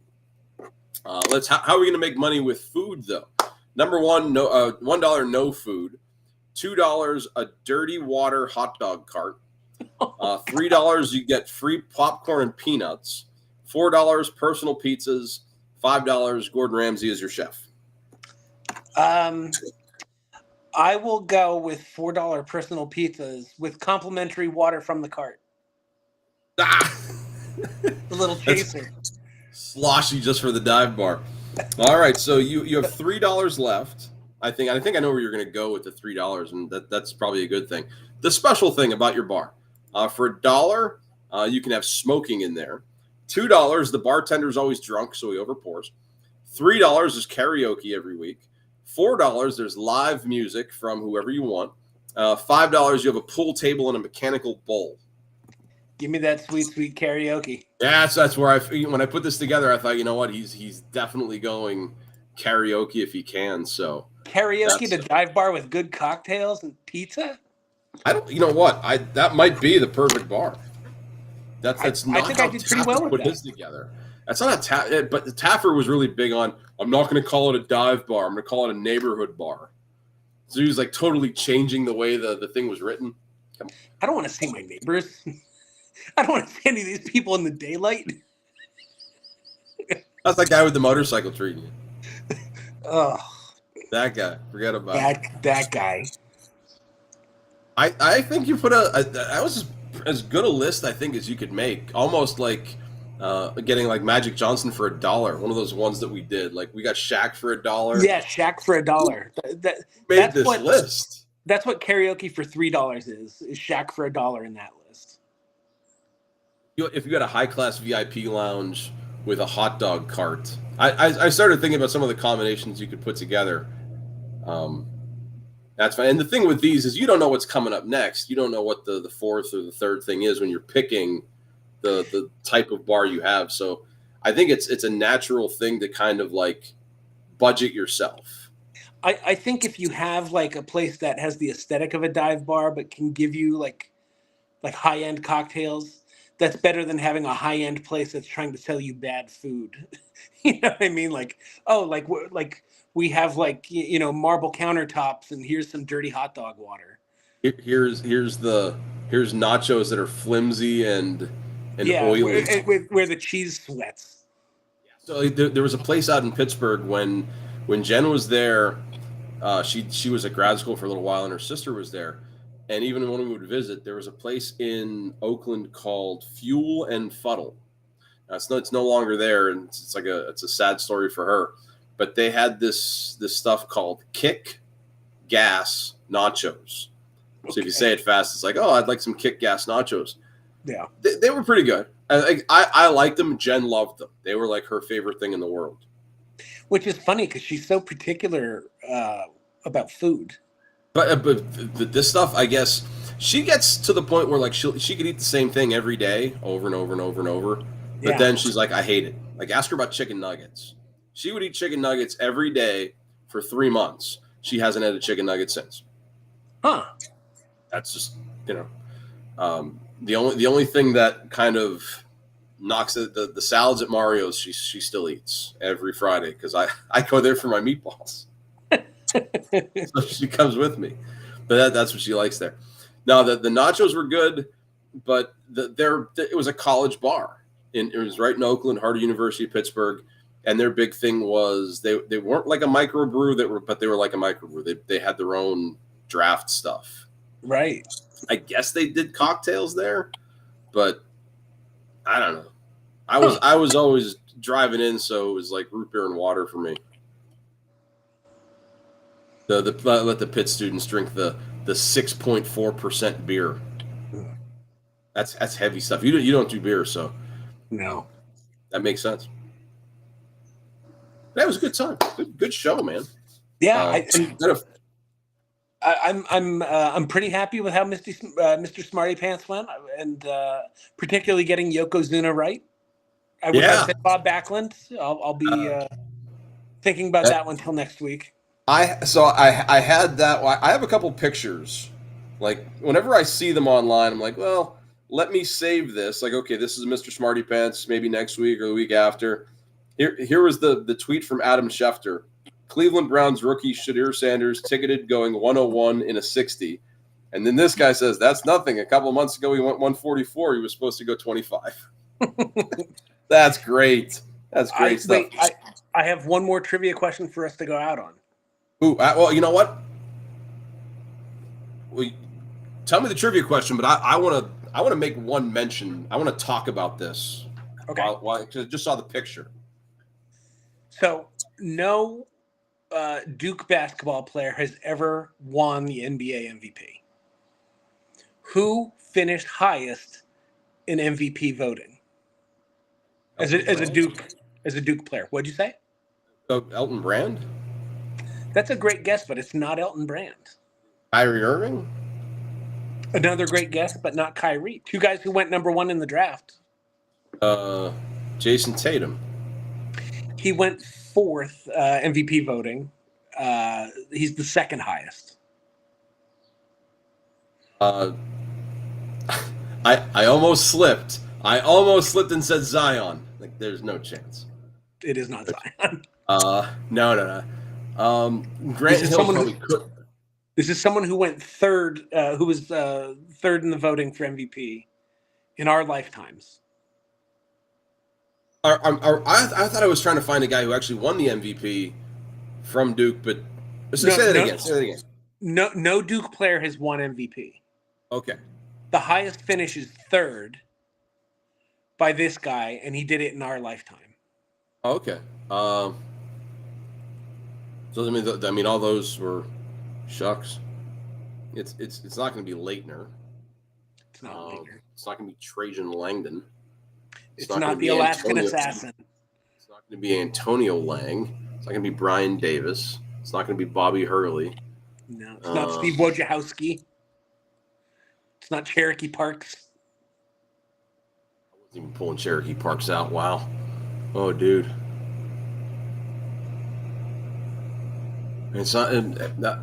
S1: How are we going to make money with food though? Number one, no $1 no food, $2 a dirty water hot dog cart, $3 you get free popcorn and peanuts, $4 personal pizzas, $5 Gordon Ramsay is your chef.
S2: I will go with $4 personal pizzas with complimentary water from the cart. The little chaser.
S1: That's sloshy just for the dive bar. All right, so you have $3 left. I think I know where you're going to go with the $3, and that's probably a good thing. The special thing about your bar, for $1, you can have smoking in there. $2, the bartender's always drunk, so he overpours. $3 is karaoke every week. $4, there's live music from whoever you want. $5, you have a pool table and a mechanical bowl.
S2: Give me that sweet, sweet karaoke.
S1: Yeah, that's where when I put this together, I thought, you know what, he's definitely going karaoke if he can. So
S2: karaoke to dive bar with good cocktails and pizza.
S1: You know what, that might be the perfect bar. That's
S2: I
S1: not
S2: think I
S1: how
S2: did pretty
S1: Taffer
S2: well with
S1: put
S2: that.
S1: his together. That's not but Taffer was really big on. I'm not going to call it a dive bar. I'm going to call it a neighborhood bar. So he was like totally changing the way the thing was written.
S2: I don't want to see my neighbors. I don't want to see any of these people in the daylight.
S1: That's that guy with the motorcycle treating you.
S2: Oh,
S1: That guy. Forget about it.
S2: that guy.
S1: I think you put that was as good a list I think as you could make. Almost like getting like Magic Johnson for $1. One of those ones that we did. Like we got Shaq for $1.
S2: Yeah, Shaq for $1.
S1: Made this list.
S2: That's what karaoke for $3 is Shaq for $1 in that list.
S1: If you got a high class VIP lounge with a hot dog cart, I started thinking about some of the combinations you could put together. That's fine. And the thing with these is you don't know what's coming up next. You don't know what the fourth or the third thing is when you're picking the type of bar you have. So I think it's a natural thing to kind of like budget yourself.
S2: I think if you have like a place that has the aesthetic of a dive bar but can give you like high-end cocktails, that's better than having a high-end place that's trying to sell you bad food. You know what I mean? Like, oh, like we have like marble countertops and here's some dirty hot dog water.
S1: Here's nachos that are flimsy and oily.
S2: Where the cheese sweats.
S1: So there was a place out in Pittsburgh when Jen was there. She was at grad school for a little while, and her sister was there. And even when we would visit, there was a place in Oakland called Fuel and Fuddle. Now, it's no longer there, and it's a sad story for her. But they had this stuff called Kick Gas Nachos. Okay. So if you say it fast, it's like, oh, I'd like some Kick Gas Nachos.
S2: Yeah,
S1: they were pretty good. I liked them. Jen loved them. They were like her favorite thing in the world.
S2: Which is funny because she's so particular about food.
S1: But this stuff, I guess, she gets to the point where like she could eat the same thing every day over and over and over and over. But then she's like, I hate it. Like ask her about chicken nuggets. She would eat chicken nuggets every day for 3 months. She hasn't had a chicken nugget since.
S2: Huh.
S1: That's just the only thing that kind of knocks the salads at Mario's. She still eats every Friday because I go there for my meatballs. So she comes with me, but that's what she likes there. Now the nachos were good, but it was a college bar. It was right in Oakland, heart of University of Pittsburgh, and their big thing was they weren't like a microbrew but they were like a microbrew. They had their own draft stuff.
S2: Right. I
S1: guess they did cocktails there, but I don't know. I was always driving in, so it was like root beer and water for me. Let the Pitt students drink the 6.4% beer. That's heavy stuff. You don't do beer, so
S2: no,
S1: that makes sense. That was a good time. Good show, man.
S2: Yeah, I'm pretty happy with how Mr. Smarty Pants went, and particularly getting Yokozuna right. I wish I said Bob Backlund. I'll be thinking about that one till next week.
S1: I had that. I have a couple pictures. Like whenever I see them online, I'm like, well, let me save this. Like, okay, this is Mr. Smarty Pants. Maybe next week or the week after. Here was the tweet from Adam Schefter. Cleveland Browns rookie Shadir Sanders ticketed going 101 in a 60. And then this guy says, that's nothing. A couple months ago, he went 144. He was supposed to go 25. That's great. That's great stuff.
S2: I have one more trivia question for us to go out on.
S1: Ooh, well, you know what? Well, tell me the trivia question, but I want to make one mention. I want to talk about this.
S2: Okay.
S1: I just saw the picture.
S2: So, no Duke basketball player has ever won the NBA MVP. Who finished highest in MVP voting as a Duke player? What'd you say?
S1: Elton Brand.
S2: That's a great guess, but it's not Elton Brand.
S1: Kyrie Irving.
S2: Another great guess, but not Kyrie. Two guys who went number one in the draft.
S1: Jason Tatum.
S2: He went fourth MVP voting. He's the second highest.
S1: I almost slipped, I almost slipped and said Zion. Like, there's no chance.
S2: It is not Zion.
S1: No. Grant
S2: This is
S1: Hill
S2: someone
S1: probably
S2: who
S1: could.
S2: this is someone who went third, who was third in the voting for MVP in our lifetimes.
S1: I thought I was trying to find a guy who actually won the MVP from Duke, but say that again. Say that again.
S2: No Duke player has won MVP.
S1: Okay.
S2: The highest finish is third by this guy, and he did it in our lifetime.
S1: Okay. So I mean, all those were shucks. It's not going to be Leitner.
S2: It's not Leitner.
S1: It's not going to be Trajan Langdon.
S2: It's not the Alaskan assassin.
S1: It's not going to be Antonio Lang. It's not going to be Brian Davis. It's not going to be Bobby Hurley.
S2: No, it's not Steve Wojciechowski. It's not Cherokee Parks.
S1: I wasn't even pulling Cherokee Parks out. Wow. Oh, dude. It's not.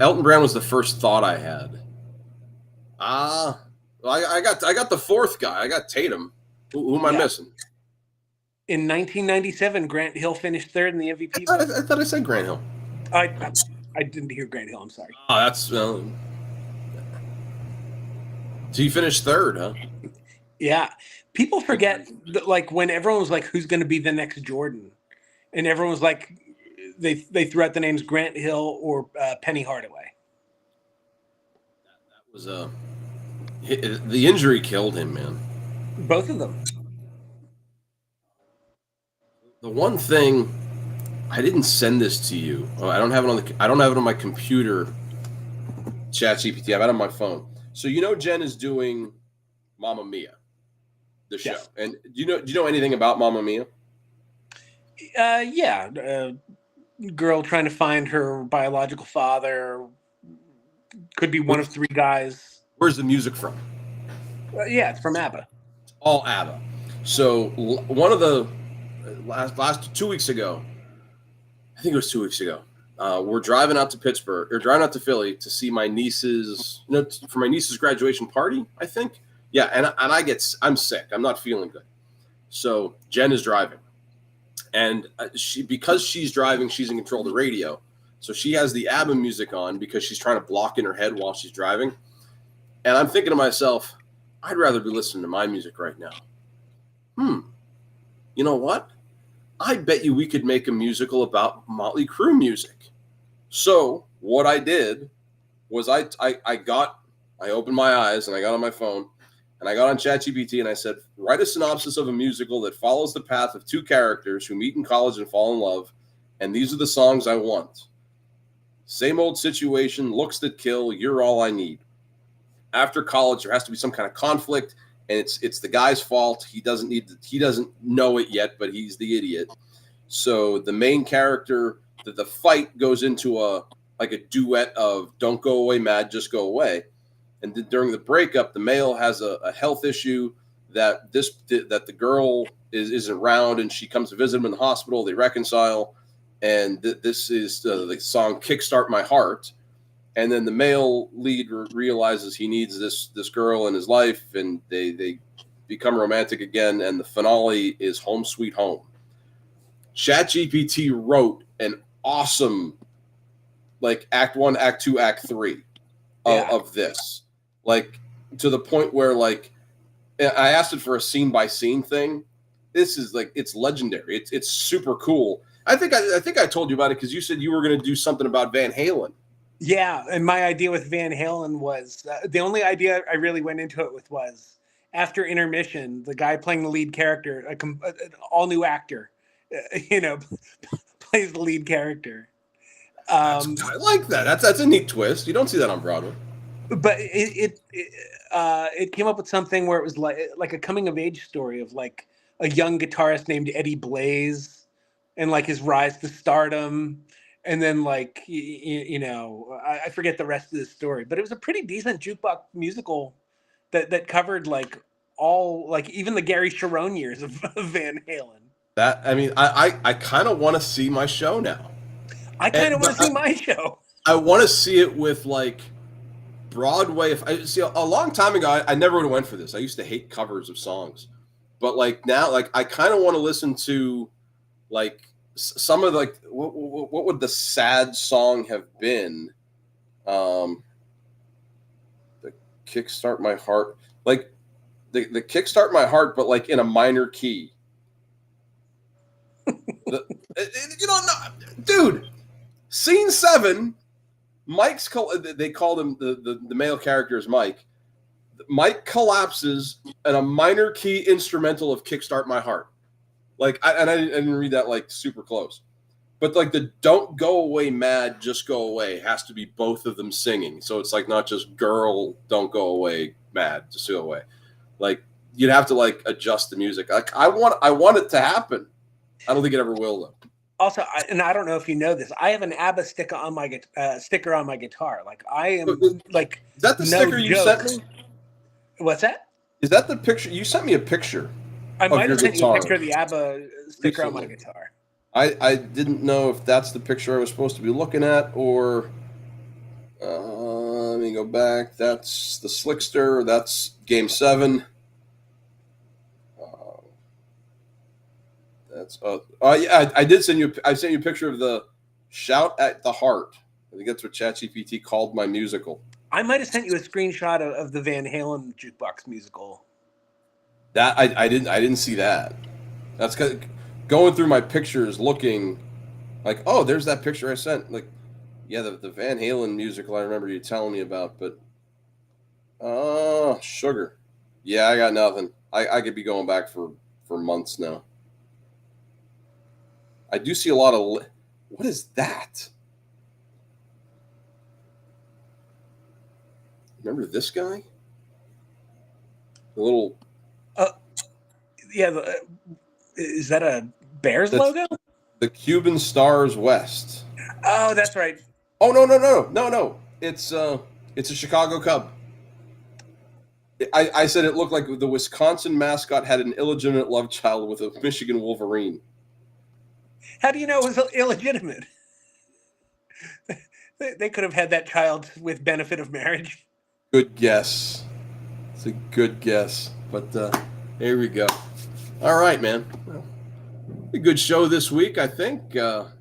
S1: Elton Brand was the first thought I had. I got the fourth guy. I got Tatum. Who am I missing?
S2: In 1997, Grant Hill finished third in the MVP.
S1: I thought I said Grant Hill.
S2: I didn't hear Grant Hill. I'm sorry.
S1: Oh, that's. So you finished third, huh?
S2: Yeah. People forget that, like, when everyone was like, "Who's going to be the next Jordan?" and everyone was like, they threw out the names Grant Hill or Penny Hardaway.
S1: That was the injury killed him, man.
S2: Both of them.
S1: The one thing I didn't send this to you. I don't have it on my computer. ChatGPT. I have it on my phone. So Jen is doing Mamma Mia, the show. Yes. And do you know anything about Mamma Mia?
S2: Yeah. Girl trying to find her biological father. Could be one of three guys.
S1: Where's the music from?
S2: Yeah, it's from ABBA.
S1: It's all ABBA. So one of the last 2 weeks ago, I think it was 2 weeks ago, we're driving out to Philly to see my niece's, for my niece's graduation party, I think. Yeah, and I'm sick. I'm not feeling good. So Jen is driving. And because she's driving, she's in control of the radio. So she has the ABBA music on because she's trying to block in her head while she's driving. And I'm thinking to myself, I'd rather be listening to my music right now. You know what? I bet you we could make a musical about Motley Crue music. So what I did was I opened my eyes and I got on my phone and I got on ChatGPT and I said, write a synopsis of a musical that follows the path of two characters who meet in college and fall in love. And these are the songs I want. Same old situation, looks that kill, you're all I need. After college, there has to be some kind of conflict, and it's the guy's fault. He doesn't know it yet, but he's the idiot. So the main character, the fight goes into a duet of "Don't Go Away, Mad, Just Go Away." And during the breakup, the male has a health issue that the girl isn't around, and she comes to visit him in the hospital. They reconcile, and this is the song "Kickstart My Heart." And then the male lead realizes he needs this girl in his life, and they become romantic again. And the finale is "Home Sweet Home." ChatGPT wrote an awesome, Act 1, Act 2, Act 3 of this, to the point where I asked it for a scene by scene thing. This is it's legendary. It's super cool. I think I told you about it because you said you were going to do something about Van Halen.
S2: Yeah, and my idea with Van Halen was the only idea I really went into it with was after intermission, the guy playing the lead character, an all new actor, plays the lead character.
S1: I like that. That's a neat twist. You don't see that on Broadway.
S2: But it came up with something where it was like a coming of age story of a young guitarist named Eddie Blaze and his rise to stardom. And then I forget the rest of the story, but it was a pretty decent jukebox musical that covered all even the Gary Cherone years of Van Halen.
S1: I kind of want to see my show now.
S2: I kind of want to see my show.
S1: I want to see it with Broadway. A long time ago, I never would have went for this. I used to hate covers of songs, but like now, like I kind of want to listen to like some of like what would the sad song have been? The Kickstart My Heart, like the Kickstart My Heart, but like in a minor key. Dude, scene 7. They called him the male character is Mike. Mike collapses and a minor key instrumental of Kickstart My Heart. Like, I didn't read that like super close. But like the Don't Go Away Mad, Just Go Away has to be both of them singing. So it's like not just girl, don't go away, mad, just go away. Like you'd have to like adjust the music. Like I want it to happen. I don't think it ever will though.
S2: Also, I don't know if you know this, I have an ABBA sticker on my guitar. Like I am like.
S1: Is that the sticker you sent me?
S2: What's that?
S1: Is that the picture? You sent me a picture.
S2: I might have sent you a picture of the ABBA sticker on my guitar.
S1: I didn't know if that's the picture I was supposed to be looking at, or let me go back. That's the Slickster. That's Game 7. Yeah, I did send you. I sent you a picture of the Shout at the Heart. I think that's what ChatGPT called my musical.
S2: I might have sent you a screenshot of the Van Halen jukebox musical.
S1: That I didn't see that. That's going through my pictures, looking like, oh, there's that picture I sent. Like, yeah, the Van Halen musical I remember you telling me about, but sugar. Yeah, I got nothing. I could be going back for months now. I do see a lot of. What is that? Remember this guy? The little.
S2: Yeah. Is that a Bears logo?
S1: The Cuban Stars West.
S2: Oh, that's right.
S1: Oh no! It's a Chicago Cub. I said it looked like the Wisconsin mascot had an illegitimate love child with a Michigan Wolverine.
S2: How do you know it was illegitimate? They could have had that child with benefit of marriage.
S1: Good guess. It's a good guess. But here we go. All right, man. Well, a good show this week, I think. And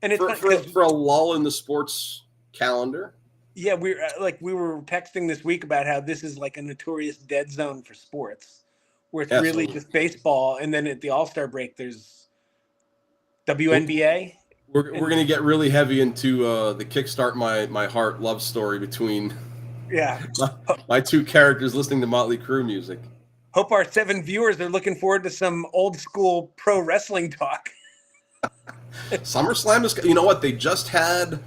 S1: it's for a lull in the sports calendar.
S2: Yeah, we were texting this week about how this is like a notorious dead zone for sports, where it's really just baseball, and then at the All-Star break, there's WNBA.
S1: We're going to get really heavy into the Kickstart My Heart love story between my two characters listening to Motley Crue music.
S2: Hope our 7 viewers are looking forward to some old school pro wrestling talk.
S1: SummerSlam is, you know what, they just had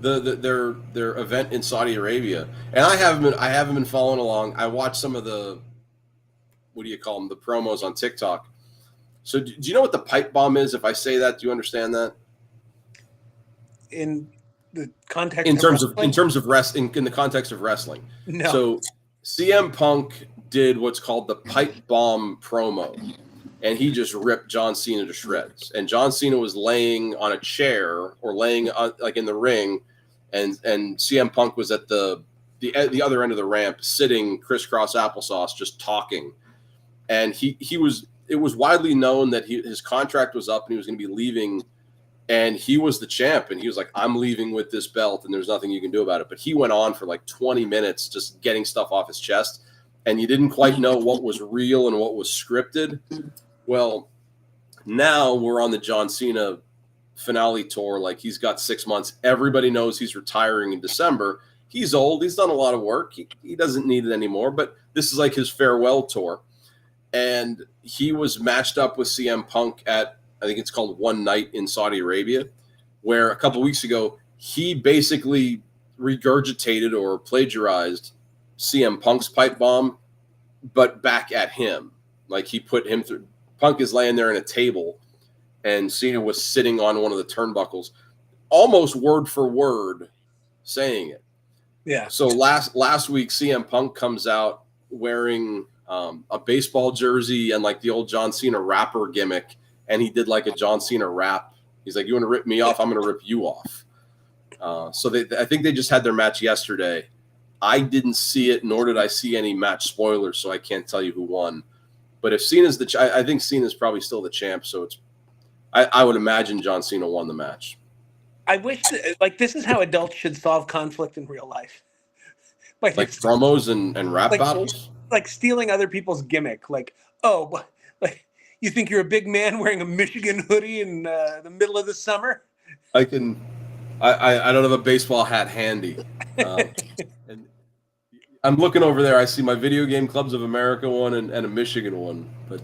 S1: their event in Saudi Arabia, and I haven't been following along. I watched some of the, what do you call them, the promos on TikTok. So do you know what the pipe bomb is? If I say that, do you understand that?
S2: In the context
S1: in the context of wrestling.
S2: No.
S1: So CM Punk did what's called the pipe bomb promo, and he just ripped John Cena to shreds. And John Cena was laying on a chair or laying like in the ring, and CM Punk was at the other end of the ramp, sitting crisscross applesauce, just talking. And it was widely known that his contract was up and he was going to be leaving, and he was the champ, and he was like, I'm leaving with this belt and there's nothing you can do about it. But he went on for like 20 minutes just getting stuff off his chest, and you didn't quite know what was real and what was scripted. Well, now we're on the John Cena finale tour. Like, he's got 6 months. Everybody knows he's retiring in December. He's old. He's done a lot of work. He doesn't need it anymore, but this is like his farewell tour. And he was matched up with CM Punk at, I think it's called One Night in Saudi Arabia, where a couple of weeks ago, he basically regurgitated or plagiarized CM Punk's pipe bomb, but back at him. Like, he put him through. Punk is laying there in a table, and Cena was sitting on one of the turnbuckles, almost word for word saying it.
S2: Yeah.
S1: So last week, CM Punk comes out wearing a baseball jersey and like the old John Cena rapper gimmick, and he did like a John Cena rap. He's like, you want to rip me off? I'm going to rip you off. So I think they just had their match yesterday. I didn't see it, nor did I see any match spoilers, so I can't tell you who won. But if Cena's I think Cena's probably still the champ. So I would imagine John Cena won the match.
S2: I wish like this is how adults should solve conflict in real life.
S1: Like promos and rap battles.
S2: Like stealing other people's gimmick. Like, oh, like you think you're a big man wearing a Michigan hoodie in the middle of the summer?
S1: I don't have a baseball hat handy. And I'm looking over there. I see my Video Game Clubs of America one and a Michigan one. But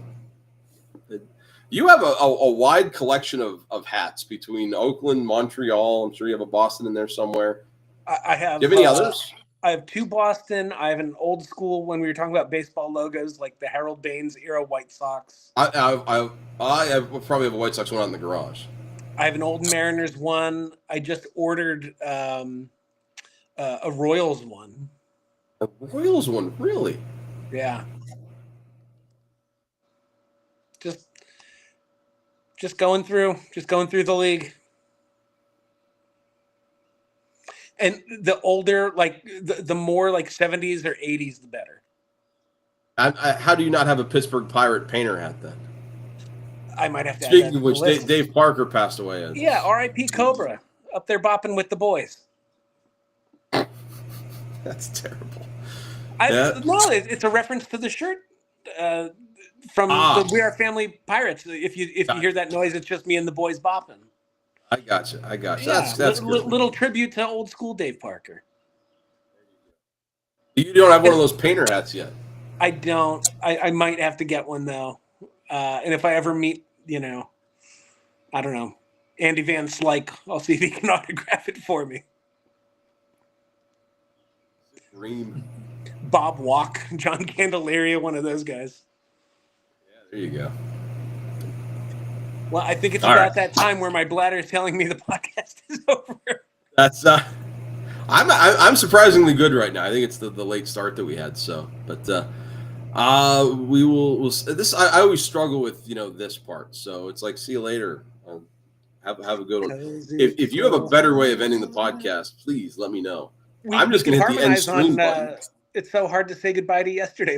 S1: you have a wide collection of hats between Oakland, Montreal. I'm sure you have a Boston in there somewhere.
S2: I have.
S1: Do you have any others?
S2: I have 2 Boston. I have an old school, when we were talking about baseball logos, like the Harold Baines era White Sox.
S1: I probably have a White Sox one out in the garage.
S2: I have an old Mariners one. I just ordered a Royals one.
S1: A Royals one, really?
S2: Yeah. Just going through the league. And the older, like the more like 70s or 80s, the better.
S1: How do you not have a Pittsburgh Pirate painter hat then?
S2: I might have to.
S1: Speaking of which, Dave Parker passed away.
S2: Yeah, R.I.P. Cobra, up there bopping with the boys.
S1: That's terrible.
S2: No, it's a reference to the shirt from the We Are Family Pirates. If you hear that noise, it's just me and the boys bopping.
S1: I got you.
S2: Yeah, that's good. Little tribute to old school Dave Parker.
S1: You don't have one of those painter hats yet.
S2: I don't. I might have to get one though. And if I ever meet, I don't know, Andy Van Slyke, I'll see if he can autograph it for me.
S1: Dream.
S2: Bob Walk, John Candelaria, one of those guys.
S1: Yeah, there you go.
S2: Well, I think it's about that time where my bladder is telling me the podcast is over.
S1: That's I'm surprisingly good right now. I think it's the late start that we had. So, but we will this. I always struggle with this part. So it's like, see you later. Have a good one. If you have a better way of ending the podcast, please let me know. I'm just going to hit the end screen button.
S2: It's so hard to say goodbye to yesterday.